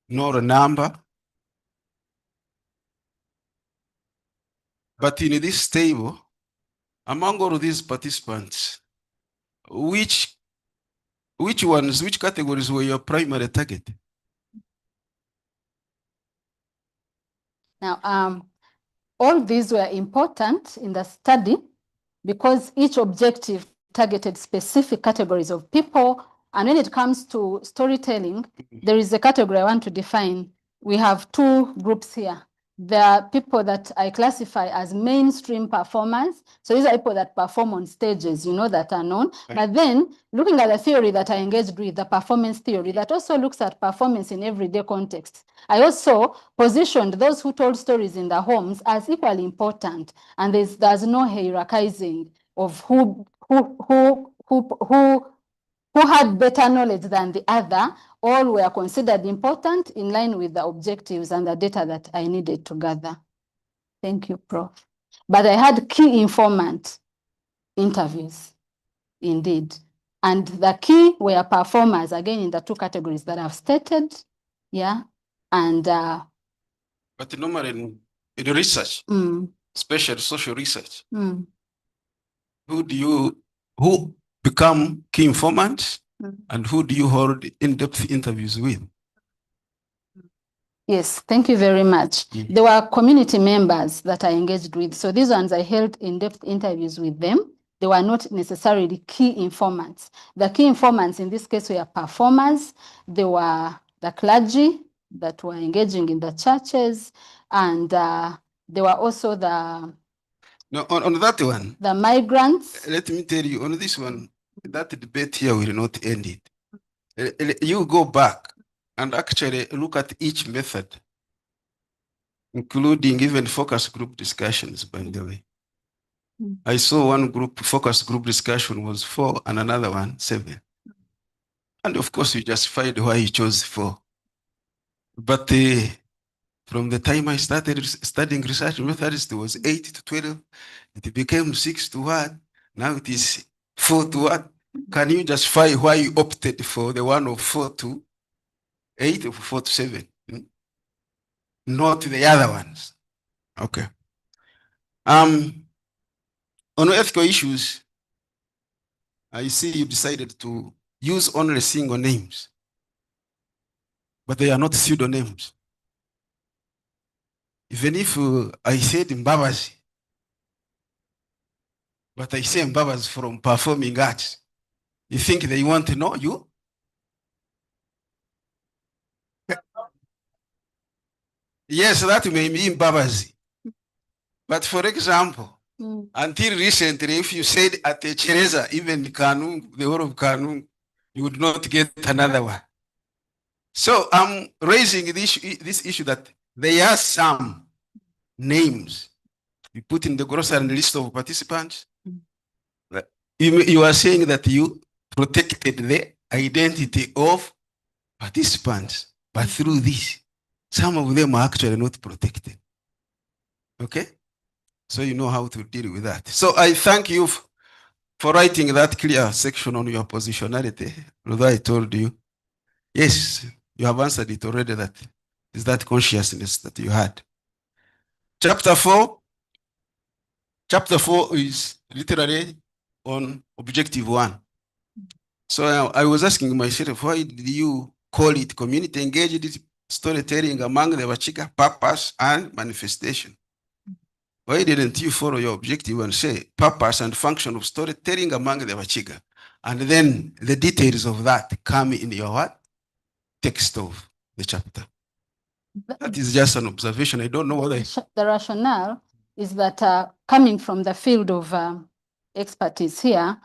nor a number. But in this table, among all of these participants, which categories were your primary target? Now, all these were important in the study because each objective targeted specific categories of people. And when it comes to storytelling, there is a category I want to define. We have 2 groups here. There are people that I classify as mainstream performers. So these are people that perform on stages, you know, that are known. But then looking at the theory that I engaged with, the performance theory, that also looks at performance in everyday context. I also positioned those who told stories in the homes as equally important. And there's no hierarchizing of who had better knowledge than the other. All were considered important in line with the objectives and the data that I needed to gather. Thank you, Prof. But I had key informant interviews, indeed. And the key were performers, again, in the two categories that I've stated. Yeah. And But normally in research, especially social research, who become key informants and who do you hold in-depth interviews with? Yes, thank you very much. There were community members that I engaged with. So these ones I held in-depth interviews with them. They were not necessarily key informants. The key informants in this case were performers. They were the clergy that were engaging in the churches. And they were also the... No, on that one, the migrants. Let me tell you, on this one, that debate here will not end it. You go back and actually look at each method, including even focus group discussions, by the way. I saw one group, focus group discussion was 4 and another one 7. And of course, you justified why you chose 4. But from the time I started studying research methods, it was 8 to 12. It became 6 to 1. Now it is 4 to 1. Can you justify why you opted for the one of 4 to 8 or 4 to 7? Not the other ones. Okay. On ethical issues, I see you decided to use only single names, but they are not pseudonyms. Even if I said Mbabazi, but I say Mbabazi from performing arts, you think they want to know you? Yes, that may be Mbabazi. But for example, until recently, if you said at the Chereza, even Kanung, the whole of Kanung, you would not get another one. So I'm raising this issue that there are some names you put in the grocery list of participants. You are saying that you protected the identity of participants, but through this, some of them are actually not protected. Okay? So you know how to deal with that. So I thank you for writing that clear section on your positionality. Although I told you, yes, you have answered it already, that is that consciousness that you had. Chapter 4 is literally on objective 1. So I was asking myself, why did you call it community engaged storytelling among the Bakiga, purpose and manifestation? Why didn't you follow your objective and say purpose and function of storytelling among the Bakiga? And then the details of that come in your what? Text of the chapter. That is just an observation. I don't know what the rationale is that coming from the field of expertise here,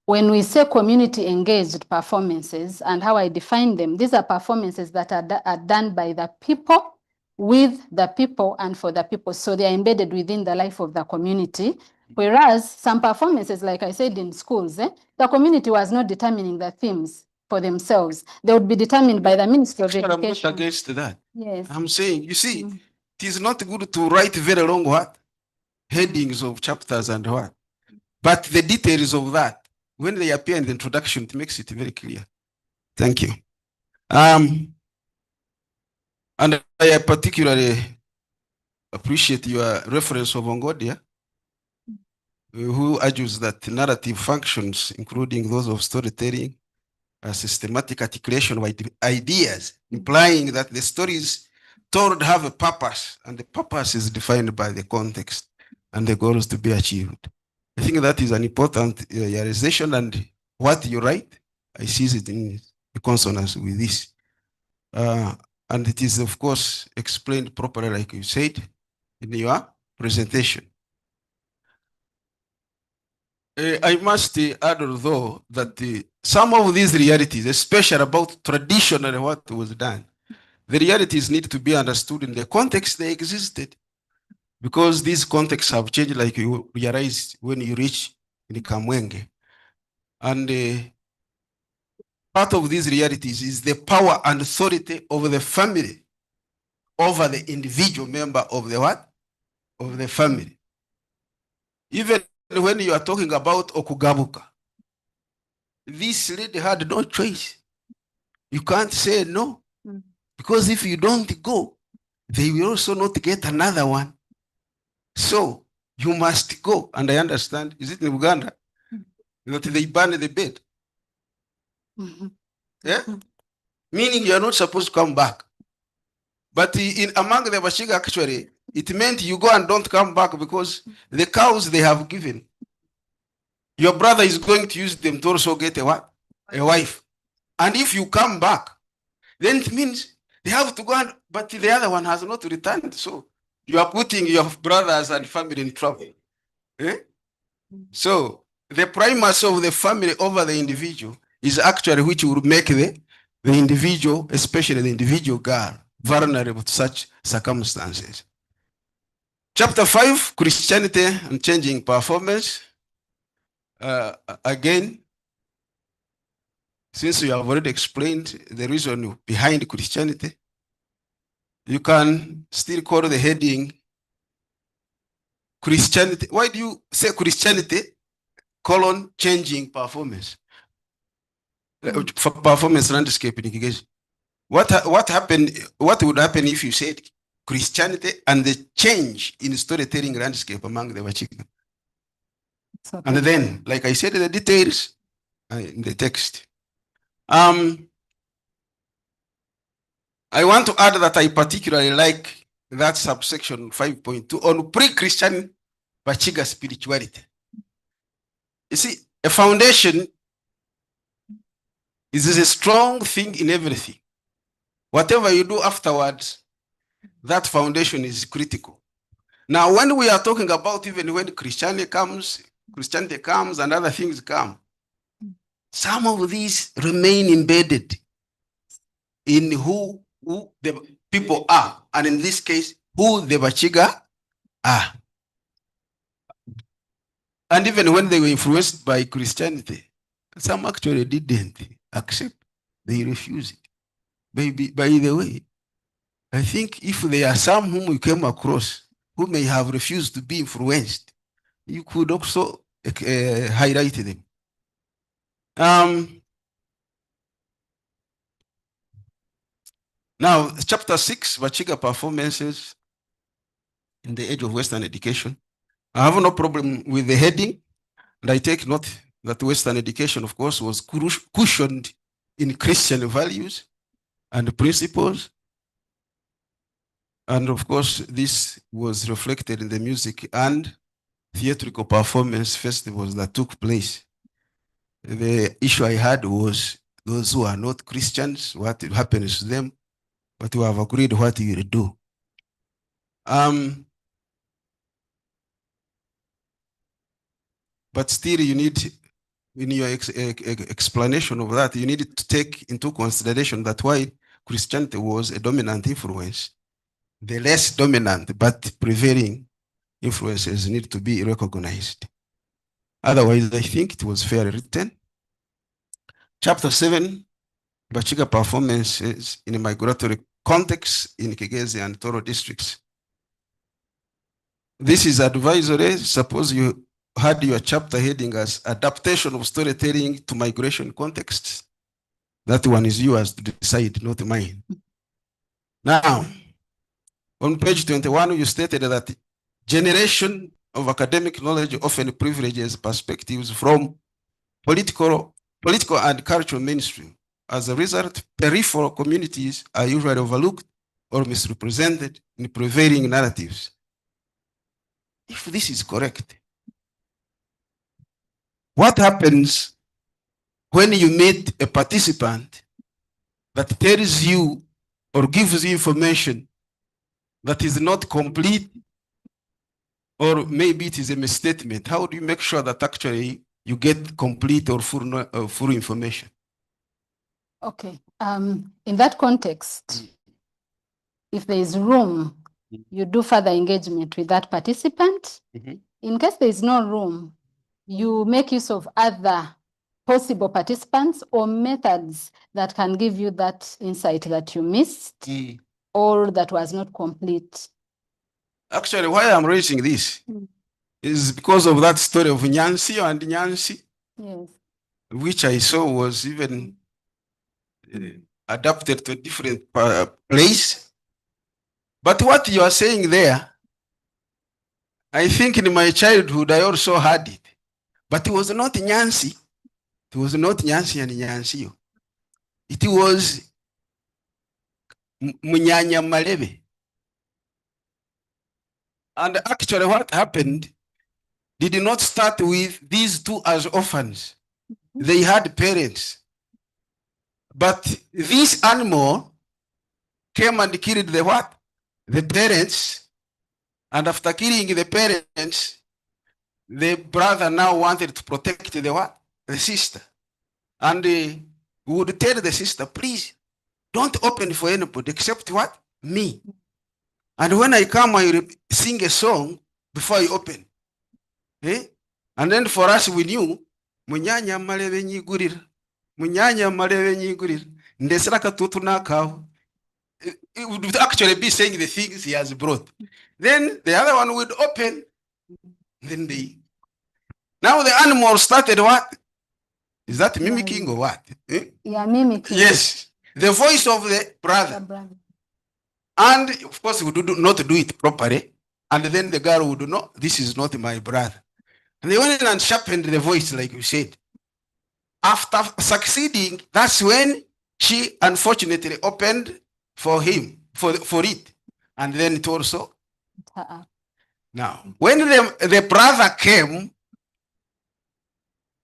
when we say community engaged performances and how I define them, these are performances that are done by the people, with the people and for the people. So they are embedded within the life of the community. Whereas some performances, like I said in schools, the community was not determining the themes for themselves. They would be determined by the Ministry of Education. I'm not against that. Yes. I'm saying, you see, it is not good to write very long what? Headings of chapters and what? But the details of that, when they appear in the introduction, it makes it very clear. Thank you. And I particularly appreciate your reference of Ongodia, who argues that narrative functions, including those of storytelling, a systematic articulation of ideas, implying that the stories told have a purpose, and the purpose is defined by the context and the goals to be achieved. I think that is an important realization, and what you write, I see it in consonance with this. and it is, of course, explained properly, like you said in your presentation. I must add, although, that some of these realities, especially about traditionally what was done, the realities need to be understood in the context they existed, because these contexts have changed, like you realize when you reach in Kamwenge. And part of these realities is the power and authority of the family over the individual member of the what? Of the family. Even when you are talking about Okugabuka, this lady had no choice. You can't say no, because if you don't go, they will also not get another one. So you must go. And I understand, is it in Uganda that they burn the bed? Yeah? Meaning you are not supposed to come back. But in among the Bakiga, actually, it meant you go and don't come back, because the cows they have given, your brother is going to use them to also get a what? A wife. And if you come back, then it means they have to go, but the other one has not returned. So you are putting your brothers and family in trouble. Eh? So the primacy of the family over the individual is actually which will make the individual, especially the individual girl, vulnerable to such circumstances. Chapter 5, Christianity and changing performance. Again, since you have already explained the reason behind Christianity, you can still call the heading Christianity. Why do you say Christianity, changing performance? For performance landscape in Kigezi. What happened? What would happen if you said Christianity and the change in storytelling landscape among the Bakiga? Okay. And then, like I said, the details in the text. I want to add that I particularly like that subsection 5.2 on pre-Christian Bakiga spirituality. You see, a foundation is a strong thing in everything. Whatever you do afterwards, that foundation is critical. Now, when we are talking about even when Christianity comes and other things come, some of these remain embedded in who the people are, and in this case, who the Bakiga are. And even when they were influenced by Christianity, some actually didn't accept. They refused it. By the way, I think if there are some whom we came across who may have refused to be influenced, you could also highlight them. Now, chapter 6, Bakiga performances in the age of Western education. I have no problem with the heading, and I take note that Western education, of course, was cushioned in Christian values and principles. And of course, this was reflected in the music and theatrical performance festivals that took place. The issue I had was those who are not Christians, what happens to them, but we have agreed what you will do. But still, you need, in your explanation of that, you need to take into consideration that while Christianity was a dominant influence, the less dominant but prevailing influences need to be recognized. Otherwise, I think it was fairly written. Chapter 7, Bakiga performances in a migratory context in Kigezi and Toro districts. This is advisory. Suppose you had your chapter heading as adaptation of storytelling to migration contexts. That one is yours to decide, not mine. Now, on page 21, you stated that generation of academic knowledge often privileges perspectives from political and cultural mainstream. As a result, peripheral communities are usually overlooked or misrepresented in prevailing narratives. If this is correct, what happens when you meet a participant that tells you or gives you information that is not complete, or maybe it is a misstatement, how do you make sure that actually you get complete or full information? Okay. In that context, if there is room, you do further engagement with that participant. In case there is no room, you make use of other possible participants or methods that can give you that insight that you missed or that was not complete. Actually, why I'm raising this is because of that story of Nyansi and Nyansi, Yes. which I saw was even adapted to a different place. But what you are saying there, I think in my childhood, I also had it. But it was not Nyansi. It was not Nyansi and Nyansi. It was Munyanya Malebe. And actually what happened did not start with these two as orphans. They had parents. But this animal came and killed the what? The parents. And after killing the parents, the brother now wanted to protect the what? The sister. And would tell the sister, please, don't open for anybody except what? Me. And when I come, I sing a song before I open. Eh? And then for us, we knew, Munyanya malebe nyigurira. Munyanya malebe nyigurira. Ndesraka tutunakao. It would actually be saying the things he has brought. Then the other one would open. Then now the animal started what? Is that mimicking or what? Eh? Yeah, mimicking. Yes. The voice of the brother. And of course, we do not do it properly. And then the girl would know, this is not my brother. And they went and sharpened the voice, like you said. After succeeding, that's when she unfortunately opened for him, for it. And then it also. Now, when the brother came,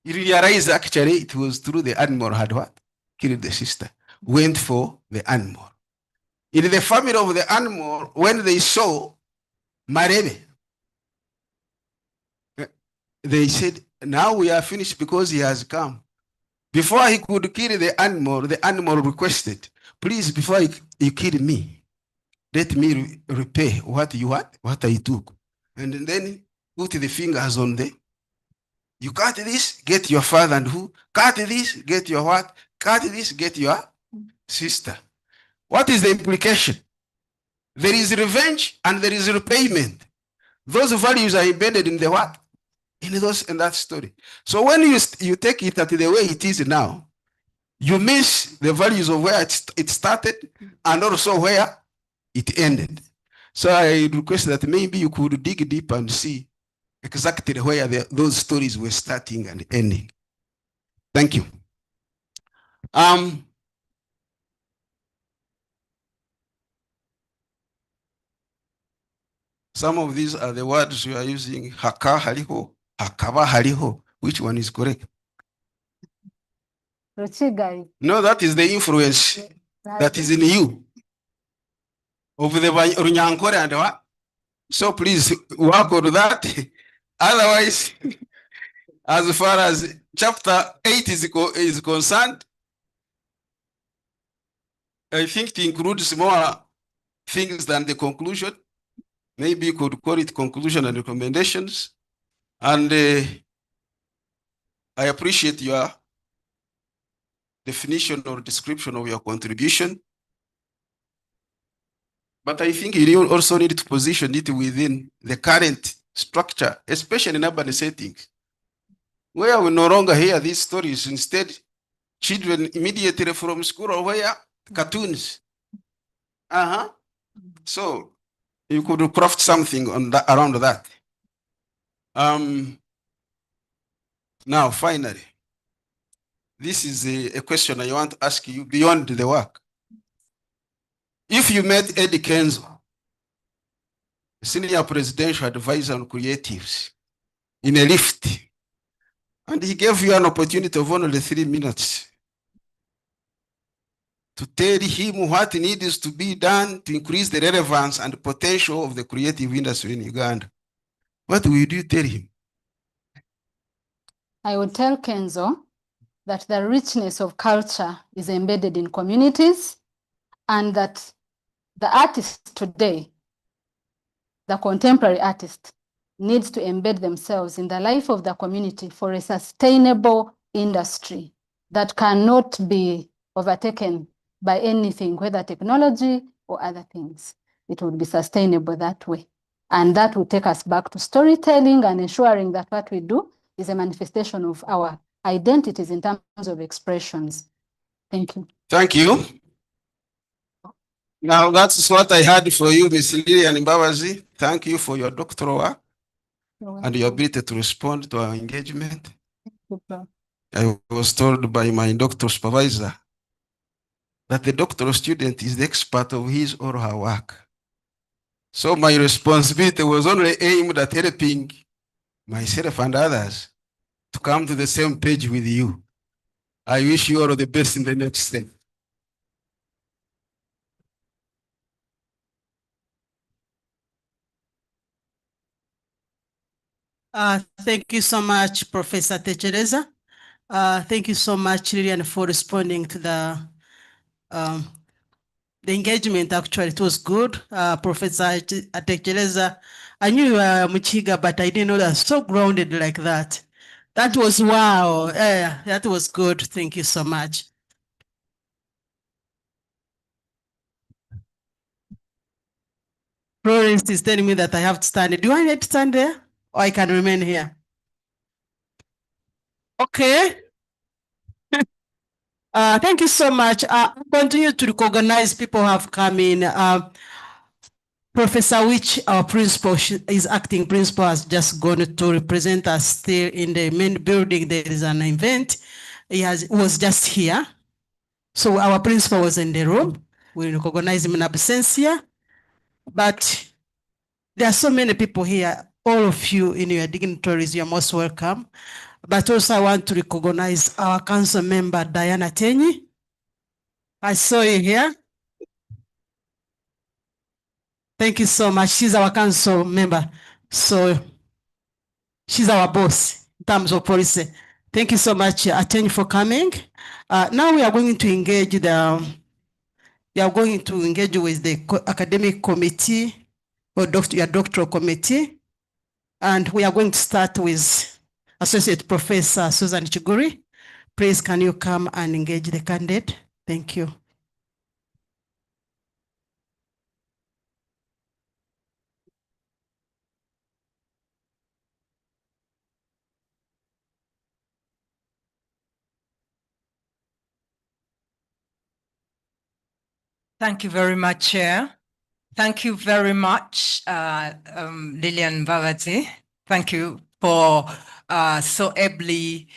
he realized actually it was through the animal had what? Killed the sister. Went for the animal. In the family of the animal, when they saw Marebe, they said, now we are finished because he has come. Before he could kill the animal requested, please, before you kill me, let me repay what I took. And then put the fingers on you cut this, get your father and who? Cut this, get your what? Cut this, get your sister. What is the implication? There is revenge and there is repayment. Those values are embedded in the what? In that story. So when you take it at the way it is now, you miss the values of where it started and also where it ended. So I request that maybe you could dig deep and see exactly where those stories were starting and ending. Thank you. Some of these are the words you are using. Haka haliho, hakaba haliho. Which one is correct? No, that is the influence that is in you of the Runyankore and what? So please work on that. Otherwise, as far as chapter 8 is concerned, I think it includes more things than the conclusion. Maybe you could call it conclusion and recommendations. And I appreciate your definition or description of your contribution. But I think you also need to position it within the current structure, especially in urban settings, where we no longer hear these stories. Instead, children immediately from school or where cartoons. So you could craft something on that, around that. Now, finally, this is a question I want to ask you beyond the work. If you met Eddie Kenzo, Senior Presidential Advisor on Creatives, in a lift, and he gave you an opportunity of only 3 minutes to tell him what needs to be done to increase the relevance and potential of the creative industry in Uganda, what would you tell him? I would tell Kenzo that the richness of culture is embedded in communities, and that the artist today, the contemporary artist, needs to embed themselves in the life of the community for a sustainable industry that cannot be overtaken by anything, whether technology or other things. It would be sustainable that way. And that will take us back to storytelling and ensuring that what we do is a manifestation of our identities in terms of expressions. Thank you. Thank you. Now that's what I had for you, Ms. Lillian Mbabazi. Thank you for your doctoral work and your ability to respond to our engagement. I was told by my doctoral supervisor that the doctoral student is the expert of his or her work. So my responsibility was only aimed at helping myself and others to come to the same page with you. I wish you all the best in the next step. Thank you so much, Professor Techereza. Thank you so much, Lillian, for responding to the engagement. Actually, it was good. Professor Techereza, I knew you were Muchiga, but I didn't know that so grounded like that. That was wow. That was good. Thank you so much. Florence is telling me that I have to stand. Do I need to stand there or I can remain here? Okay. Thank you so much. Continue to recognize people who have come in. Professor Witch, our principal, is acting principal, has just gone to represent us still in the main building. There is an event. He was just here. So our principal was in the room. We recognize him in absentia. But there are so many people here. All of you in your dignitaries, you're most welcome. But also I want to recognize our council member, Diana Tenyi. I saw you here. Thank you so much. She's our council member. So she's our boss in terms of policy. Thank you so much, Tenyi, for coming. Now we are going to engage with the academic committee or your doctoral committee. And we are going to start with Associate Professor Susan Chiguri. Please, can you come and engage the candidate? Thank you. Thank you very much, Chair. Thank you very much, Lillian Mbabazi. Thank you for so ably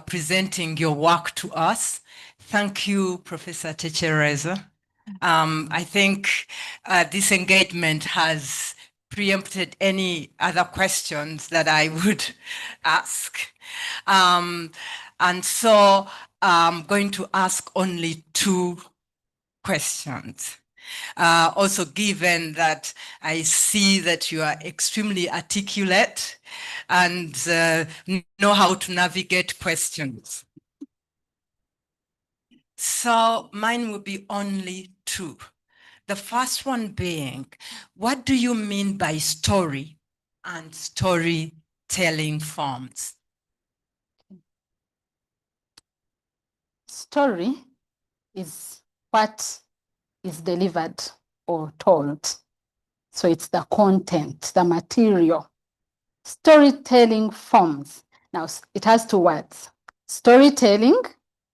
presenting your work to us. Thank you, Professor Techereza. I think this engagement has preempted any other questions that I would ask. And so I'm going to ask only two questions. Also, given that I see that you are extremely articulate and know how to navigate questions. So mine will be only two. The first one being, what do you mean by story and storytelling forms? Story is what is delivered or told. So it's the content, the material. Storytelling forms. Now it has two words. Storytelling,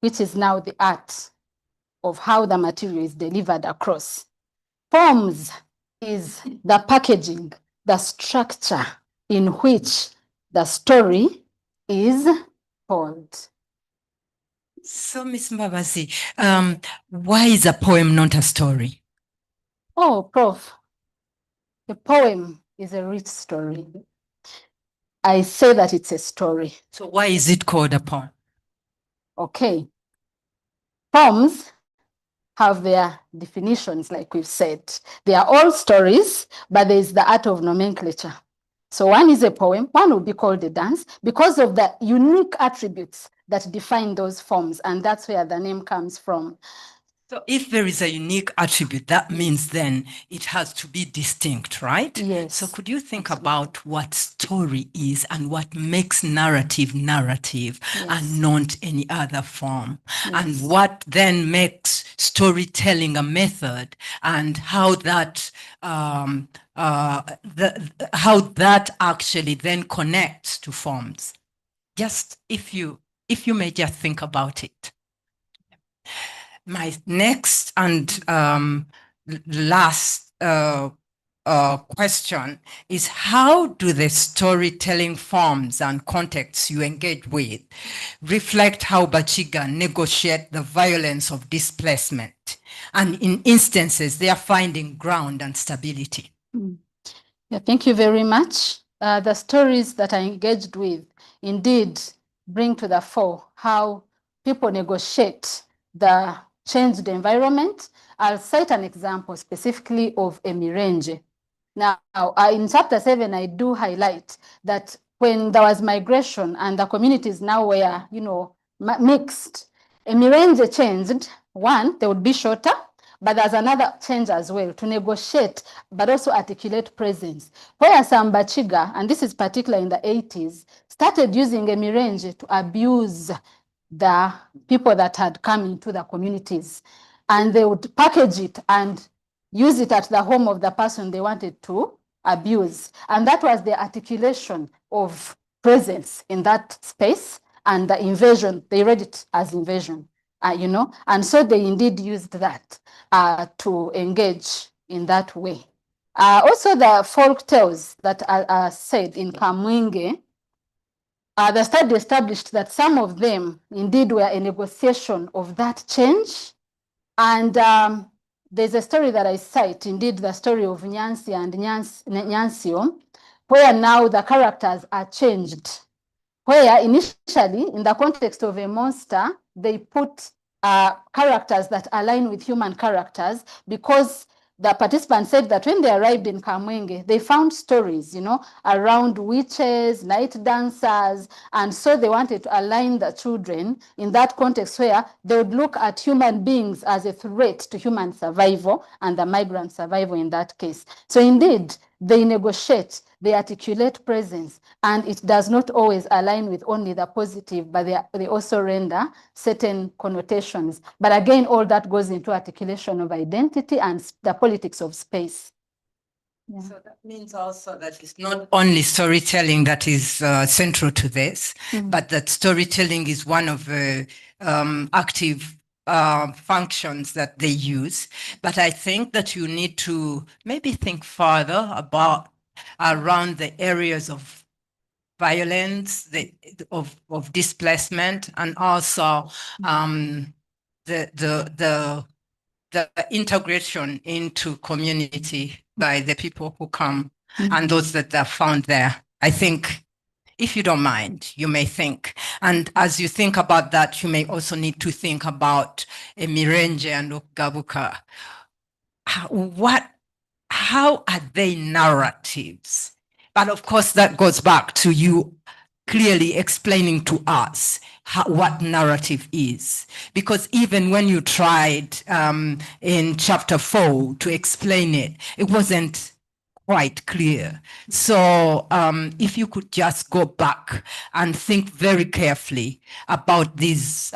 which is now the art of how the material is delivered across. Forms is the packaging, the structure in which the story is told. So, Ms. Mbabazi, why is a poem not a story? Oh, Prof, a poem is a rich story. I say that it's a story. So why is it called a poem? Okay. Poems have their definitions, like we've said. They are all stories, but there is the art of nomenclature. So one is a poem, one will be called a dance because of the unique attributes that define those forms, and that's where the name comes from. So if there is a unique attribute, that means then it has to be distinct, right? Yes. So could you think about what story is and what makes narrative narrative and not any other form? And what then makes storytelling a method and how that how that actually then connects to forms? Just if you may just think about it. My next and last question is, how do the storytelling forms and contexts you engage with reflect how Bakiga negotiate the violence of displacement? And in instances, they are finding ground and stability. Yeah, thank you very much. The stories that I engaged with indeed bring to the fore how people negotiate the changed environment. I'll cite an example specifically of Emirenje. Now, in chapter 7, I do highlight that when there was migration and the communities now were, mixed, Emirenje changed. One, they would be shorter, but there's another change as well, to negotiate, but also articulate presence. Where some Bakiga, and this is particular in the 80s, started using Emirenje to abuse the people that had come into the communities. And they would package it and use it at the home of the person they wanted to abuse. And that was the articulation of presence in that space, and the invasion, they read it as invasion, and so they indeed used that to engage in that way. Also, the folk tales that are said in Kamwenge, the study established that some of them indeed were a negotiation of that change. And there's a story that I cite, indeed the story of Nyansi and Nyansio, where now the characters are changed. Where initially, in the context of a monster, they put characters that align with human characters, because the participants said that when they arrived in Kamwenge, they found stories, around witches, night dancers, and so they wanted to align the children in that context where they would look at human beings as a threat to human survival and the migrant survival in that case. So indeed, they negotiate, they articulate presence, and it does not always align with only the positive, but they also render certain connotations. But again, all that goes into articulation of identity and the politics of space. Yeah. So that means also that it's not only storytelling that is central to this, but that storytelling is one of the active functions that they use. But I think that you need to maybe think further about around the areas of violence, of displacement, and also the integration into community by the people who come and those that are found there. I think, if you don't mind, you may think. And as you think about that, you may also need to think about Emirenje and Gabuka. How are they narratives? But of course, that goes back to you clearly explaining to us what narrative is. Because even when you tried in chapter 4 to explain it, it wasn't quite clear. So if you could just go back and think very carefully about these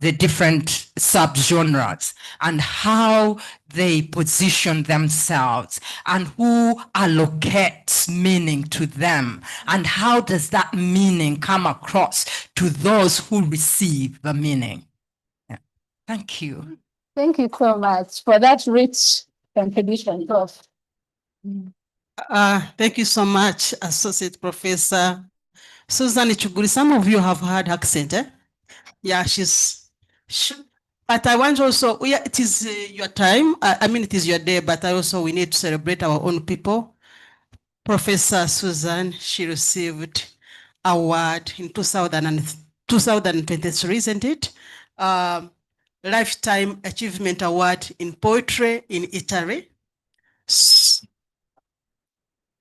the different subgenres and how they position themselves and who allocates meaning to them and how does that meaning come across to those who receive the meaning. Yeah. Thank you. Thank you so much for that rich contribution, Prof. Thank you so much, Associate Professor Susan Chuguri. Some of you have heard her accent, eh? Yeah, but I want also, it is your time. I mean, it is your day, but we need to celebrate our own people. Professor Susan, she received award in 2023, isn't it? Lifetime Achievement Award in Poetry in Italy.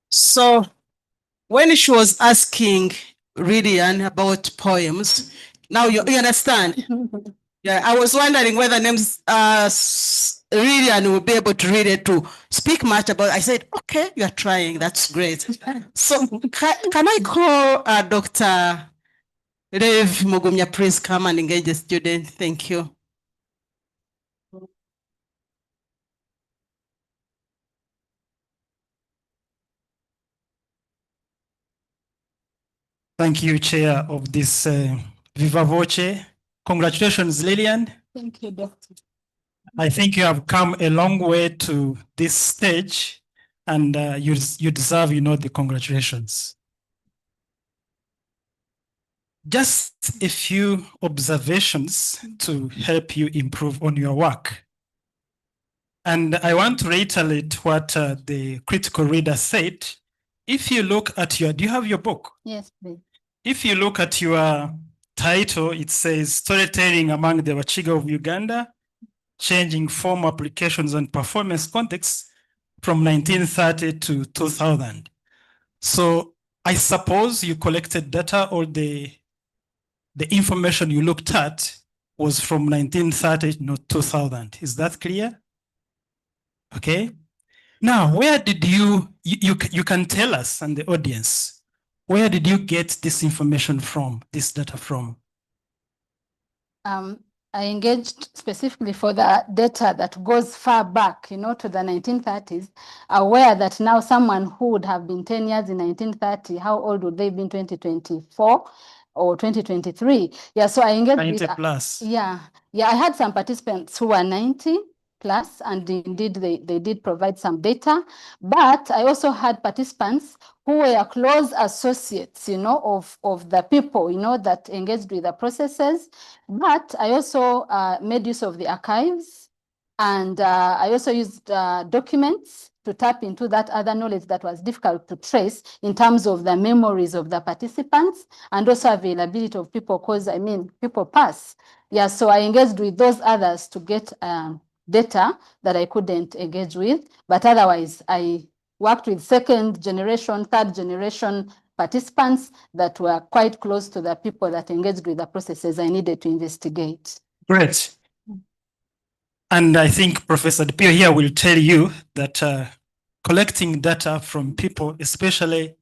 So when she was asking Lillian about poems, now you understand. Yeah, I was wondering whether names Lillian will be able to read it to speak much about. I said, okay, you are trying. That's great. So can I call Dr. Rev Mugumya, please come and engage the student. Thank you. Thank you, Chair of this Viva Voce. Congratulations, Lillian. Thank you, Doctor. I think you have come a long way to this stage, and you deserve, the congratulations. Just a few observations to help you improve on your work. And I want to reiterate what the critical reader said. If you look at do you have your book? Yes, please. If you look at your title, it says Storytelling Among the Bakiga of Uganda, Changing Form Applications and Performance Contexts from 1930 to 2000. So I suppose you collected data, or the information you looked at was from 1930 to 2000. Is that clear? Okay. Now, where did you can tell us and the audience, where did you get this information from, this data from? I engaged specifically for the data that goes far back, to the 1930s, aware that now someone who would have been 10 years in 1930, how old would they be in 2024 or 2023? Yeah, so I engaged 90 with, plus. Yeah, I had some participants who were 90 plus, and indeed they did provide some data, but I also had participants who were close associates, of the people, that engaged with the processes. But I also made use of the archives, and I also used documents to tap into that other knowledge that was difficult to trace in terms of the memories of the participants, and also availability of people, because people pass. Yeah, so I engaged with those others to get data that I couldn't engage with, but otherwise I worked with second generation, third generation participants that were quite close to the people that engaged with the processes I needed to investigate. Great. And I think Professor DePio here will tell you that collecting data from people, especially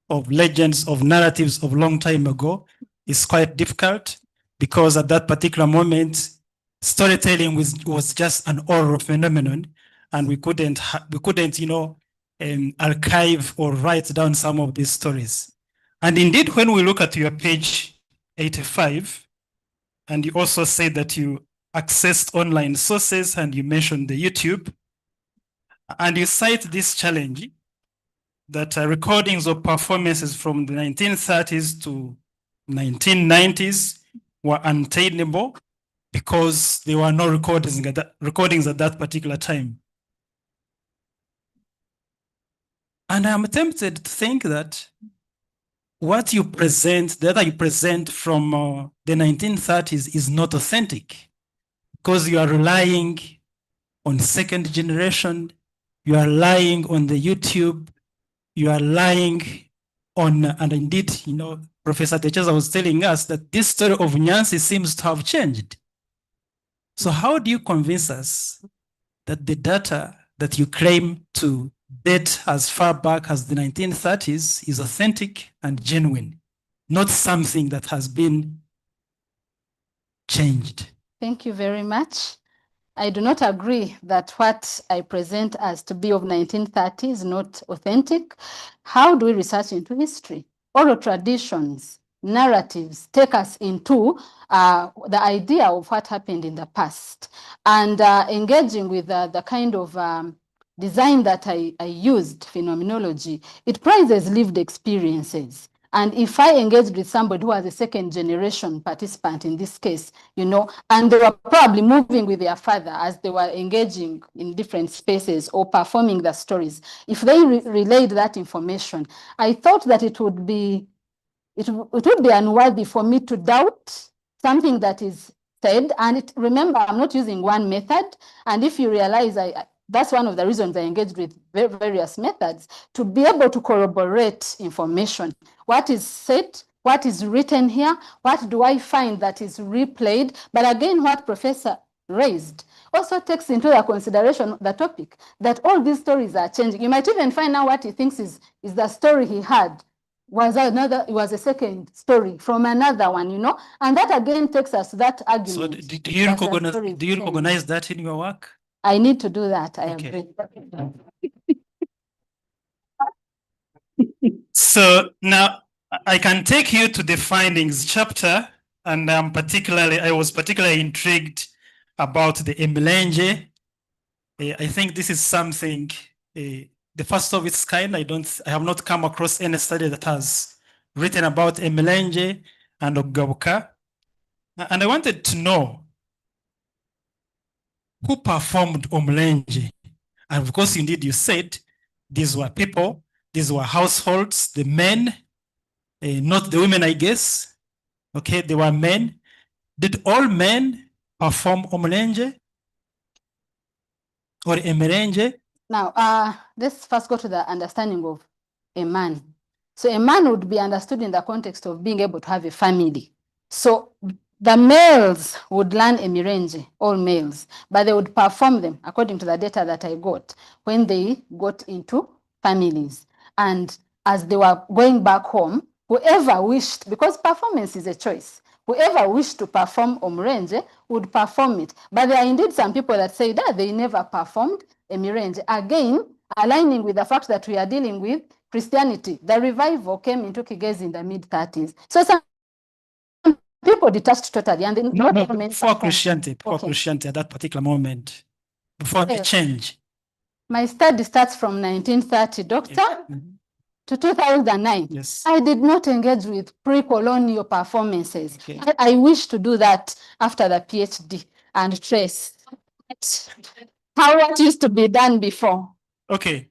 of legends, of narratives of long time ago, is quite difficult, because at that particular moment, storytelling was just an oral phenomenon, and we couldn't archive or write down some of these stories. And indeed, when we look at your page 85, and you also say that you accessed online sources, and you mentioned the YouTube, and you cite this challenge that recordings of performances from the 1930s to 1990s were untenable because there were no recordings at that particular time. And I'm tempted to think that what you present, the data you present from the 1930s is not authentic, because you are relying on second generation, you are relying on the YouTube, you are relying on, and indeed, Professor Techeza was telling us that this story of Nyansi seems to have changed. So how do you convince us that the data that you claim to date as far back as the 1930s is authentic and genuine, not something that has been changed? Thank you very much. I do not agree that what I present as to be of 1930 is not authentic. How do we research into history? Oral traditions, narratives take us into the idea of what happened in the past, and engaging with the kind of design that I used, phenomenology, it prizes lived experiences. And if I engaged with somebody who was a second generation participant in this case, and they were probably moving with their father as they were engaging in different spaces or performing the stories, if they relayed that information, I thought that it would be unworthy for me to doubt something that is said, and remember, I'm not using one method. And if you realize, that's one of the reasons I engaged with various methods, to be able to corroborate information. What is said, what is written here, what do I find that is replayed? But again, what Professor raised also takes into the consideration the topic, that all these stories are changing. You might even find out what he thinks is the story he had was a second story from another one, you know, and that again takes us to that argument. So do you recognize that in your work? I need to do that. I Okay. agree. So now I can take you to the findings chapter, and I was particularly intrigued about the Emilenje. I think this is something, the first of its kind. I have not come across any study that has written about Emilenje and Ogabuka. And I wanted to know who performed Omulenje. And of course, indeed, you said these were people, these were households, the men, not the women, I guess. Okay, they were men. Did all men perform Omulenje or Emerenje? Now, let's first go to the understanding of a man. So a man would be understood in the context of being able to have a family. So the males would learn Emirenje, all males, but they would perform them according to the data that I got when they got into families. And as they were going back home, whoever wished, because performance is a choice, whoever wished to perform Omurenje would perform it. But there are indeed some people that say that they never performed Emirenje. Again, aligning with the fact that we are dealing with Christianity. The revival came into Kigezi in the mid-30s. So some people detached totally. And before Christianity at that particular moment, before the change. My study starts from 1930, Doctor, to 2009. Yes. I did not engage with pre-colonial performances. Okay. I wish to do that after the PhD and trace how it used to be done before. Okay.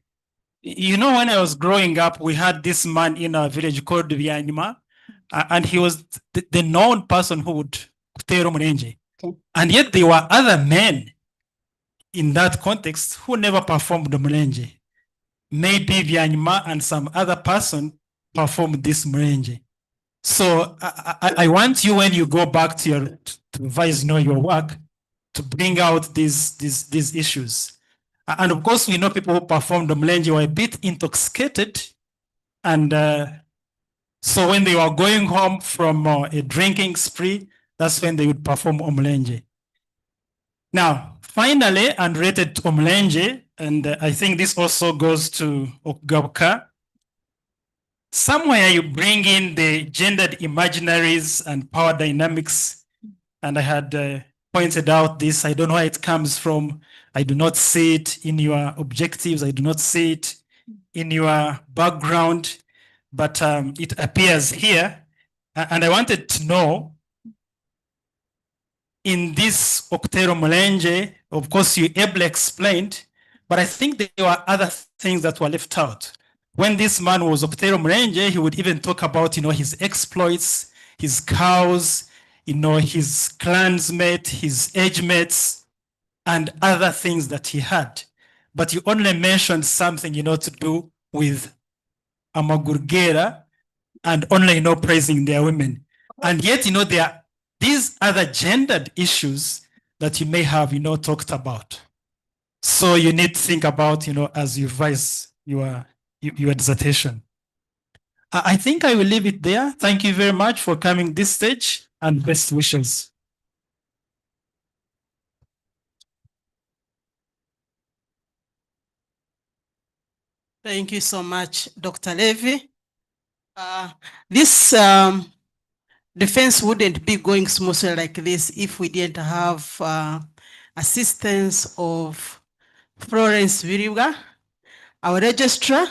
You know, when I was growing up, we had this man in our village called Vianima, and he was the known person who would kutero Murenje. Okay. And yet there were other men in that context who never performed the Murenje. Maybe Vianima and some other person performed this Murenje. So I want you, when you go back to revise, your work, to bring out these issues. And of course, we know people who performed the Murenje were a bit intoxicated. And so when they were going home from a drinking spree, that's when they would perform Omulenje. Now, finally, and related to Omulenje, and I think this also goes to Ogabuka, somewhere you bring in the gendered imaginaries and power dynamics. And I had pointed out this. I don't know where it comes from. I do not see it in your objectives. I do not see it in your background, but it appears here. And I wanted to know, in this Oktero Mulenje, of course, you ably explained, but I think there were other things that were left out. When this man was Oktero Mulenje, he would even talk about, his exploits, his cows, his clansmates, his age mates, and other things that he had. But you only mentioned something, to do with Amagurgera and only, praising their women. And yet, there are these other gendered issues that you may have, talked about. So you need to think about, as you revise your dissertation. I think I will leave it there. Thank you very much for coming this stage, and best wishes. Thank you so much, Dr. Levy. This defense wouldn't be going smoothly like this if we didn't have assistance of Florence Viriga, our registrar,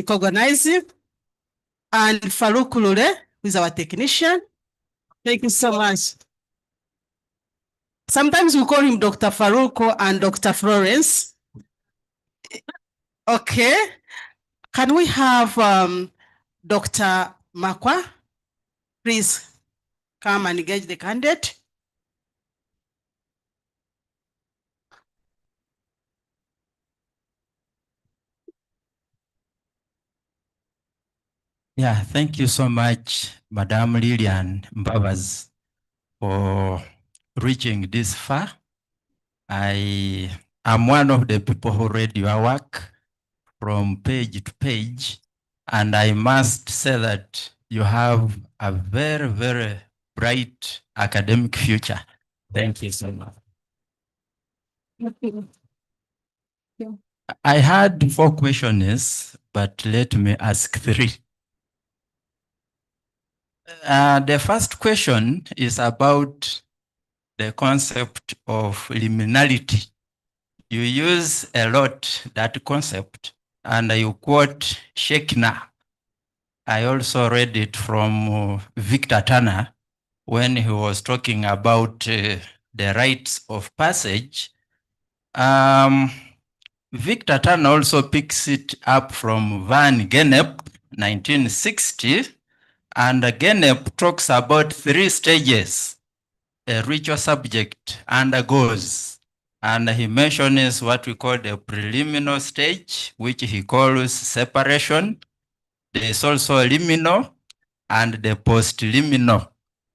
organizer, and Farouk Lule, who is our technician. Thank you so much. Sometimes we call him Dr. Farouk and Dr. Florence. Okay. Can we have Dr. Makwa please come and engage the candidate? Yeah, thank you so much, Madam Lillian Mbabazi, for reaching this far. I am one of the people who read your work from page to page, and I must say that you have a very, very bright academic future. Thank you so much. I had 4 questions, but let me ask 3. The first question is about the concept of liminality. You use a lot that concept, and you quote Shekina. I also read it from Victor Turner when he was talking about the rites of passage. Victor Turner also picks it up from Van Gennep, 1960, and Gennep talks about 3 stages a ritual subject undergoes. And he mentions what we call the preliminary stage, which he calls separation. There is also liminal and the post-liminal,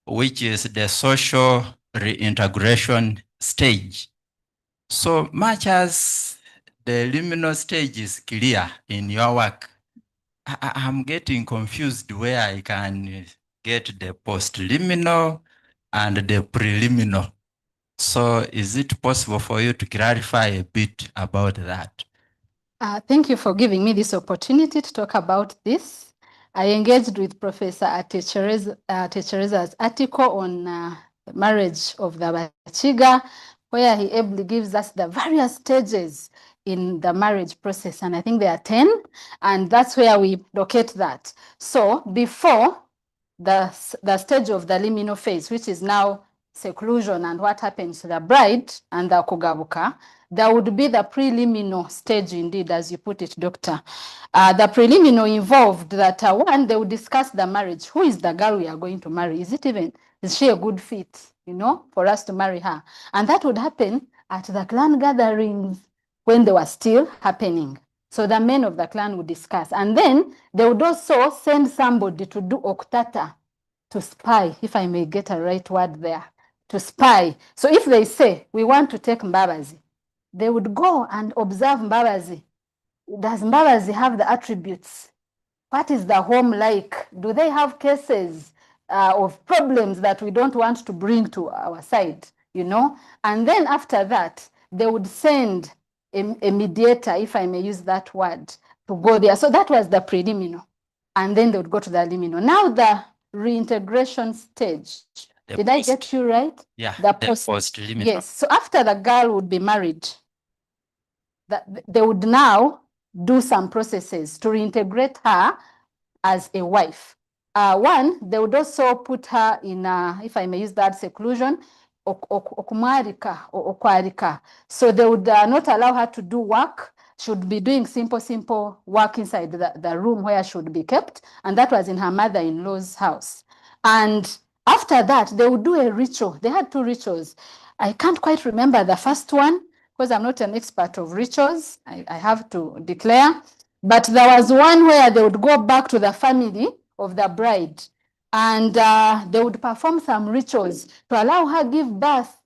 which is the social reintegration stage. So much as the liminal stage is clear in your work, I'm getting confused where I can get the post-liminal and the preliminal. So is it possible for you to clarify a bit about that? Thank you for giving me this opportunity to talk about this. I engaged with Professor Techereza's article on the marriage of the Bakiga, where he ably gives us the various stages in the marriage process. And I think there are 10, and that's where we locate that. So before the stage of the liminal phase, which is now seclusion and what happens to the bride and the kugabuka, there would be the preliminary stage indeed, as you put it, Doctor. The preliminary involved that one, they would discuss the marriage. Who is the girl we are going to marry? Is she a good fit, for us to marry her? And that would happen at the clan gatherings when they were still happening. So the men of the clan would discuss. And then they would also send somebody to do oktata, to spy, if I may get a right word there, to spy. So if they say, we want to take Mbabazi, they would go and observe Mbabazi. Does Mbabazi have the attributes? What is the home like? Do they have cases of problems that we don't want to bring to our side, And then after that, they would send a mediator, if I may use that word, to go there. So that was the preliminary. And then they would go to the liminal. Now the reintegration stage. Did I get you right? Yeah, the post-liminal. Yes. So after the girl would be married, they would now do some processes to reintegrate her as a wife. One, they would also put her in, if I may use that, seclusion, okwarika. So they would not allow her to do work. She would be doing simple work inside the room where she would be kept. And that was in her mother-in-law's house. And after that, they would do a ritual. They had 2 rituals. I can't quite remember the first one because I'm not an expert of rituals. I have to declare. But there was one where they would go back to the family of the bride and they would perform some rituals to allow her give birth.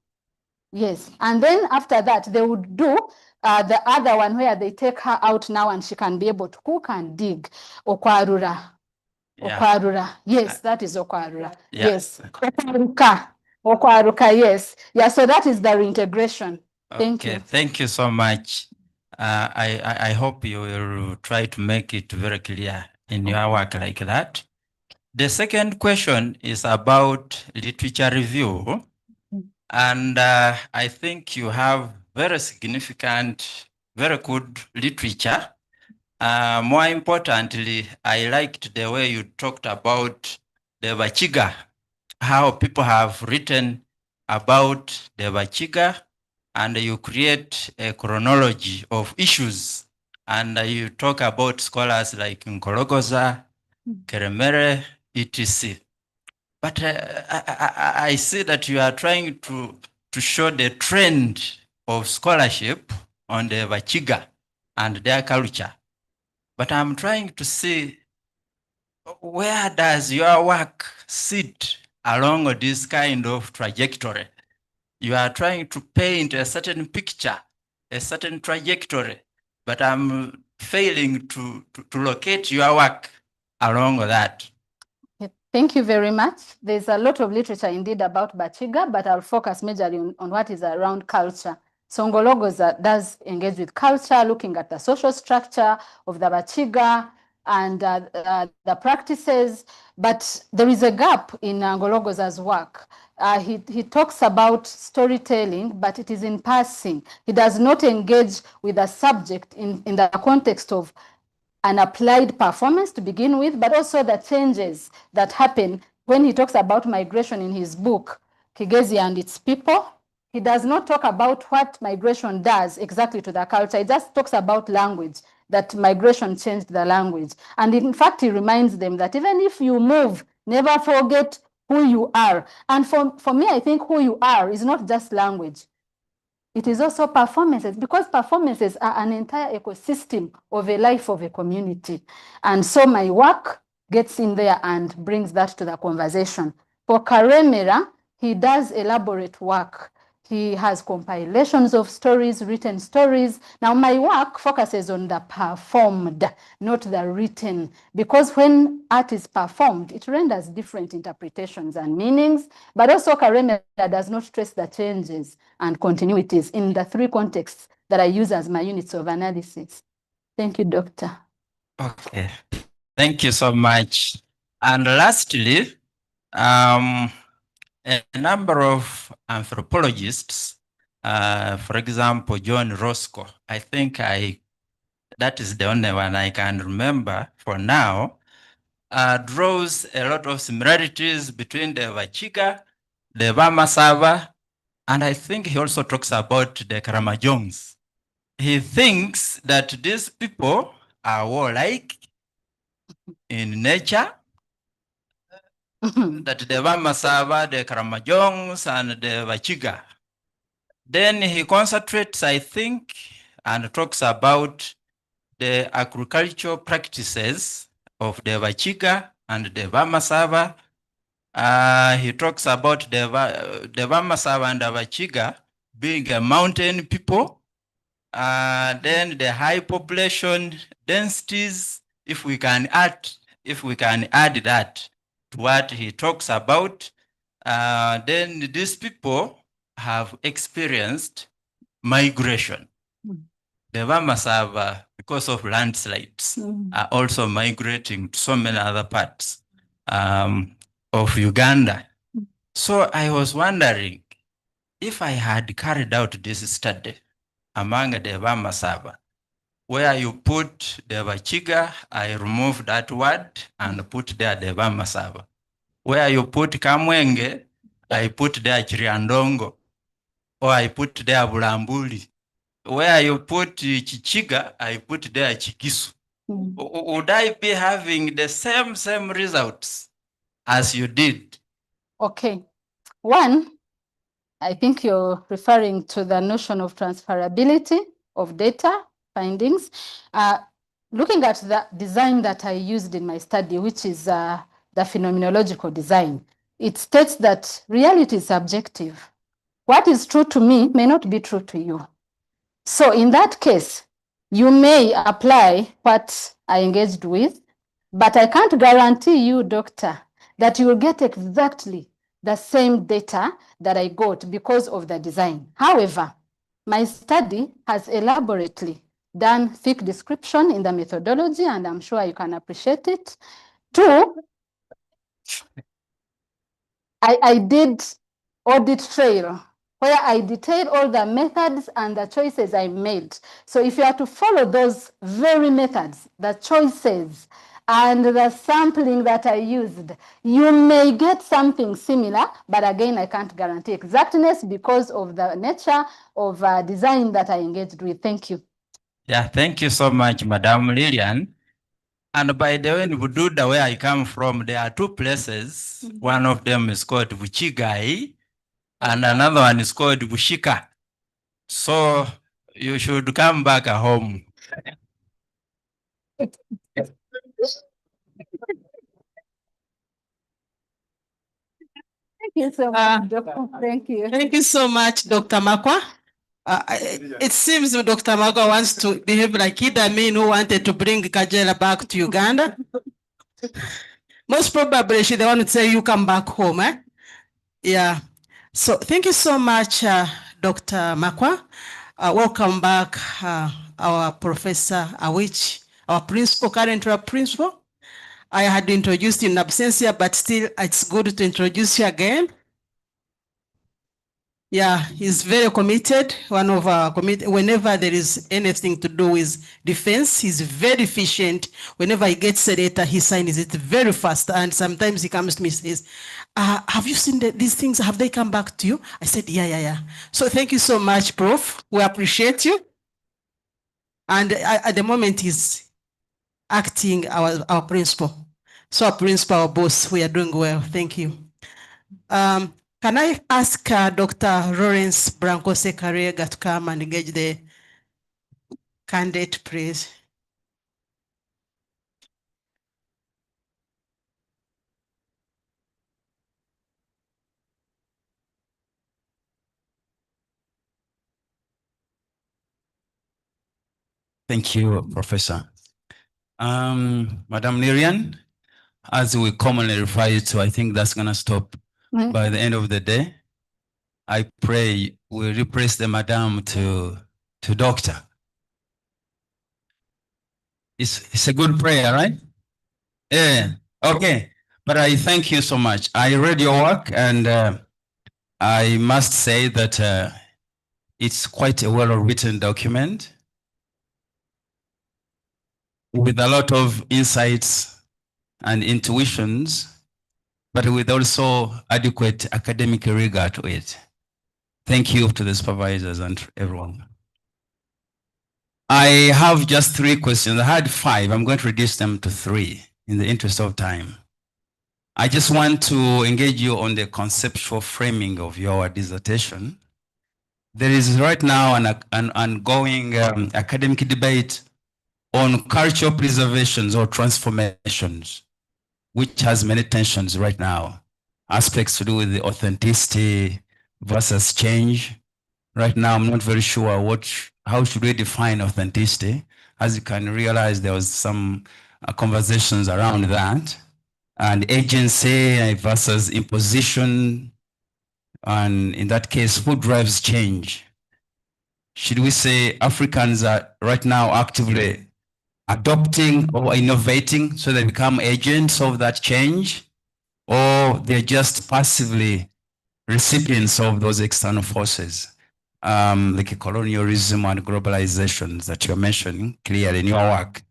Yes. And then after that, they would do the other one where they take her out now and she can be able to cook and dig. Okwarura. Yeah. Okwarura. Yes, that is okwarura. Yeah. Yes. Okwaruka. Okwaruka, yes. Yeah, so that is the reintegration. Thank you. Thank you so much. I hope you will try to make it very clear in your work like that. The second question is about literature review. And I think you have very significant, very good literature. More importantly, I liked the way you talked about the Bakiga, how people have written about the Bakiga, and you create a chronology of issues. And you talk about scholars like Nkologoza, Keremere, etc. But I see that you are trying to show the trend of scholarship on the Bakiga and their culture. But I'm trying to see where does your work sit along this kind of trajectory? You are trying to paint a certain picture, a certain trajectory, but I'm failing to locate your work along that. Thank you very much. There's a lot of literature indeed about Bakiga, but I'll focus majorly on what is around culture. So Ngologos does engage with culture, looking at the social structure of the Bakiga and the practices, but there is a gap in Ngologos' work. He talks about storytelling, but it is in passing. He does not engage with the subject in the context of an applied performance to begin with, but also the changes that happen when he talks about migration in his book, Kigezi and its People. He does not talk about what migration does exactly to the culture. He just talks about language, that migration changed the language. And in fact, he reminds them that even if you move, never forget who you are. And for me, I think who you are is not just language. It is also performances, because performances are an entire ecosystem of a life of a community. And so my work gets in there and brings that to the conversation. For Karemera, he does elaborate work. He has compilations of stories, written stories. Now my work focuses on the performed, not the written, because when art is performed, it renders different interpretations and meanings, but also Karemera does not trace the changes and continuities in the three contexts that I use as my units of analysis. Thank you, Doctor. Okay, thank you so much. And lastly, a number of anthropologists, for example, John Roscoe, I think that is the only one I can remember for now, draws a lot of similarities between the Bakiga, the Bamasava, and I think he also talks about the Karamajongs. He thinks that these people are warlike in nature, that the Bamasava, the Karamajongs, and the Bakiga. Then he concentrates, I think, and talks about the agricultural practices of the Bakiga and the Bamasava. He talks about the Bamasava and the Bakiga being a mountain people. Then the high population densities, if we can add that to what he talks about, then these people have experienced migration. The Bamasava, because of landslides, are also migrating to so many other parts of Uganda. So I was wondering if I had carried out this study among the Bamasava, where you put the Bakiga, I remove that word and put there the Bamasava. Where you put Kamwenge, I put there Chiriandongo, or I put there Bulambuli. Where you put Chichiga, I put there Chikisu. Would I be having the same results as you did? Okay. One, I think you're referring to the notion of transferability of data findings. Looking at the design that I used in my study, which is the phenomenological design, it states that reality is subjective. What is true to me may not be true to you. So in that case, you may apply what I engaged with, but I can't guarantee you, Doctor, that you will get exactly the same data that I got because of the design. However, my study has elaborately done thick description in the methodology, and I'm sure you can appreciate it. Two, I did audit trail where I detailed all the methods and the choices I made. So if you are to follow those very methods, the choices and the sampling that I used, you may get something similar, but again, I can't guarantee exactness because of the nature of design that I engaged with. Thank you. Yeah, thank you so much, Madam Lillian. And by the way, in Bududa, where I come from, there are two places. One of them is called Buchigai, and another one is called Bushika. So you should come back home. you so much, Doctor. Thank you. Thank you so much, Dr. Makwa. It seems Dr. Makwa wants to behave like Idi Amin who wanted to bring Kajela back to Uganda. Most probably she's the one to say you come back home, eh? Yeah. So thank you so much, Dr. Makwa. Welcome back, our Professor Awich, our principal, current principal. I had introduced you in absentia, but still it's good to introduce you again. Yeah, he's very committed. One of our committee, whenever there is anything to do with defense, he's very efficient. Whenever he gets a data, he signs it very fast. And sometimes he comes to me and says, have you seen these things? Have they come back to you? I said, yeah. So thank you so much, Prof. We appreciate you. And at the moment, he's acting our principal. So our principal, our boss, we are doing well. Thank you. Can I ask Dr. Lawrence Branco Sekarega to come and engage the candidate, please? Thank you, Professor. Madam Lillian, as we commonly refer you to, I think that's going to stop by the end of the day. I pray we replace the madam to doctor. It's a good prayer, right? Yeah, okay. But I thank you so much. I read your work and I must say that it's quite a well-written document with a lot of insights and intuitions, but with also adequate academic rigor to it. Thank you to the supervisors and everyone. I have just 3 questions. I had 5. I'm going to reduce them to 3 in the interest of time. I just want to engage you on the conceptual framing of your dissertation. There is right now an ongoing academic debate on cultural preservations or transformations, which has many tensions right now. Aspects to do with the authenticity versus change. Right now, I'm not very sure how should we define authenticity. As you can realize, there was some conversations around that. And agency versus imposition. And in that case, who drives change? Should we say Africans are right now actively adopting or innovating so they become agents of that change? Or they're just passively recipients of those external forces, like colonialism and globalization that you're mentioning clearly in your work.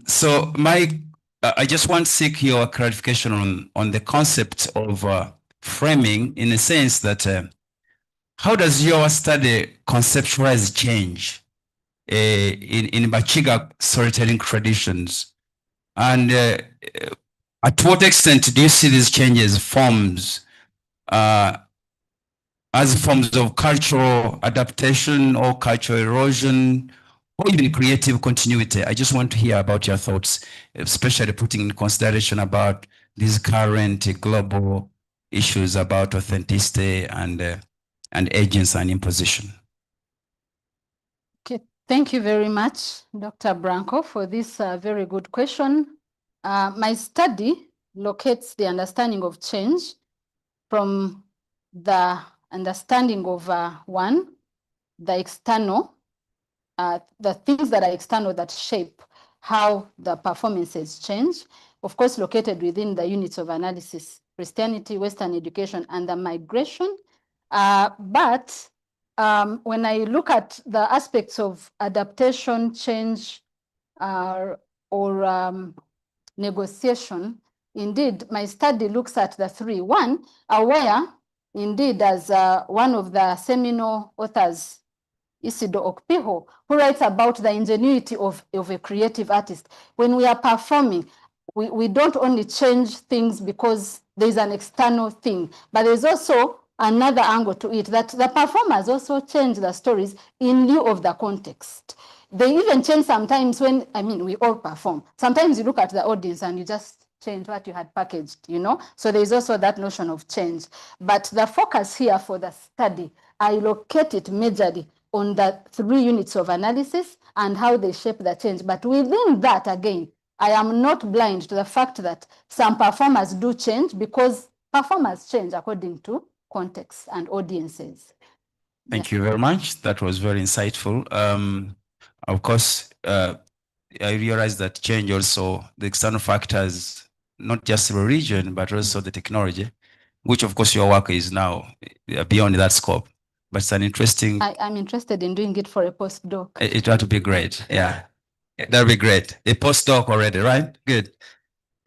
So I just want to seek your clarification on the concept of framing, in the sense that how does your study conceptualize change in Bakiga storytelling traditions? And at what extent do you see these changes as forms of cultural adaptation or cultural erosion, or even creative continuity? I just want to hear about your thoughts, especially putting in consideration about these current global issues about authenticity and agents and imposition. Okay, thank you very much, Dr. Branco, for this very good question. My study locates the understanding of change from the understanding of one, the external, the things that are external that shape how the performances change, of course, located within the units of analysis, Christianity, Western education, and the migration. But when I look at the aspects of adaptation, change, or negotiation, indeed, my study looks at the 3. 1, aware, indeed, as one of the seminal authors, Isido Okpiho, who writes about the ingenuity of a creative artist. When we are performing, we don't only change things because there's an external thing, but there's also another angle to it, that the performers also change the stories in lieu of the context. They even change sometimes when, we all perform. Sometimes you look at the audience and you just change what you had packaged, you know? So there's also that notion of change. But the focus here for the study, I locate it majorly on the 3 units of analysis and how they shape the change. But within that, again, I am not blind to the fact that some performers do change because performers change according to context and audiences. Thank you very much. That was very insightful. Of course, I realized that change also, the external factors, not just the region, but also the technology, which of course your work is now beyond that scope. But it's an interesting... I'm interested in doing it for a postdoc. It ought to be great, yeah. That'd be great. A postdoc already, right? Good.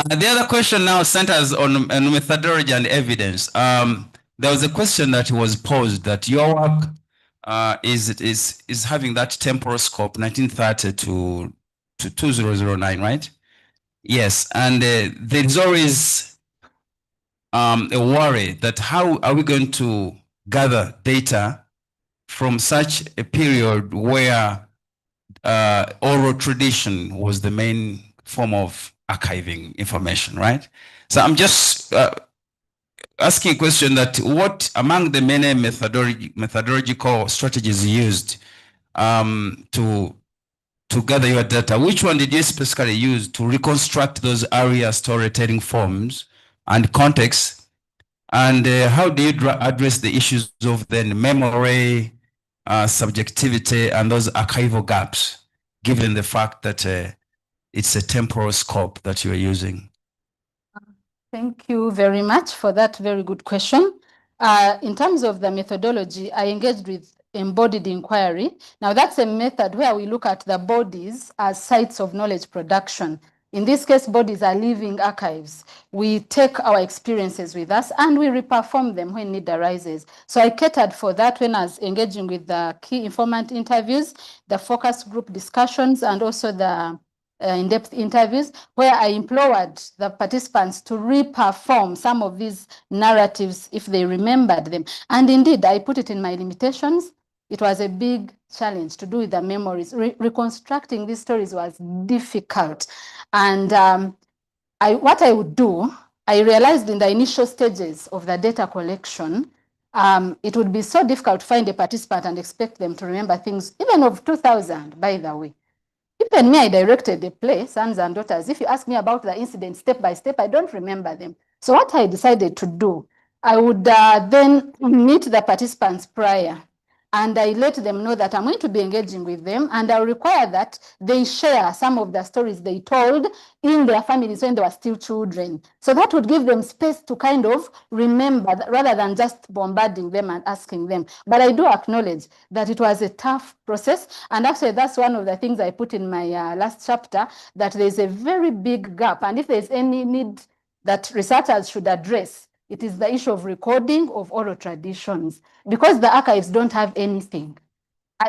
The other question now centers on methodology and evidence. There was a question that was posed that your work is having that temporal scope, 1930 to 2009, right? Yes, and there's always a worry that how are we going to gather data from such a period where oral tradition was the main form of archiving information, right? So I'm just asking a question that what among the many methodological strategies used to gather your data, which one did you specifically use to reconstruct those area storytelling forms and contexts? And how do you address the issues of then memory, subjectivity, and those archival gaps, given the fact that it's a temporal scope that you are using? Thank you very much for that very good question. In terms of the methodology, I engaged with embodied inquiry. Now that's a method where we look at the bodies as sites of knowledge production. In this case, bodies are living archives. We take our experiences with us and we reperform them when need arises. So I catered for that when I was engaging with the key informant interviews, the focus group discussions, and also the in-depth interviews, where I implored the participants to reperform some of these narratives if they remembered them. And indeed, I put it in my limitations. It was a big challenge to do with the memories. Reconstructing these stories was difficult. And what I would do, I realized in the initial stages of the data collection, it would be so difficult to find a participant and expect them to remember things, even of 2000, by the way. Even me, I directed a play, Sons and Daughters. If you ask me about the incident step by step, I don't remember them. So what I decided to do, I would then meet the participants prior, and I let them know that I'm going to be engaging with them, and I'll require that they share some of the stories they told in their families when they were still children. So that would give them space to kind of remember rather than just bombarding them and asking them. But I do acknowledge that it was a tough process. And actually, that's one of the things I put in my last chapter, that there's a very big gap. And if there's any need that researchers should address, it is the issue of recording of oral traditions, because the archives don't have anything.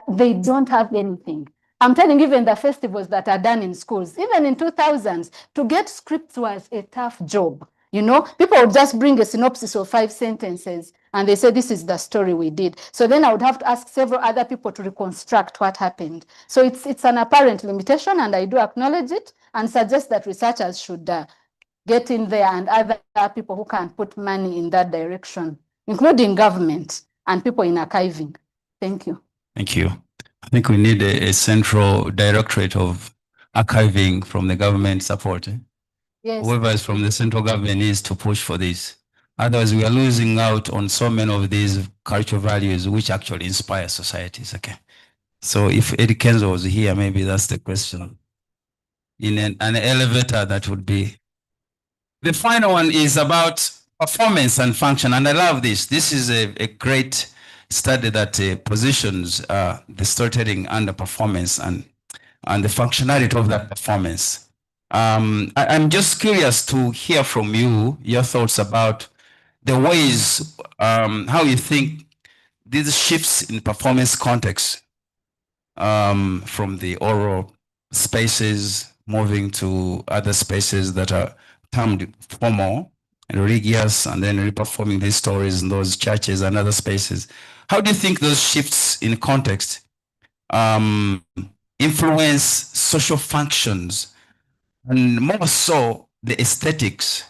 They don't have anything. I'm telling you, even the festivals that are done in schools, even in 2000s, to get scripts was a tough job. You know, people would just bring a synopsis of 5 sentences and they say, this is the story we did. So then I would have to ask several other people to reconstruct what happened. So it's an apparent limitation, and I do acknowledge it and suggest that researchers should get in there, and other people who can put money in that direction, including government and people in archiving. Thank you. Thank you. I think we need a central directorate of archiving from the government support. Yes. Whoever is from the central government needs to push for this. Otherwise, we are losing out on so many of these cultural values which actually inspire societies. Okay. So if Eddie Kenzo was here, maybe that's the question. In an elevator, that would be. The final one is about performance and function. And I love this. This is a great study that positions the storytelling under performance and the functionality of that performance. I'm just curious to hear from you your thoughts about the ways, how you think these shifts in performance context from the oral spaces moving to other spaces that are termed formal and religious, and then reperforming these stories in those churches and other spaces. How do you think those shifts in context influence social functions, and more so the aesthetics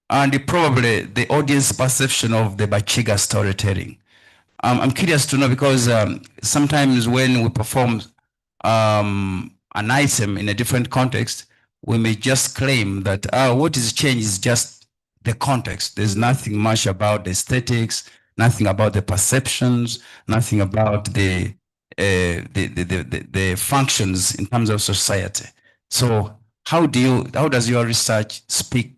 and probably the audience perception of the Bakiga storytelling. I'm curious to know because sometimes when we perform an item in a different context, we may just claim that what is changed is just the context. There's nothing much about the aesthetics, nothing about the perceptions, nothing about the functions in terms of society. So how does your research speak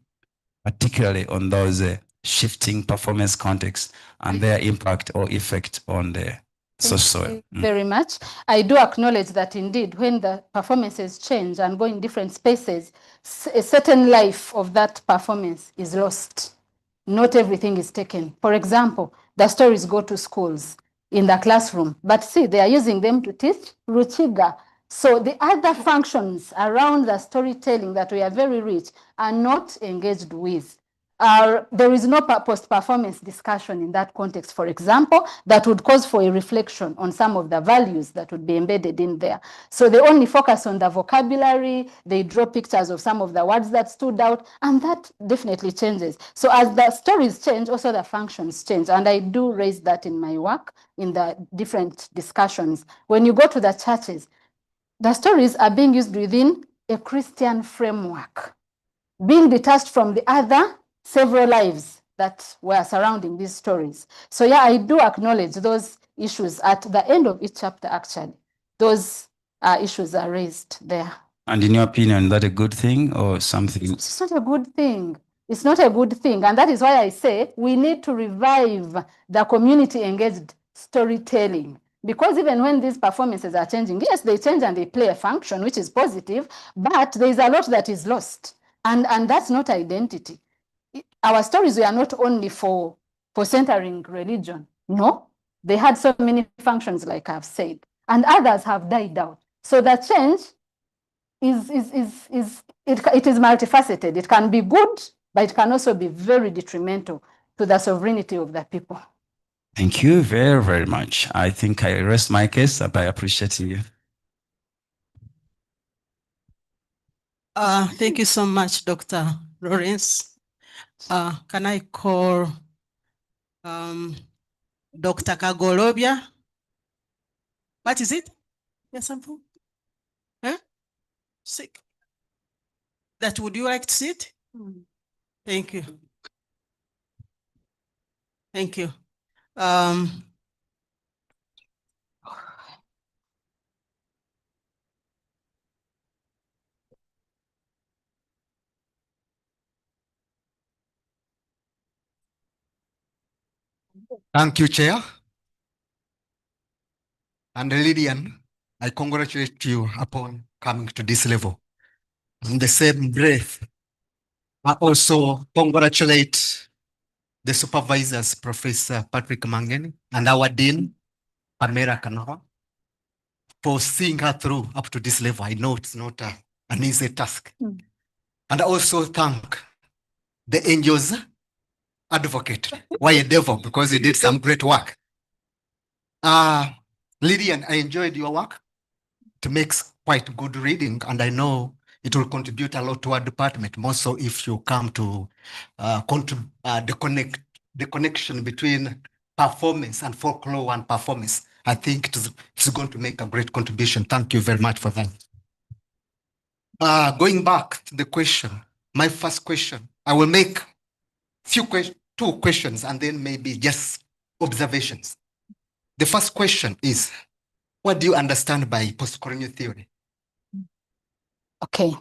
particularly on those shifting performance contexts and their impact or effect on the social? Thank you very much. I do acknowledge that indeed, when the performances change and go in different spaces, a certain life of that performance is lost. Not everything is taken. For example, the stories go to schools in the classroom, but see, they are using them to teach Ruchiga. So the other functions around the storytelling that we are very rich are not engaged with. There is no post-performance discussion in that context, for example, that would cause for a reflection on some of the values that would be embedded in there. So they only focus on the vocabulary, they draw pictures of some of the words that stood out, and that definitely changes. So as the stories change, also the functions change, and I do raise that in my work, in the different discussions. When you go to the churches, the stories are being used within a Christian framework, being detached from the other several lives that were surrounding these stories. So yeah, I do acknowledge those issues at the end of each chapter, actually. Those issues are raised there. And in your opinion, is that a good thing or something? It's not a good thing. It's not a good thing. And that is why I say we need to revive the community engaged storytelling. Because even when these performances are changing, yes, they change and they play a function, which is positive, but there's a lot that is lost. And that's not identity. Our stories were not only for centering religion. No, they had so many functions, like I've said, and others have died out. So the change it is multifaceted. It can be good, but it can also be very detrimental to the sovereignty of the people. Thank you very, very much. I think I rest my case by appreciating you. Thank you so much, Dr. Lawrence. Can I call Dr. Kagolobia? What is it? Yes, something? Huh? Sick. That would you like to sit? Thank you. Thank you. Thank you, Chair. And Lillian, I congratulate you upon coming to this level. In the same breath, I also congratulate the supervisors, Professor Patrick Mangeni, and our Dean, Pamela Khanakwa, for seeing her through up to this level. I know it's not an easy task. And I also thank the Angels Advocate. Why a devil? Because he did some great work. Lillian, I enjoyed your work. It makes quite good reading, and I know it will contribute a lot to our department, more so if you come to the connection between performance and folklore and performance. I think it's going to make a great contribution. Thank you very much for that. Going back to the question, my first question, I will make two questions and then maybe just observations. The first question is, what do you understand by post-colonial theory? Okay.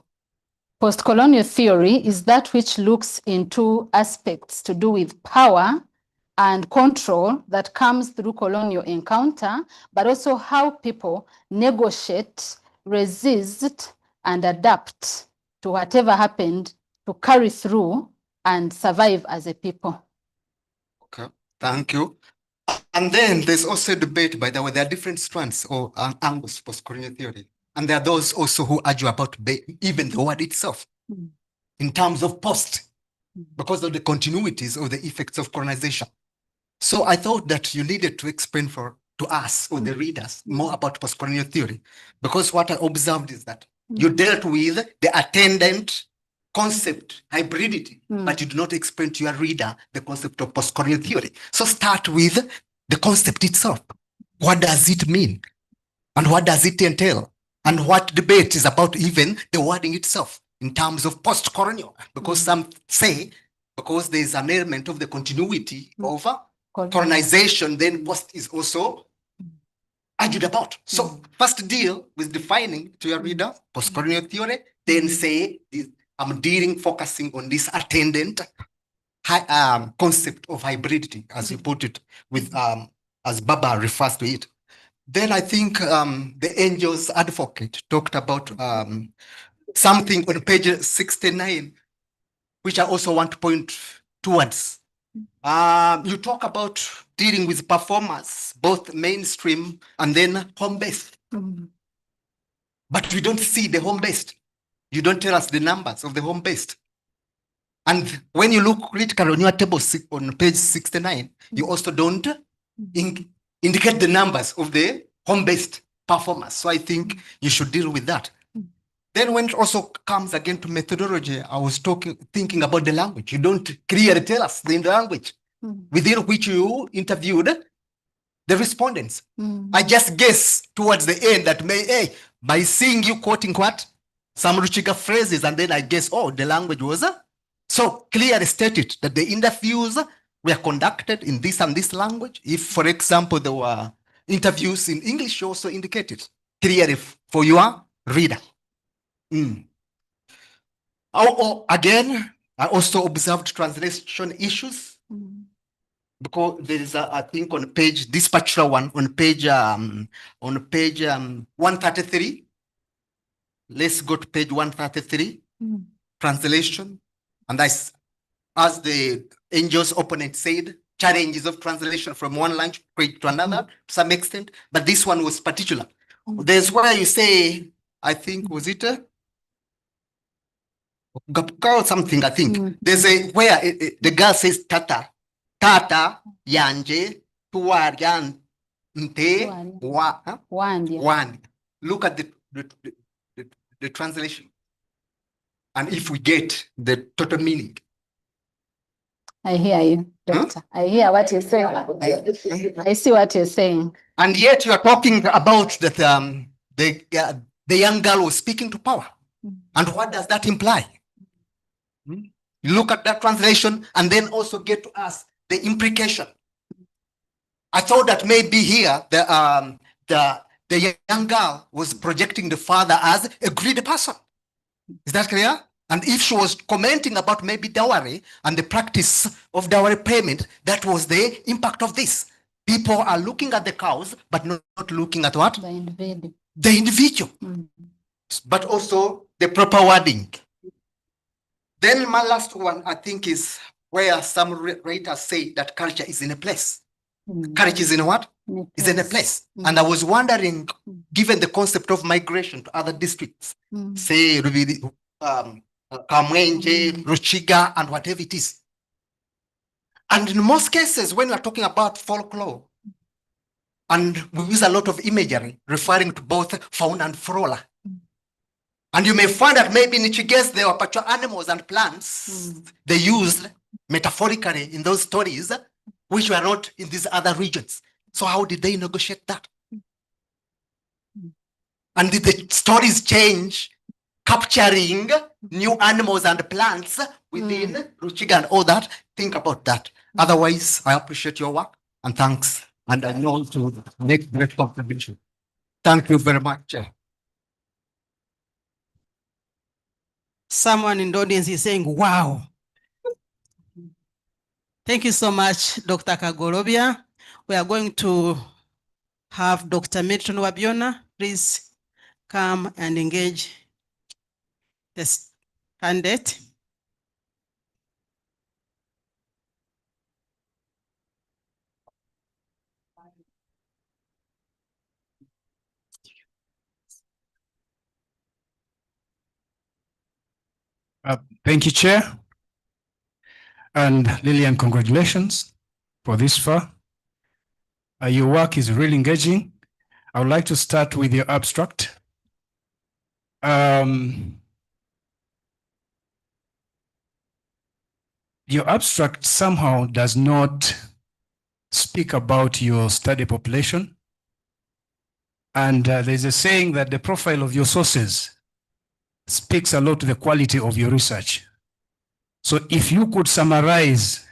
Post-colonial theory is that which looks into aspects to do with power and control that comes through colonial encounter, but also how people negotiate, resist, and adapt to whatever happened to carry through and survive as a people. Okay, thank you. And then there's also a debate, by the way, there are different strands or angles post-colonial theory. And there are those also who argue about even the word itself in terms of post, because of the continuities or the effects of colonization. So I thought that you needed to explain to us or the readers more about post-colonial theory, because what I observed is that you dealt with the attendant concept hybridity, but you do not explain to your reader the concept of postcolonial theory. So start with the concept itself. What does it mean? And what does it entail? And what debate is about even the wording itself in terms of post-colonial? Because some say, because there is an element of the continuity of colonization, then post is also argued about. So first deal with defining to your reader post-colonial theory, then say, I'm focusing on this attendant concept of hybridity, as you put it, with as Baba refers to it. Then I think the Angels Advocate talked about something on page 69, which I also want to point towards. You talk about dealing with performers, both mainstream and then home-based. But we don't see the home-based. You don't tell us the numbers of the home-based. And when you look critically on your table on page 69, you also don't indicate the numbers of the home-based performers. So I think you should deal with that. Then when it also comes again to methodology, I was thinking about the language. You don't clearly tell us the language within which you interviewed the respondents. I just guess towards the end that by seeing you quoting some Ruchiga phrases, and then I guess, the language was so clearly stated that the interviews were conducted in this and this language. If, for example, there were interviews in English, you also indicated clearly for your reader. Again, I also observed translation issues because there is, I think, on page, this particular one, on page 133. Let's go to page 133, translation. And as the Angel's opponent said, challenges of translation from one language to another to some extent, but this one was particular. There's where you say, I think, was it something, I think. There's a where the girl says tata yanje tuwaryan nte wandi. Look at the translation. And if we get the total meaning. I hear you, Doctor. I hear what you're saying. I see what you're saying. And yet you are talking about that the young girl was speaking to power. And what does that imply? You look at that translation and then also get to us the implication. I thought that maybe here the young girl was projecting the father as a greedy person. Is that clear? And if she was commenting about maybe dowry and the practice of dowry payment, that was the impact of this. People are looking at the cows, but not looking at what? The individual. The individual. But also the proper wording. Then my last one, I think, is where some writers say that culture is in a place. Culture is in what? Is in a place. And I was wondering, given the concept of migration to other districts, say Kamwenje, Ruchiga, and whatever it is. And in most cases, when we're talking about folklore, and we use a lot of imagery referring to both fauna and flora. And you may find that maybe in Chiges, there were particular animals and plants they used metaphorically in those stories, which were not in these other regions. So how did they negotiate that? And did the stories change, capturing new animals and plants within Ruchiga and all that? Think about that. Otherwise, I appreciate your work and thanks. And I know to make great contribution. Thank you very much. Someone in the audience is saying, wow. Thank you so much, Dr. Kagorobia. We are going to have Dr. Milton Wabiona. Please come and engage this candidate. Thank you, Chair. And Lillian, congratulations for this far. Your work is really engaging. I would like to start with your abstract. your abstract somehow does not speak about your study population. And there's a saying that the profile of your sources speaks a lot to the quality of your research. So if you could summarize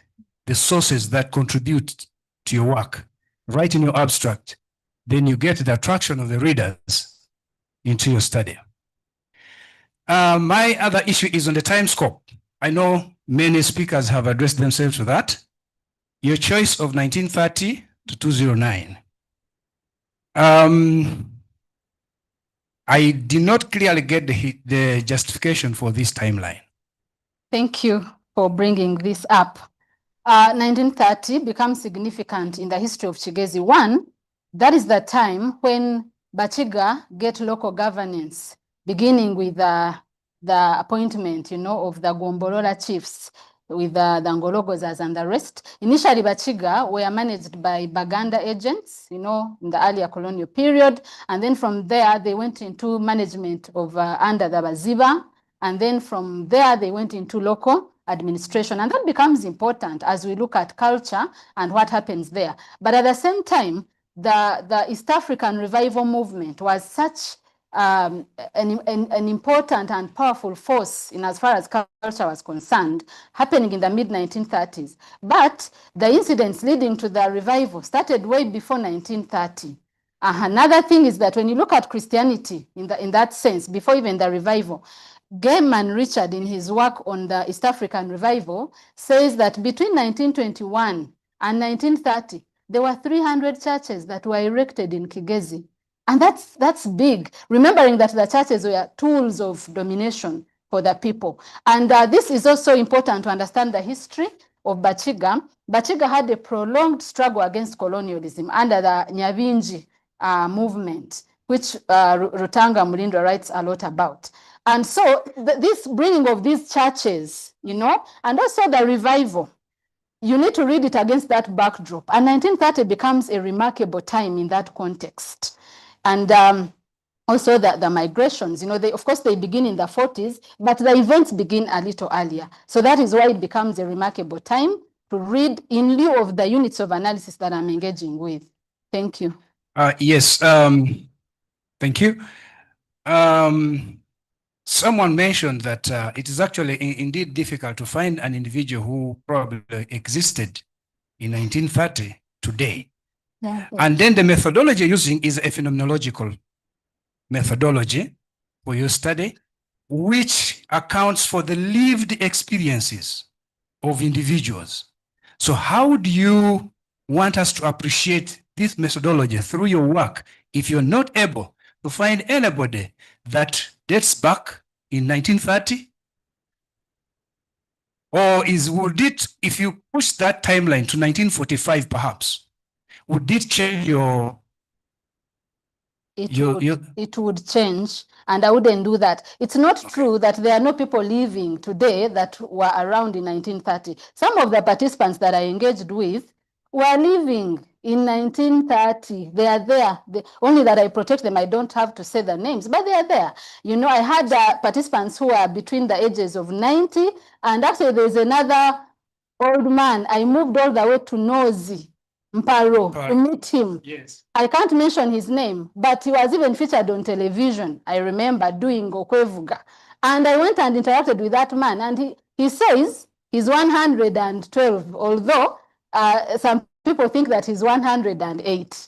the sources that contribute to your work, right in your abstract, then you get the attraction of the readers into your study. My other issue is on the time scope. I know many speakers have addressed themselves to that. Your choice of 1930 to 2009. I did not clearly get the justification for this timeline. Thank you for bringing this up. 1930 becomes significant in the history of Kigezi. One, that is the time when Bakiga get local governance, beginning with the appointment, of the Gombolola chiefs, with the Ngologozas and the rest. Initially, Bakiga were managed by Baganda agents, in the earlier colonial period. And then from there, they went into management of under the Baziba. And then from there, they went into local administration. And that becomes important as we look at culture and what happens there. But at the same time, the East African revival movement was such an important and powerful force in as far as culture was concerned, happening in the mid-1930s. But the incidents leading to the revival started way before 1930. Another thing is that when you look at Christianity in that sense, before even the revival, Gaiman Richard, in his work on the East African revival, says that between 1921 and 1930, there were 300 churches that were erected in Kigezi. And that's big, remembering that the churches were tools of domination for the people. And this is also important to understand the history of Bakiga. Bakiga had a prolonged struggle against colonialism under the Nyavinji movement, which Rutanga Mulindo writes a lot about. And so this bringing of these churches, and also the revival, you need to read it against that backdrop. And 1930 becomes a remarkable time in that context. And also the migrations, of course, they begin in the 40s, but the events begin a little earlier. So that is why it becomes a remarkable time to read in lieu of the units of analysis that I'm engaging with. Thank you. Yes, thank you. Someone mentioned that it is actually indeed difficult to find an individual who probably existed in 1930 today. Yeah. And then the methodology using is a phenomenological methodology for your study, which accounts for the lived experiences of individuals. So how do you want us to appreciate this methodology through your work if you're not able to find anybody that dates back in 1930? Or would it, if you push that timeline to 1945 perhaps, would it change it would change, and I wouldn't do that. It's not true that there are no people living today that were around in 1930. Some of the participants that I engaged with were living in 1930. They are there. Only that I protect them, I don't have to say the names, but they are there. I had participants who are between the ages of 90, and actually there's another old man. I moved all the way to Nozi, Mparo, to meet him. Yes. I can't mention his name, but he was even featured on television, I remember, doing Okwevuga. And I went and interacted with that man, and he says he's 112, although some people think that he's 108,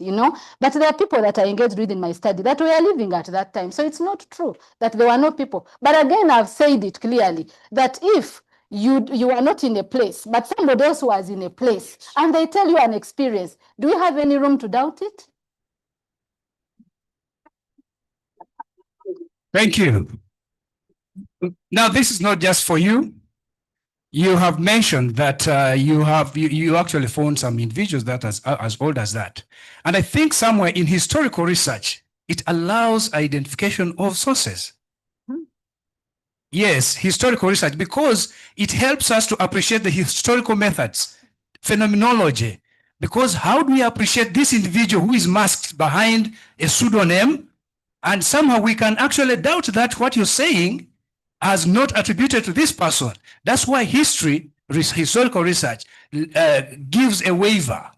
but there are people that I engaged with in my study that were living at that time. So it's not true that there were no people. But again, I've said it clearly that if you are not in a place, but somebody else was in a place, and they tell you an experience, do you have any room to doubt it? Thank you. Now, this is not just for you. You have mentioned that you actually found some individuals that as old as that. And I think somewhere in historical research, it allows identification of sources. Yes, historical research, because it helps us to appreciate the historical methods, phenomenology, because how do we appreciate this individual who is masked behind a pseudonym? And somehow we can actually doubt that what you're saying has not attributed to this person. That's why history historical research gives a waiver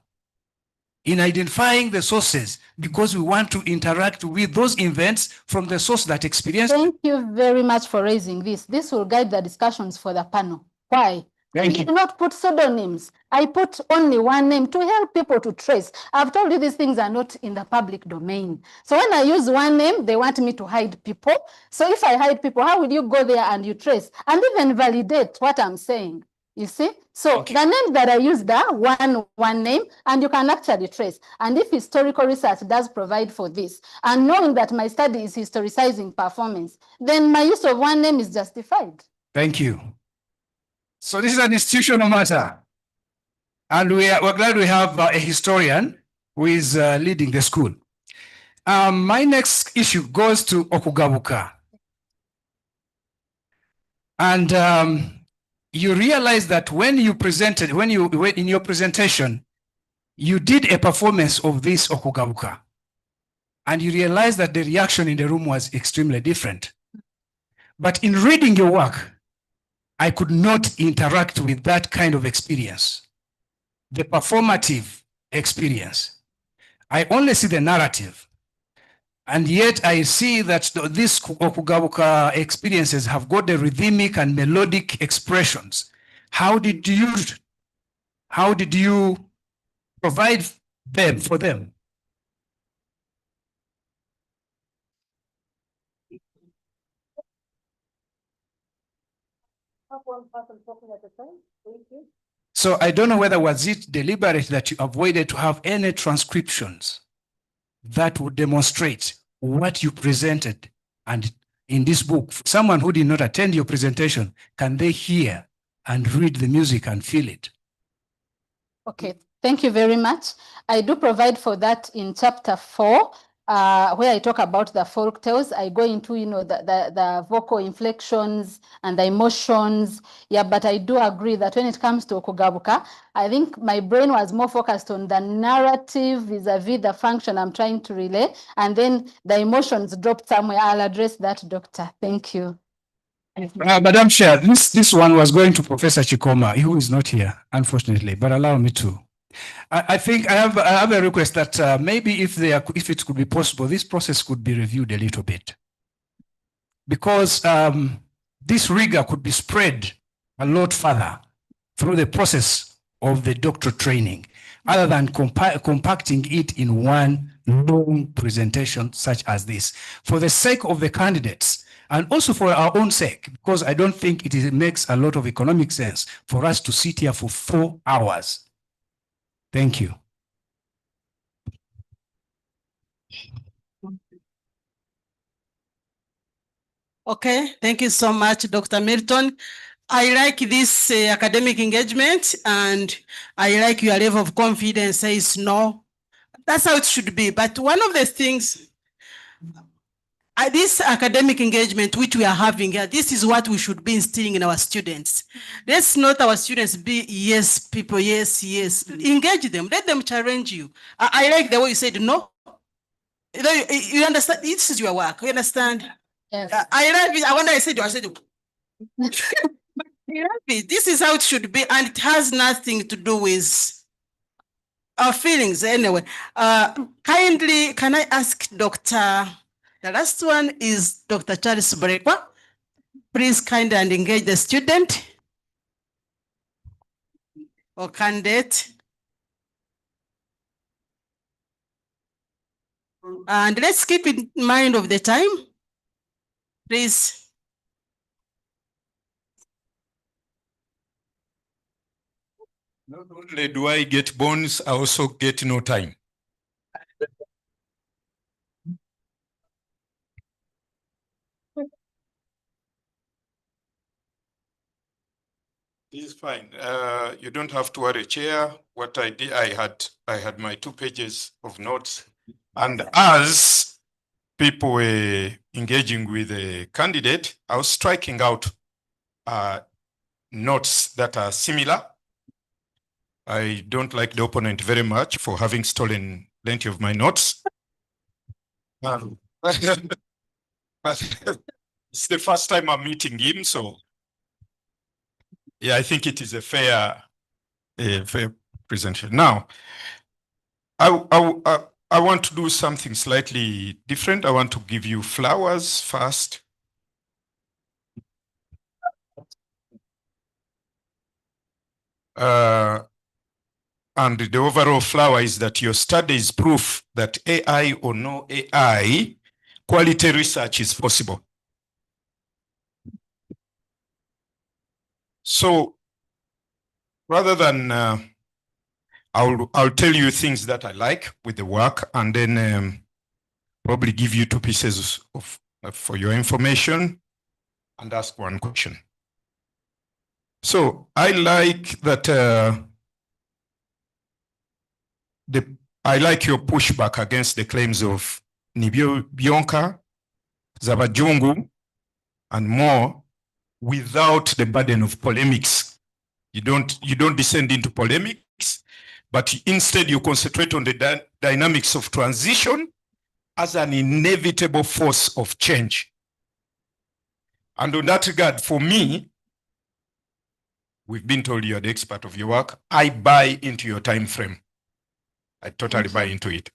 in identifying the sources because we want to interact with those events from the source that experienced. Thank you very much for raising this. This will guide the discussions for the panel. Why? Thank I you. did not put pseudonyms. I put only one name to help people to trace. I've told you these things are not in the public domain. So when I use one name, they want me to hide people. So if I hide people, how will you go there and you trace and even validate what I'm saying? You see? So the name that I used are one name, and you can actually trace. And if historical research does provide for this, and knowing that my study is historicizing performance, then my use of one name is justified. Thank you. So this is an institutional matter. And we're glad we have a historian who is leading the school. My next issue goes to Okugabuka. And you realize that when you presented, in your presentation, you did a performance of this Okugabuka. And you realize that the reaction in the room was extremely different. But in reading your work, I could not interact with that kind of experience, the performative experience. I only see the narrative. And yet I see that these Okugabuka experiences have got the rhythmic and melodic expressions. How did you provide them for them? So I don't know whether was it deliberate that you avoided to have any transcriptions that would demonstrate what you presented. And in this book, someone who did not attend your presentation, can they hear and read the music and feel it? Okay, thank you very much. I do provide for that in chapter 4, where I talk about the folk tales. I go into, the vocal inflections and the emotions. Yeah, but I do agree that when it comes to Okugabuka, I think my brain was more focused on the narrative vis-a-vis the function I'm trying to relay. And then the emotions dropped somewhere. I'll address that, Doctor. Thank you. Madam Chair, this one was going to Professor Chikoma, who is not here, unfortunately, but allow me to. I think I have a request that maybe if it could be possible, this process could be reviewed a little bit. Because this rigor could be spread a lot further through the process of the doctoral training, other than compacting it in one long presentation such as this, for the sake of the candidates, and also for our own sake, because I don't think it makes a lot of economic sense for us to sit here for 4 hours. Thank you. Okay, thank you so much, Dr. Milton. I like this academic engagement, and I like your level of confidence says no. That's how it should be. But one of the things, this academic engagement which we are having here, this is what we should be instilling in our students. Let's not our students be yes people, yes, yes. Engage them, let them challenge you. I like the way you said no. You understand, this is your work, you understand? Yes. I love it. I wonder I said this is how it should be, and it has nothing to do with our feelings anyway. Kindly, can I ask Dr. The last one is Dr. Charles Brekwa. Please kindly and engage the student or candidate. And let's keep in mind of the time, please. Not only do I get bonus, I also get no time. It's fine. You don't have to worry, Chair. What I did, I had my 2 pages of notes, and as people were engaging with the candidate, I was striking out notes that are similar. I don't like the opponent very much for having stolen plenty of my notes. But it's the first time I'm meeting him, so Yeah, I think it is a fair presentation. Now, I want to do something slightly different. I want to give you flowers first. And the overall flower is that your study is proof that AI or no AI, quality research is possible. So rather than, I'll tell you things that I like with the work, and then probably give you two pieces of for your information and ask one question. So I like that I like your pushback against the claims of Nibio Bionka, Zabajungu, and more without the burden of polemics. You don't descend into polemics, but instead you concentrate on the dynamics of transition as an inevitable force of change. And on that regard, for me, we've been told you're the expert of your work. I buy into your time frame. I totally buy into it.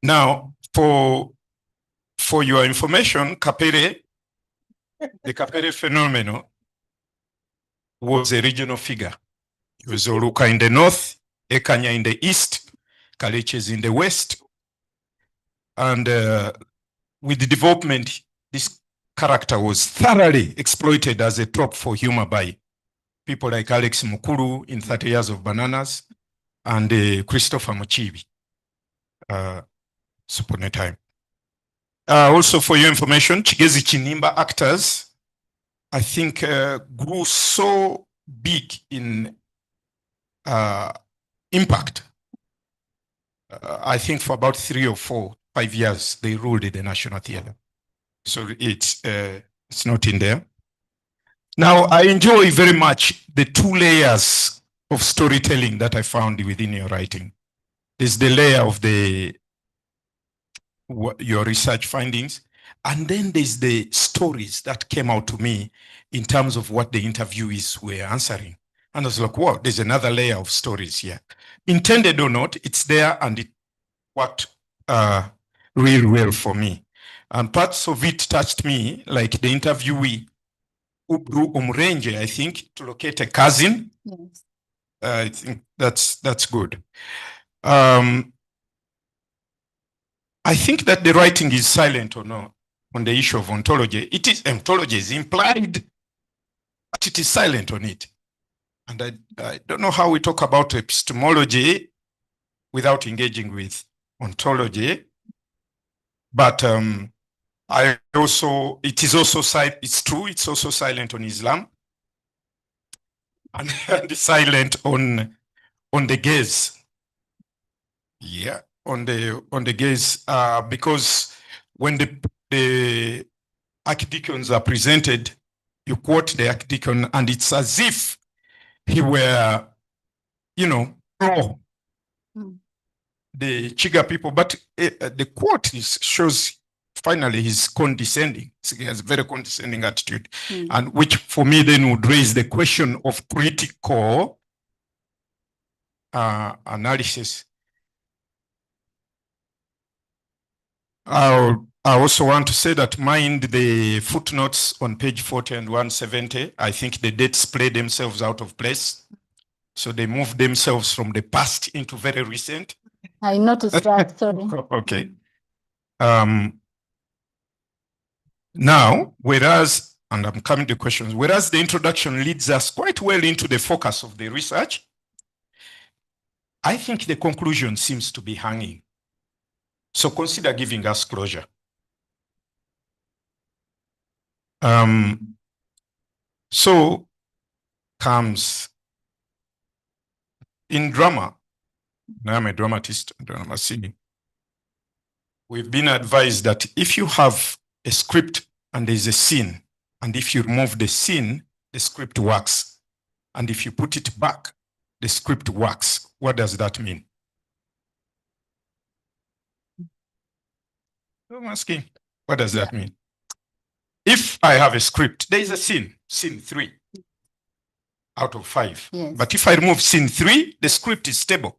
Now, for your information, Kapere, the Kapere phenomenon was a regional figure. It was Oluka in the north, Ekanya in the east, Kaleches in the west. And with the development, this character was thoroughly exploited as a trope for humor by people like Alex Mukuru in 30 Years of Bananas and Christopher Muchibi. Supone time. Also for your information, Chigezi Chinimba actors, I think grew so big in impact. I think for about 3 or 4, 5 years, they ruled the National Theatre. So it's not in there. Now, I enjoy very much the 2 layers of storytelling that I found within your writing. There's the layer of your research findings, and then there's the stories that came out to me in terms of what the interviewees were answering. And I was like, wow, there's another layer of stories here. Intended or not, it's there, and it worked really well for me. And parts of it touched me, like the interviewee, Ubru Umrenje, I think, to locate a cousin. Yes. I think that's good. I think that the writing is silent or not on the issue of ontology. It is, ontology is implied, but it is silent on it. And I don't know how we talk about epistemology without engaging with ontology. But I also, it is also, it's true, it's also silent on Islam. And silent on the gaze. Yeah, on the gaze, because when the archdeacons are presented, you quote the archdeacon, and it's as if he were, pro the Chiga people, but the quote shows finally he's condescending. He has a very condescending attitude, and which for me then would raise the question of critical analysis. I also want to say that mind the footnotes on page 40 and 170. I think the dates play themselves out of place. So they move themselves from the past into very recent. I noticed that, sorry. Okay. Now, whereas, and I'm coming to questions, whereas the introduction leads us quite well into the focus of the research, I think the conclusion seems to be hanging. So consider giving us closure. So comes in drama. Now I'm a dramatist, drama scene. We've been advised that if you have a script and there's a scene, and if you remove the scene, the script works. And if you put it back, the script works. What does that mean? I'm asking, what does that mean? if I have a script, there is a scene 3 out of 5. Yes. But if I remove scene 3, the script is stable.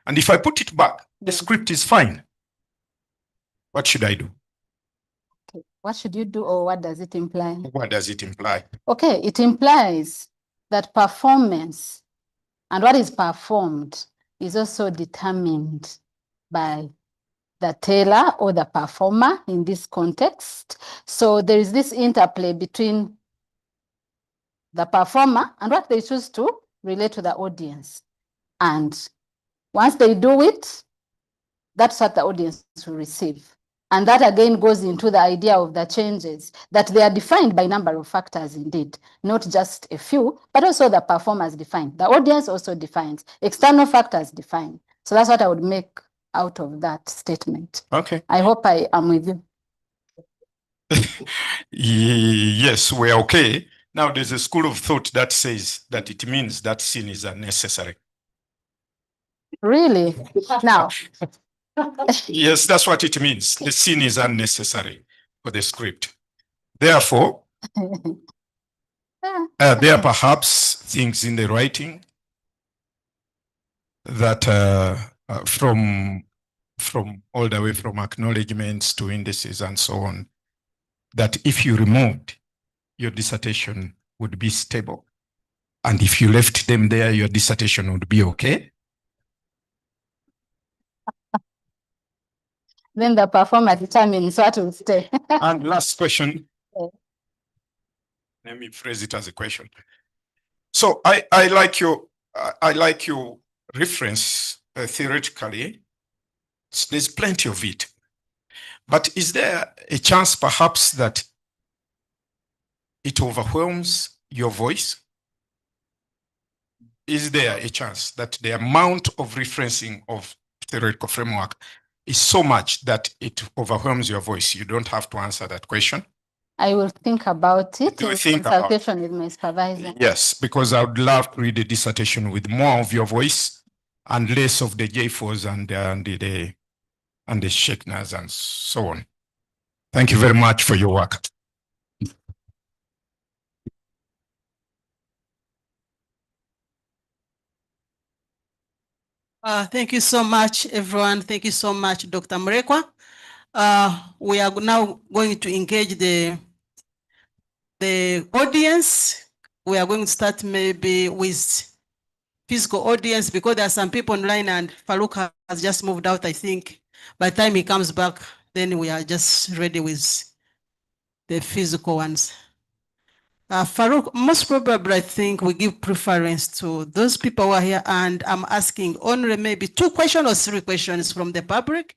And if I put it back, the script is fine. What should I do? Okay. What should you do, or what does it imply? What does it imply? Okay, it implies that performance and what is performed is also determined by the teller or the performer in this context. So there is this interplay between the performer and what they choose to relate to the audience. And once they do it, that's what the audience will receive. And that again goes into the idea of the changes, that they are defined by a number of factors indeed, not just a few, but also the performers define. The audience also defines, external factors define. So that's what I would make out of that statement. Okay. I hope I am with you. Yes, we're okay. Now there's a school of thought that says that it means that scene is unnecessary. Really? Now. Yes, that's what it means. The scene is unnecessary for the script. Therefore, there are perhaps things in the writing that from all the way from acknowledgements to indices and so on, that if you removed, your dissertation would be stable. And if you left them there, your dissertation would be okay. Then the performer determines what will stay. And last question. Let me phrase it as a question. So I like your reference theoretically. There's plenty of it. But is there a chance perhaps that it overwhelms your voice? Is there a chance that the amount of referencing of theoretical framework is so much that it overwhelms your voice? You don't have to answer that question. I will think about it in Think consultation with my supervisor. Yes, because I would love to read a dissertation with more of your voice and less of the J4s and the Sheknas and so on. Thank you very much for your work. Thank you so much, everyone. Thank you so much, Dr. Mrekwa. We are now going to engage the audience. We are going to start maybe with physical audience because there are some people online and Farouk has just moved out, I think. By the time he comes back, then we are just ready with the physical ones. Farouk, most probably I think we give preference to those people who are here, and I'm asking only maybe 2 questions or 3 questions from the public.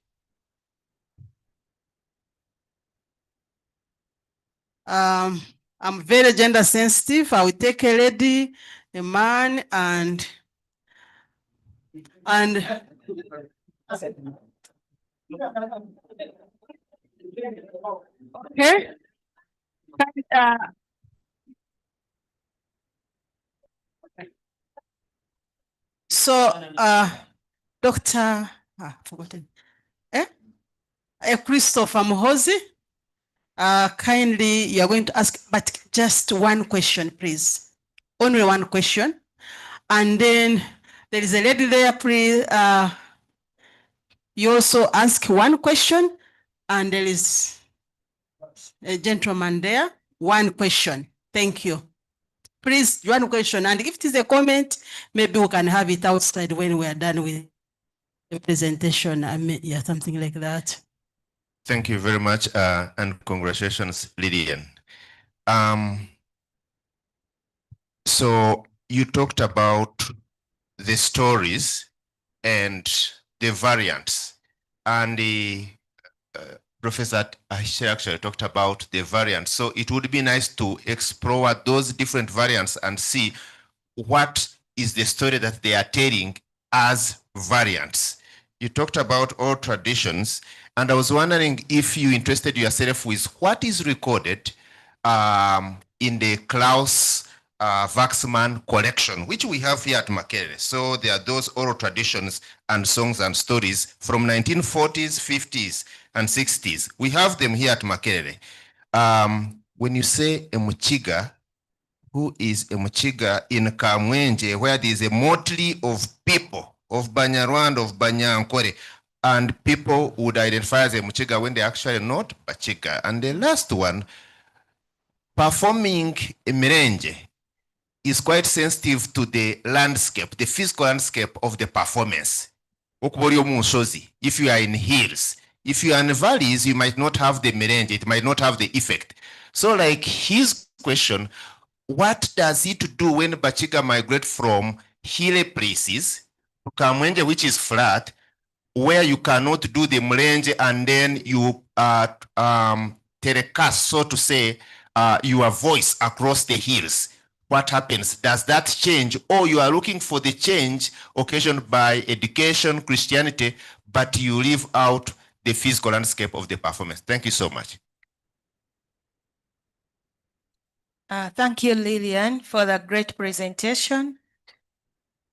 I'm very gender sensitive. I will take a lady, a man, and okay. So, Dr. Forgotten. Christopher Muhozi, kindly, you are going to ask, but just 1 question, please. Only 1 question. And then there is a lady there, please. You also ask 1 question, and there is a gentleman there, 1 question. Thank you. Please, 1 question. And if it is a comment, maybe we can have it outside when we are done with the presentation. I mean, yeah, something like that. Thank you very much, and congratulations, Lillian. So you talked about the stories and the variants, and the Professor actually talked about the variants. So it would be nice to explore those different variants and see what is the story that they are telling as variants. You talked about all traditions, and I was wondering if you interested yourself with what is recorded in the Klaus Waxman collection, which we have here at Makerere. So there are those oral traditions and songs and stories from 1940s, 50s, and 60s. We have them here at Makerere. when you say a Muchiga, who is a Muchiga in Kamwenje, where there is a motley of people, of Banyarwanda, of Banyankore, and people would identify as a Muchiga when they're actually not Bachiga. And the last one, performing a Mirenje is quite sensitive to the landscape, the physical landscape of the performance. If you are in hills, if you are in valleys, you might not have the Mirenje, it might not have the effect. So like his question, what does it do when Bachiga migrate from hilly places to Kamwenje, which is flat, where you cannot do the Mrenje, and then you telecast, so to say, your voice across the hills? What happens? Does that change? Or you are looking for the change occasioned by education, Christianity, but you leave out the physical landscape of the performance? Thank you so much. Thank you, Lillian, for the great presentation.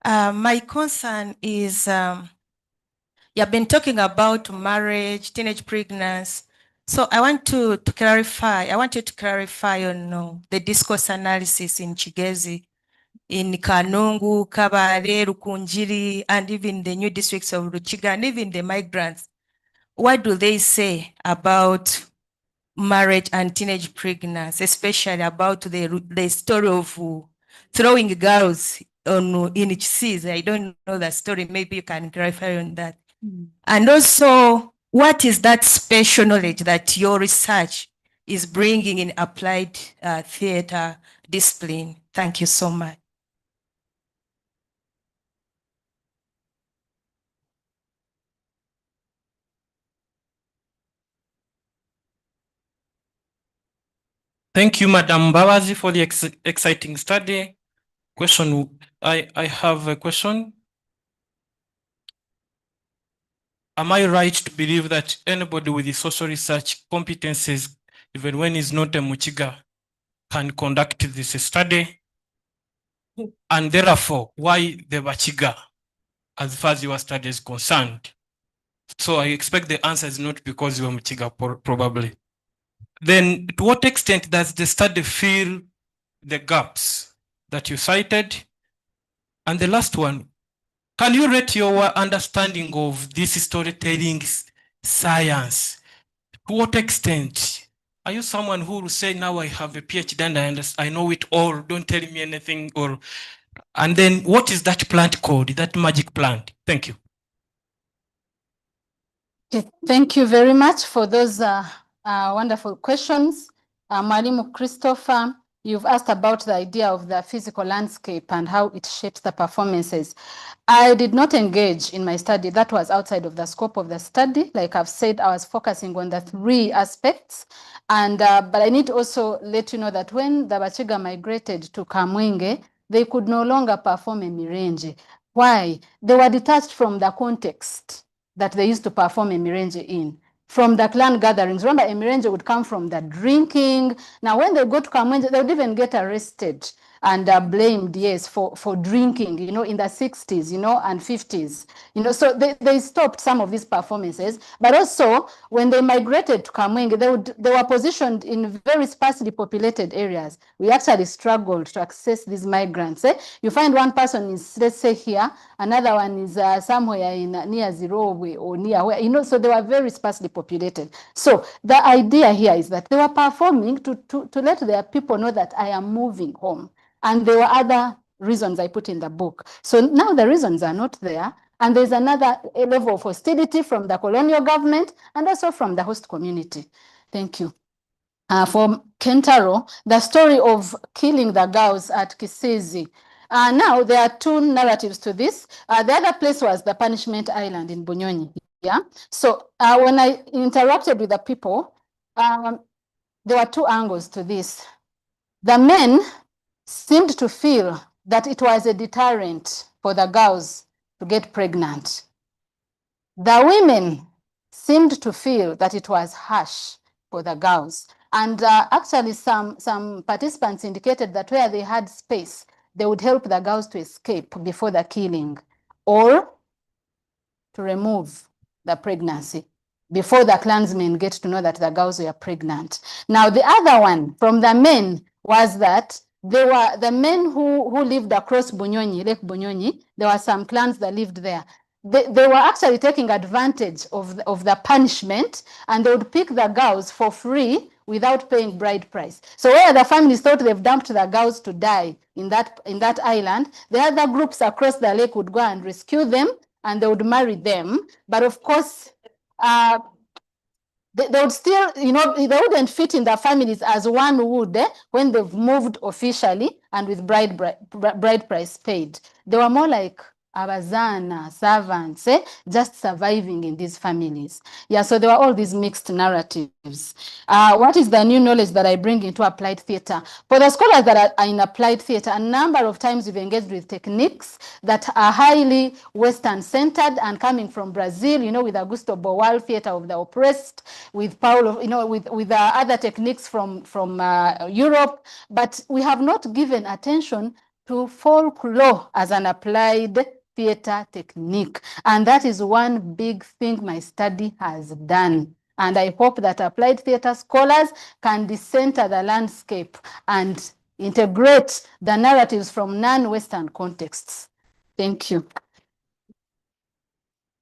My concern is, you've been talking about marriage, teenage pregnancy. So I want you to clarify on the discourse analysis in Chigezi, in Kanungu, Kabale, Rukunjiri, and even the new districts of Ruchiga, and even the migrants. What do they say about marriage and teenage pregnancy, especially about the story of throwing girls in each season? I don't know that story. Maybe you can clarify on that. And also, what is that special knowledge that your research is bringing in applied theater discipline? Thank you so much. Thank you, Madam Mbabazi, for the exciting study. I have a question. Am I right to believe that anybody with the social research competencies, even when he's not a Muchiga, can conduct this study? And therefore, why the Bachiga, as far as your study is concerned? So I expect the answer is not because you're Muchiga, probably. Then to what extent does the study fill the gaps that you cited? And the last one, can you rate your understanding of this storytelling science? To what extent? Are you someone who will say, now I have a PhD and I know it all, don't tell me anything? And then what is that plant called, that magic plant? Thank you. Okay, thank you very much for those wonderful questions. Mwalimu Christopher, you've asked about the idea of the physical landscape and how it shapes the performances. I did not engage in my study. That was outside of the scope of the study. Like I've said, I was focusing on the three aspects. And but I need to also let you know that when the Bachiga migrated to Kamwenge, they could no longer perform a Mirenje. Why? They were detached from the context that they used to perform a Mirenje in. From the clan gatherings. Remember, a Mirenje would come from the drinking. Now, when they go to Kamwenje, they would even get arrested and blamed, yes, for drinking, you know, in the 60s, you know, and 50s. You know, so they stopped some of these performances. But also, when they migrated to Kamwenge, they were positioned in very sparsely populated areas. We actually struggled to access these migrants. You find one person is, let's say, here, another one is somewhere in near Zirowe or near where, you know, so they were very sparsely populated. So the idea here is that they were performing to let their people know that I am moving home. And there were other reasons I put in the book. So now the reasons are not there. And there's another level of hostility from the colonial government and also from the host community. Thank you. For Kentaro, the story of killing the girls at Kisizi. Now there are two narratives to this. The other place was the Punishment Island in Bunyonyi. Yeah. So when I interacted with the people, there were two angles to this. The men seemed to feel that it was a deterrent for the girls to get pregnant. The women seemed to feel that it was harsh for the girls. And actually some participants indicated that where they had space, they would help the girls to escape before the killing or to remove the pregnancy. before the clansmen get to know that the girls were pregnant. Now, the other one from the men was that there were the men who lived across Bunyonyi, Lake Bunyonyi. There were some clans that lived there. They were actually taking advantage of the punishment, and they would pick the girls for free without paying bride price. So where the families thought they've dumped the girls to die in that island, the other groups across the lake would go and rescue them, and they would marry them. But of course, they would still, they wouldn't fit in their families as one would when they've moved officially and with bride price paid. They were more like abazana, servants, just surviving in these families. Yeah, so there were all these mixed narratives. What is the new knowledge that I bring into applied theater? For the scholars that are in applied theater, a number of times we've engaged with techniques that are highly Western-centered and coming from Brazil, with Augusto Boal, theater of the oppressed, with Paulo, with other techniques from Europe, but we have not given attention to folklore as an applied theater technique. And that is one big thing my study has done. And I hope that applied theater scholars can decenter the landscape and integrate the narratives from non-Western contexts. Thank you.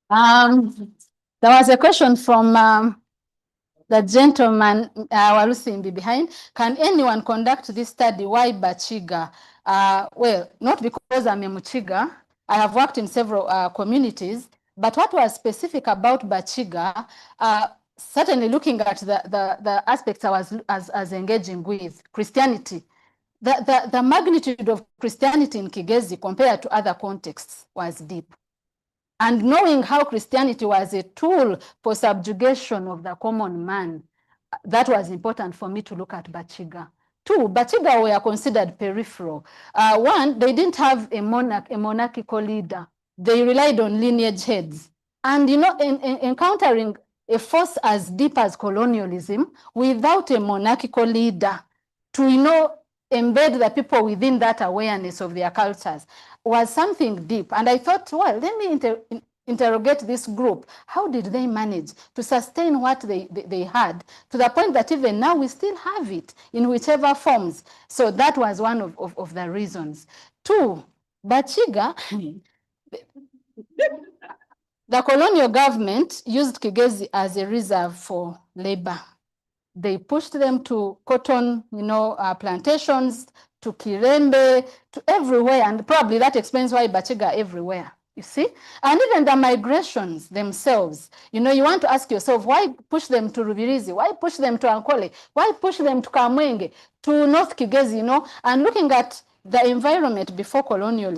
There was a question from the gentleman Walusimbi behind. Can anyone conduct this study? Why Bakiga? Well, not because I'm a Muchiga. I have worked in several communities, but what was specific about Bakiga, certainly looking at the aspects I was engaging with, Christianity, the magnitude of Christianity in Kigezi compared to other contexts was deep. And knowing how Christianity was a tool for subjugation of the common man, that was important for me to look at Bakiga. Two, Bakiga were considered peripheral. One, they didn't have a monarchical leader. They relied on lineage heads. And encountering a force as deep as colonialism without a monarchical leader to, embed the people within that awareness of their cultures was something deep. And I thought, well, let me interrogate this group. How did they manage to sustain what they had to the point that even now we still have it in whichever forms? So that was one of the reasons. Two, Bakiga, the colonial government used Kigezi as a reserve for labor. They pushed them to cotton, plantations, to Kirembe, to everywhere. And probably that explains why Bakiga everywhere, you see? And even the migrations themselves, you want to ask yourself, why push them to Rubirizi? Why push them to Ankole? Why push them to Kamwenge, to North Kigezi, And looking at the environment before colonial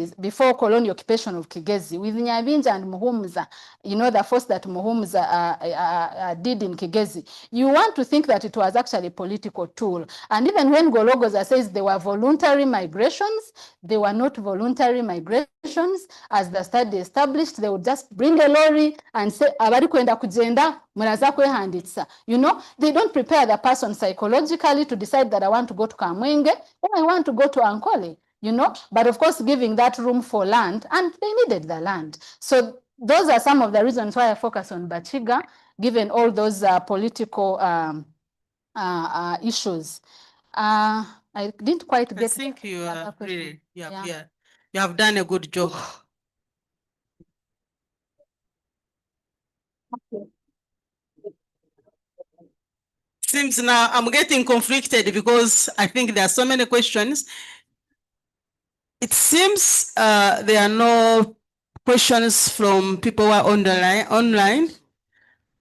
occupation of Kigezi, with Nyabinja and Muhumuza, the force that Muhumuza did in Kigezi, you want to think that it was actually a political tool. And even when Gologoza says they were voluntary migrations, they were not voluntary migrations. As the study established, they would just bring a lorry and say, abari kwenda kugenda, muraza kwehanditsa. They don't prepare the person psychologically to decide that I want to go to Kamwenge or I want to go to Ankole. But of course, giving that room for land, and they needed the land. So those are some of the reasons why I focus on Bakiga, given all those political issues. I didn't quite get. I think you are really, yeah. You have done a good job. Seems now I'm getting conflicted because I think there are so many questions. It seems there are no questions from people who are online,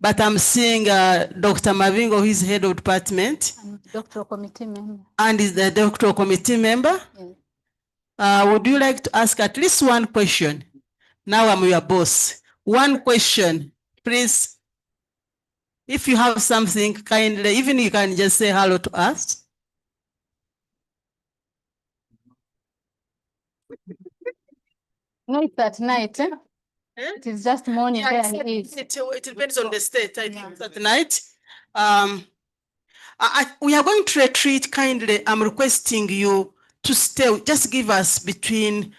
but I'm seeing Dr. Mavingo, who is head of department. Doctoral committee member. And is the doctoral committee member. Yes. Would you like to ask at least one question? Now I'm your boss. One question, please. If you have something, kindly, even you can just say hello to us. No, it's at night. It is just morning. Yeah, it depends on the state. I think it's at night. We are going to retreat. Kindly, I'm requesting you to stay. Just give us between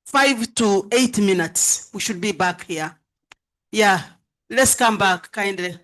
5 to 8 minutes. We should be back here. Yeah. Let's come back kindly.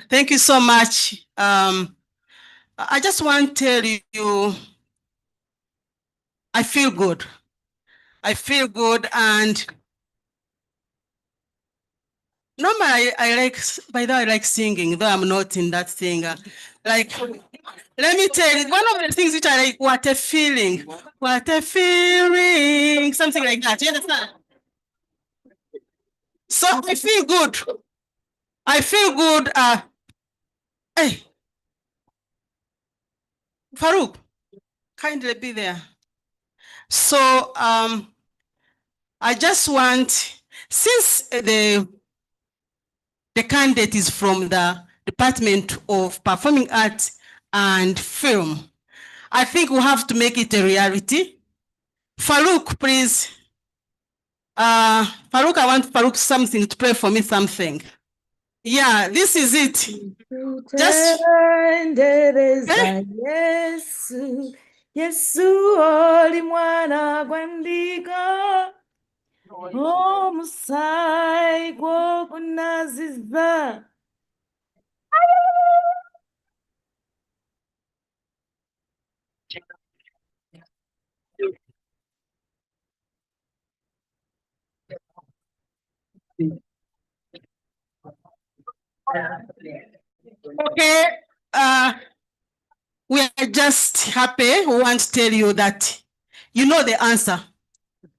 Thank you so much. I just want to tell you, I feel good. I feel good, and normally I like, by the way, I like singing, though I'm not in that singer. Like, let me tell you, one of the things which I like, what a feeling, something like that. You understand? So I feel good. I feel good. Hey, Farouk, kindly be there. So I just want, since the candidate is from the Department of Performing Arts and Film, I think we have to make it a reality. Farouk, please. Farouk, I want Farouk something to play for me something. Yeah, this is it. Just Tendereza Yesu, Yesu oli mwana gwandiga, omusaayi gw'okunaziza. Okay, we are just happy. We want to tell you that you know the answer.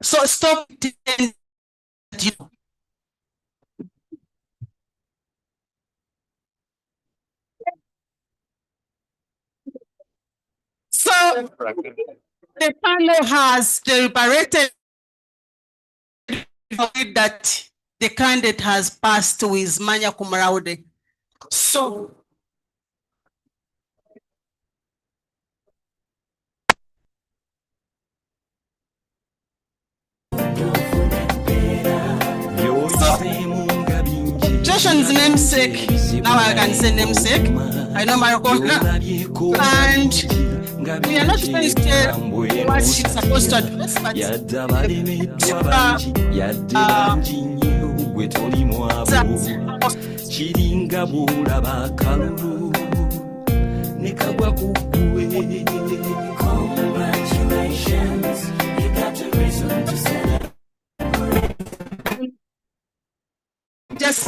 So stop pretending that you know. So the panel has deliberated that the candidate has passed with Manya Kumaraude. So Joshan's namesake, now I can say namesake. I know my record now. And we are not going to tell what she's supposed to address, but Congratulations, you got a reason to celebrate. Just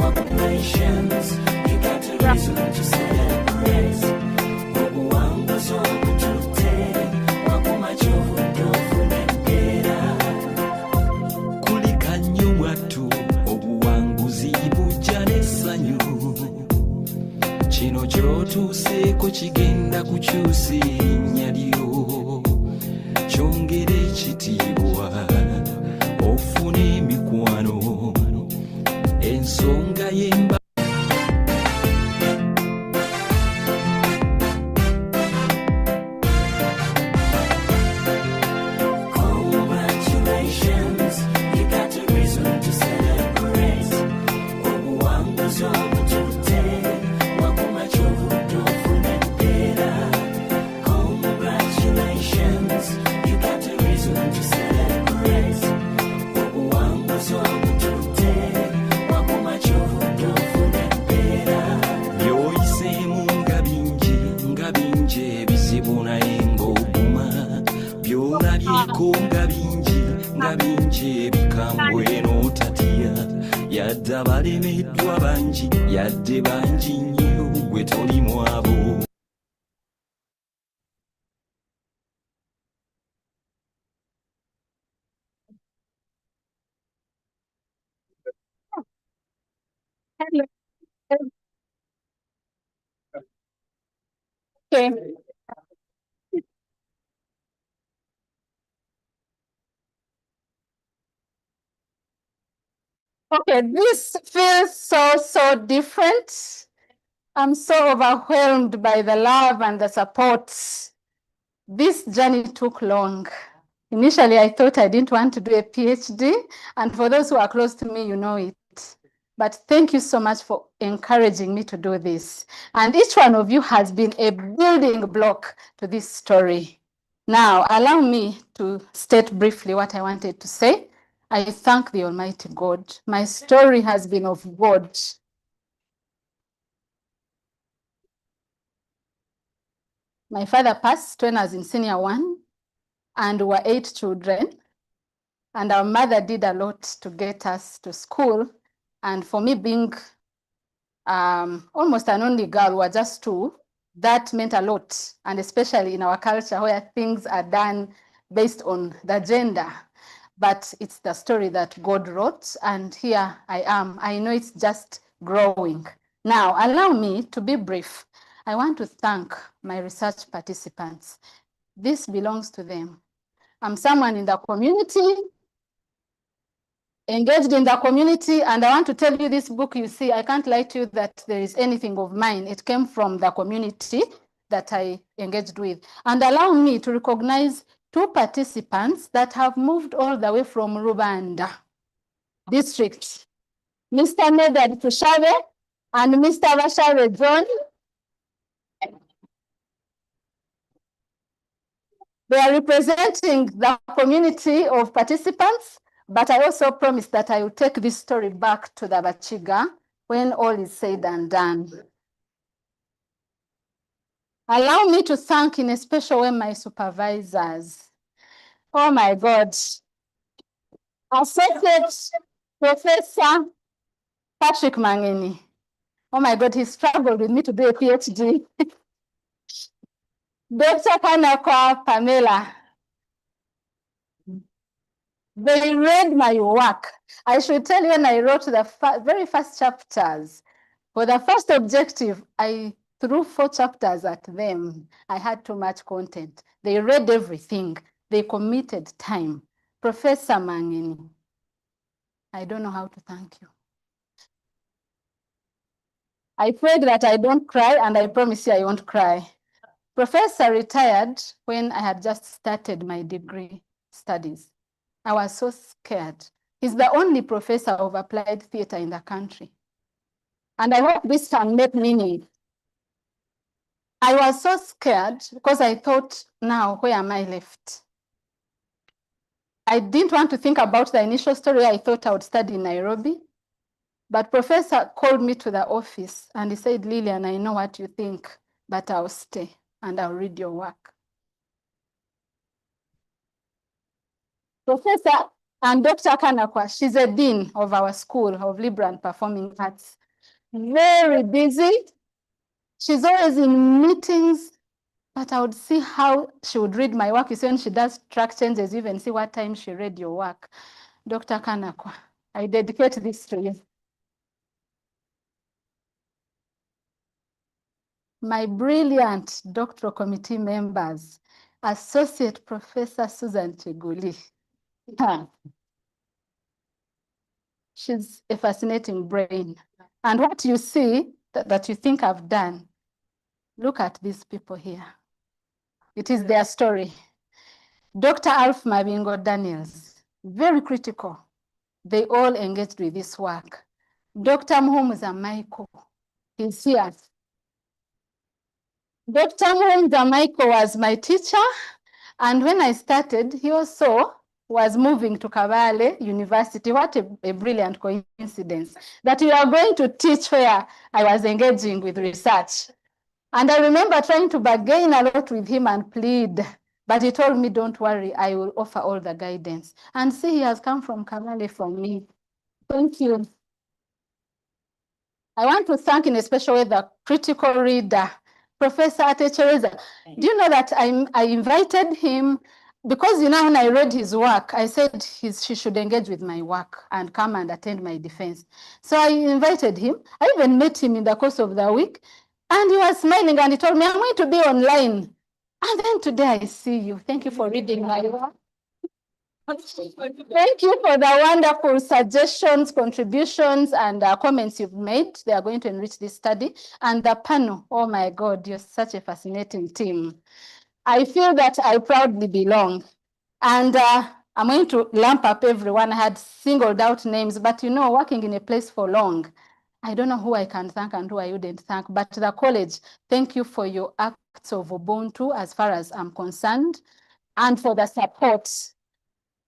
congratulations, you got a reason to celebrate. Obuwangu z'okutute, wakumachovu tofunembera. Kulika nnyo mwattu, obuwanguzi bujja n'essanyu. Kino ky'otuuseeko kigenda kukyusa erinnya lyo. Kyongera ekitiibwa, ofune emikwano, ensonga y'emba. Congratulations, you got a reason to celebrate. Obuwanguzi obutute, wakumachovu tofunembera. Congratulations, you got a reason to celebrate. Obuwanguzi obutute, wakumachovu tofunembera. Byoyiseemu nga bingi ebizibu naye ng'oguma. By'olabyeko nga bingi ebikambwe n'otatya. Yadde abalemeddwa bangi, yadde bangi nnyo gwe toli mu abo. Okay. Okay, this feels so different. I'm so overwhelmed by the love and the support. This journey took long. Initially, I thought I didn't want to do a PhD, and for those who are close to me, you know it. But thank you so much for encouraging me to do this. And each one of you has been a building block to this story. Now, allow me to state briefly what I wanted to say. I thank the Almighty God. My story has been of God. My father passed when I was in senior one, and we were 8 children. And our mother did a lot to get us to school. And for me being almost an only girl, we were just 2, that meant a lot. And especially in our culture where things are done based on the gender. But it's the story that God wrote, and here I am. I know it's just growing. Now, allow me to be brief. I want to thank my research participants. This belongs to them. I'm someone in the community, engaged in the community, and I want to tell you this book you see, I can't lie to you that there is anything of mine. It came from the community that I engaged with. And allow me to recognize 2 participants that have moved all the way from Rubanda district, Mr. Nedad Tushave and Mr. Bashare John. They are representing the community of participants, but I also promised that I will take this story back to the Bakiga when all is said and done. Allow me to thank in a special way my supervisors. Oh my God. Associate Professor Patrick Mangeni. Oh my God, he struggled with me to do a PhD. Dr. Khanakwa, Pamela. They read my work. I should tell you, when I wrote the very first chapters, for the first objective, I threw 4 chapters at them. I had too much content. They read everything. They committed time. Professor Mangeni, I don't know how to thank you. I prayed that I don't cry, and I promise you I won't cry. Professor retired when I had just started my degree studies. I was so scared. He's the only professor of applied theater in the country. And I hope this can make meaning. I was so scared because I thought, now, where am I left? I didn't want to think about the initial story. I thought I would study in Nairobi. But Professor called me to the office and he said, Lillian, I know what you think, but I'll stay and I'll read your work. Professor and Dr. Khanakwa, she's a dean of our school of Liberal and Performing Arts. Very busy. She's always in meetings, but I would see how she would read my work. You see, when she does track changes, you even see what time she read your work. Dr. Khanakwa, I dedicate this to you. My brilliant doctoral committee members, Associate Professor Susan Chiguli. She's a fascinating brain. And what you see that you think I've done, look at these people here. It is their story. Dr. Alf Mabingo Daniels, very critical. They all engaged with this work. Dr. Muhumuza Michael, he's here. Dr. Muhumuza Michael was my teacher. And when I started, he also was moving to Kabale University. What a brilliant coincidence that you are going to teach where I was engaging with research. And I remember trying to bargain a lot with him and plead, but he told me, don't worry, I will offer all the guidance. And see, he has come from Kabale for me. Thank you. I want to thank in a special way the critical reader, Professor Atechereza. Do you know that I invited him because, you know, when I read his work, I said she should engage with my work and come and attend my defense. So I invited him. I even met him in the course of the week, and he was smiling and he told me, I'm going to be online. And then today I see you. Thank you for reading my work. Thank you for the wonderful suggestions, contributions, and comments you've made. They are going to enrich this study. And the panel, oh my God, you're such a fascinating team. I feel that I proudly belong. And I'm going to lump up everyone. I had singled out names, but you know, working in a place for long, I don't know who I can thank and who I wouldn't thank, but the college, thank you for your acts of Ubuntu as far as I'm concerned, and for the support.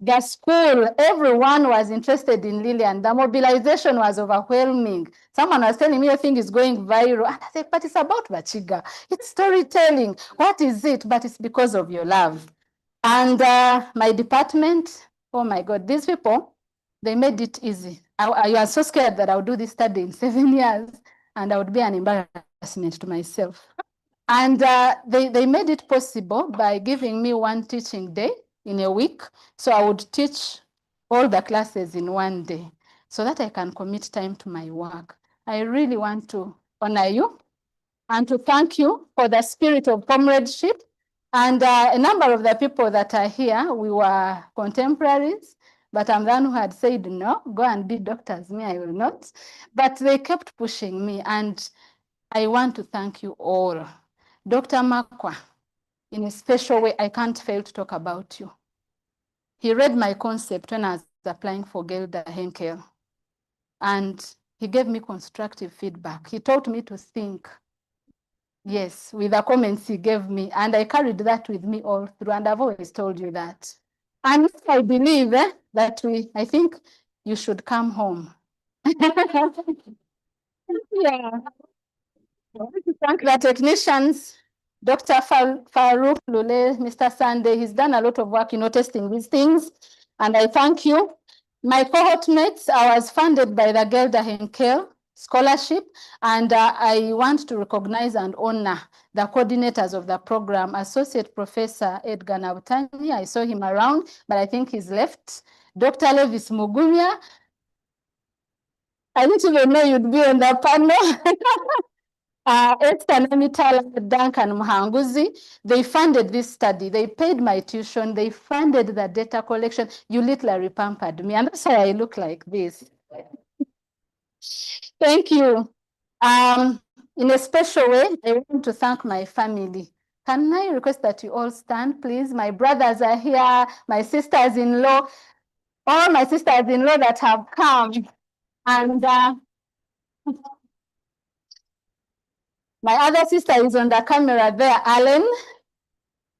The school, everyone was interested in Lillian. The mobilization was overwhelming. Someone was telling me a thing is going viral. And I said, but it's about Bakiga. It's storytelling. What is it? But it's because of your love. And my department, oh my God, these people, they made it easy. I was so scared that I would do this study in 7 years and I would be an embarrassment to myself. And they made it possible by giving me one teaching day in a week. So I would teach all the classes in one day so that I can commit time to my work. I really want to honor you and to thank you for the spirit of comradeship. And a number of the people that are here, we were contemporaries, but I'm the one who had said, no, go and be doctors, me, I will not. But they kept pushing me, and I want to thank you all. Dr. Makwa, in a special way, I can't fail to talk about you. He read my concept when I was applying for Gelda Henkel, and he gave me constructive feedback. He taught me to think, yes, with the comments he gave me, and I carried that with me all through, and I've always told you that. And I believe that I think you should come home. Yeah. I want to thank the technicians, Dr. Farouk Lule, Mr. Sunday. He's done a lot of work, testing these things. And I thank you. My cohort mates, I was funded by the Gelda Henkel Scholarship. And I want to recognize and honor the coordinators of the program, Associate Professor Edgar Nabutani. I saw him around, but I think he's left. Dr. Levis Mugunya. I didn't even know you'd be on the panel. Esther Nemitala, Duncan Muhanguzi, they funded this study. They paid my tuition. They funded the data collection. You literally pampered me. And that's why I look like this. Thank you. In a special way, I want to thank my family. Can I request that you all stand, please? My brothers are here, my sisters-in-law, all my sisters-in-law that have come. And my other sister is on the camera there, Alan.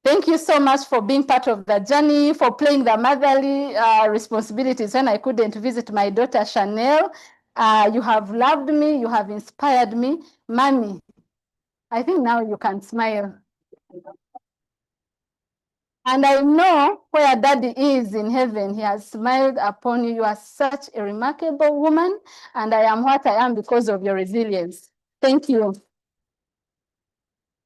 Thank you so much for being part of the journey, for playing the motherly responsibilities when I couldn't visit my daughter, Chanel. You have loved me, you have inspired me. Mommy, I think now you can smile. And I know where Daddy is in heaven. He has smiled upon you. You are such a remarkable woman, and I am what I am because of your resilience. Thank you.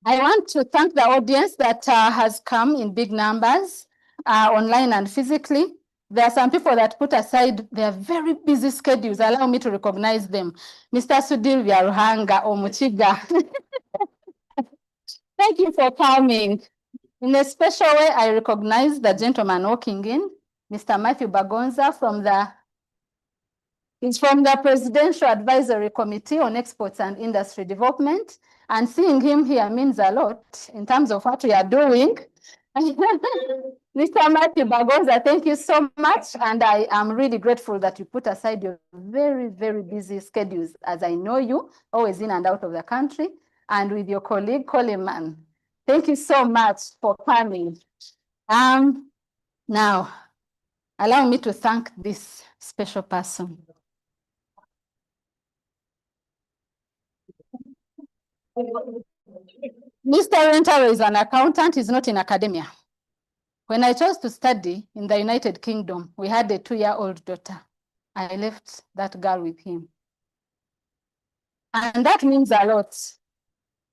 I want to thank the audience that has come in big numbers, online and physically. There are some people that put aside their very busy schedules. Allow me to recognize them. Mr. Sudil Vyaruhanga Omuchiga. Thank you for coming. In a special way, I recognize the gentleman walking in, Mr. Matthew Bagonza He's from the Presidential Advisory Committee on Exports and Industry Development. And seeing him here means a lot in terms of what we are doing. Mr. Matthew Bagonza, thank you so much. And I am really grateful that you put aside your very, very busy schedules, as I know you, always in and out of the country. And with your colleague, Coleman, thank you so much for coming. Now, allow me to thank this special person. Mr. Rentaro is an accountant, he's not in academia. When I chose to study in the United Kingdom, we had a 2-year-old daughter. I left that girl with him. And that means a lot.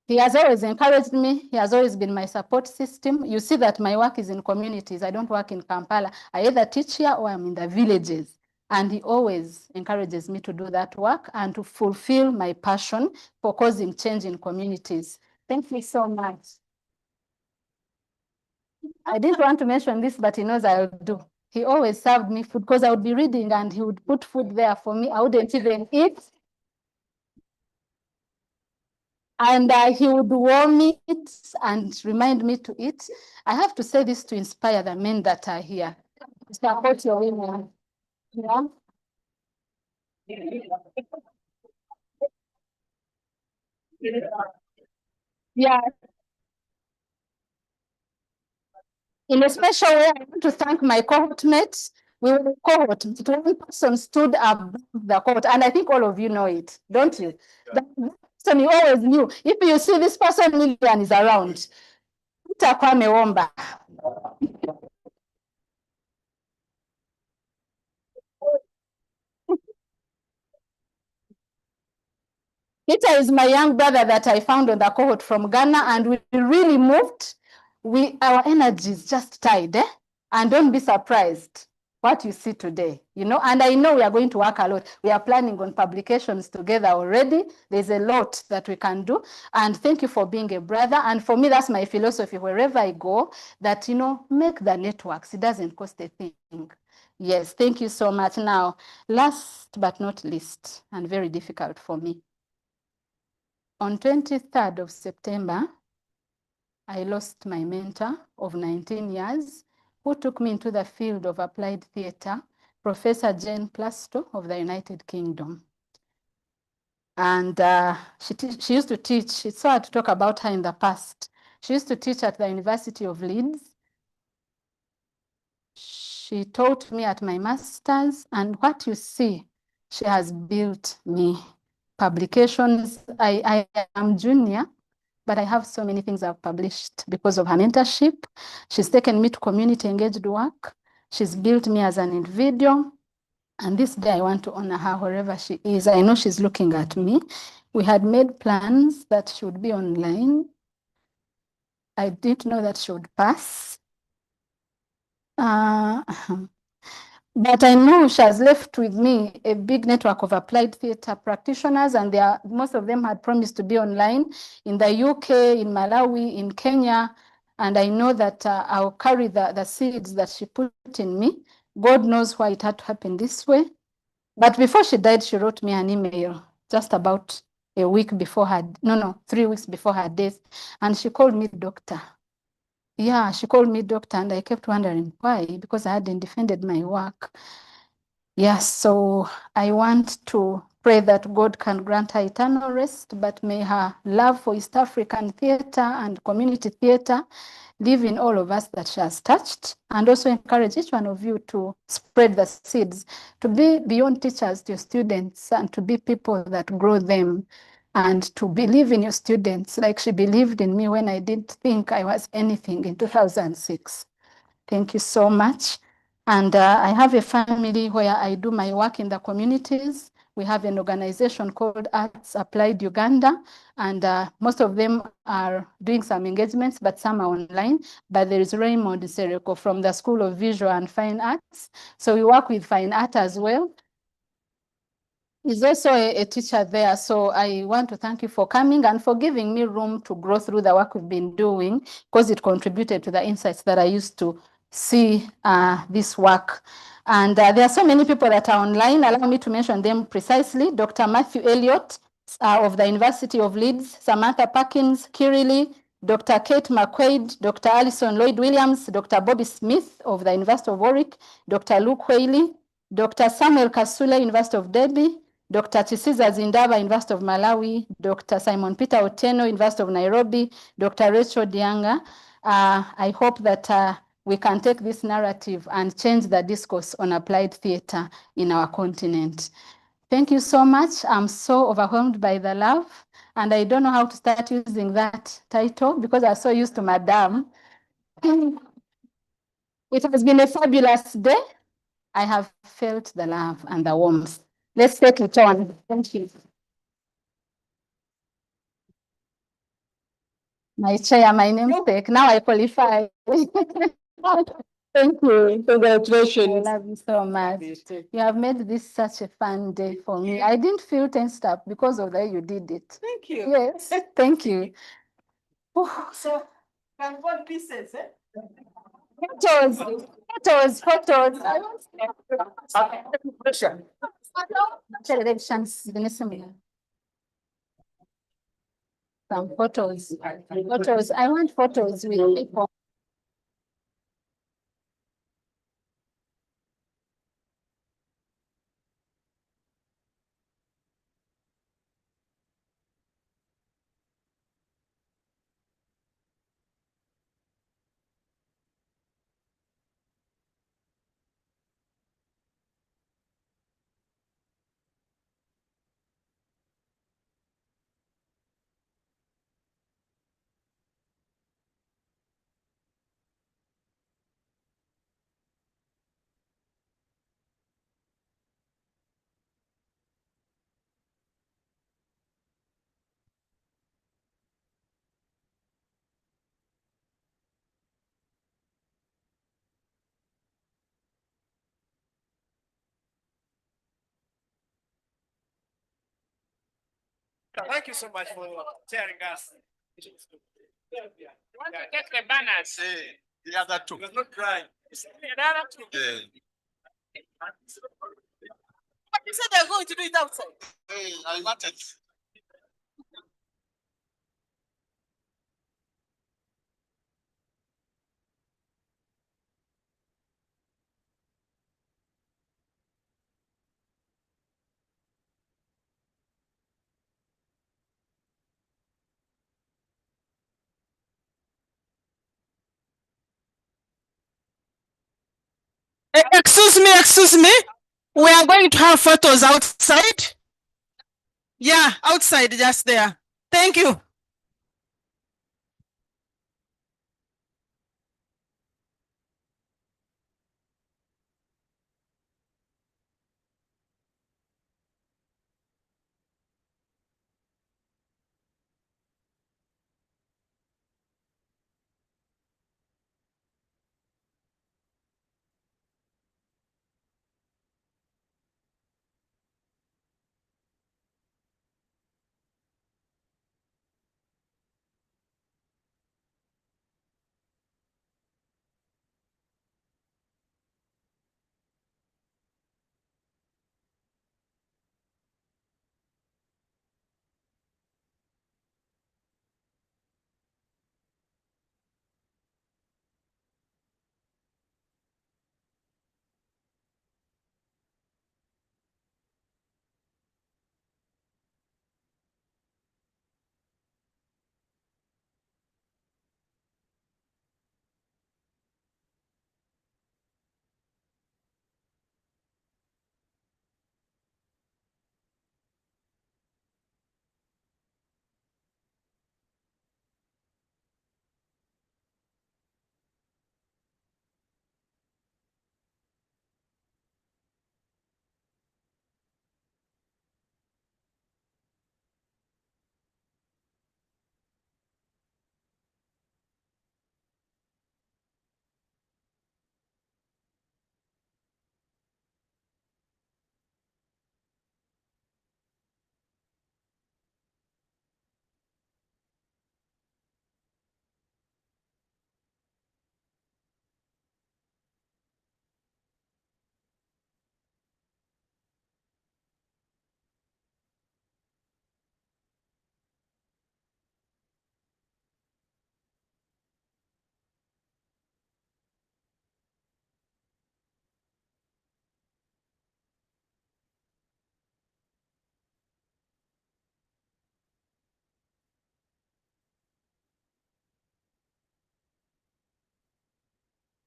He has always encouraged me. He has always been my support system. You see that my work is in communities. I don't work in Kampala. I either teach here or I'm in the villages. And he always encourages me to do that work and to fulfill my passion for causing change in communities. Thank you so much. I didn't want to mention this, but he knows I'll do. He always served me food because I would be reading and he would put food there for me. I wouldn't even eat. And he would warm it and remind me to eat. I have to say this to inspire the men that are here. support your women. Yeah. Yeah. In a special way, I want to thank my cohort mates. We were a cohort. One person stood above the cohort, and I think all of you know it, don't you? That person you always knew. If you see this person, Lillian is around. Peter Kwame Womba. Peter is my young brother that I found on the cohort from Ghana, and we really moved. Our energy is just tied, eh? And don't be surprised what you see today, you know, and I know we are going to work a lot. We are planning on publications together already. There's a lot that we can do. And thank you for being a brother. And for me, that's my philosophy wherever I go, that, you know, make the networks. It doesn't cost a thing. Yes, thank you so much. Now, last but not least, and very difficult for me. On 23rd of September, I lost my mentor of 19 years, who took me into the field of applied theatre, Professor Jane Plasto of the United Kingdom. And she used to teach, it's so hard to talk about her in the past. She used to teach at the University of Leeds. She taught me at my master's, and what you see, she has built me. Publications, I am junior, but I have so many things I've published because of her mentorship. She's taken me to community engaged work. She's built me as an individual. And this day I want to honor her wherever she is. I know she's looking at me. We had made plans that she would be online. I didn't know that she would pass. But I know she has left with me a big network of applied theatre practitioners, and most of them had promised to be online in the UK, in Malawi, in Kenya. And I know that I'll carry the seeds that she put in me. God knows why it had to happen this way. But before she died, she wrote me an email just about a week before her, 3 weeks before her death. And she called me doctor. Yeah, she called me doctor, and I kept wondering why, because I hadn't defended my work. Yes, so I want to pray that God can grant her eternal rest, but may her love for East African theatre and community theatre live in all of us that she has touched, and also encourage each one of you to spread the seeds, to be beyond teachers to your students, and to be people that grow them, and to believe in your students like she believed in me when I didn't think I was anything in 2006. Thank you so much. And I have a family where I do my work in the communities. We have an organization called Arts Applied Uganda, and most of them are doing some engagements, but some are online. But there is Raymond Sereko from the School of Visual and Fine Arts. So we work with fine art as well. He's also a teacher there. So I want to thank you for coming and for giving me room to grow through the work we've been doing, because it contributed to the insights that I used to see this work. And there are so many people that are online. Allow me to mention them precisely. Dr. Matthew Elliott of the University of Leeds, Samantha Perkins, Kirili, Dr. Kate McQuaid, Dr. Alison Lloyd-Williams, Dr. Bobby Smith of the University of Warwick, Dr. Luke Whaley, Dr. Samuel Kasule, University of Derby, Dr. Chisiza Zindaba, University of Malawi, Dr. Simon Peter Otieno, University of Nairobi, Dr. Rachel Dianga. I hope that we can take this narrative and change the discourse on applied theatre in our continent. Thank you so much. I'm so overwhelmed by the love, and I don't know how to start using that title because I'm so used to Madam. It has been a fabulous day. I have felt the love and the warmth. Let's take it on. Thank you. My chair, my namesake. Now I qualify. Thank you. Congratulations. I love you so much. You have made this such a fun day for me. I didn't feel tensed up because of the way you did it. Thank you. Yes, thank you. So, can one pieces, eh? Photos. I want some photos. I want photos with people. Thank you so much for sharing us. You want to get the banners? The other two. He was not crying. The other two. But you said they're going to do it outside. Hey, I wanted. Excuse me. We are going to have photos outside. Yeah, outside, just there. Thank you.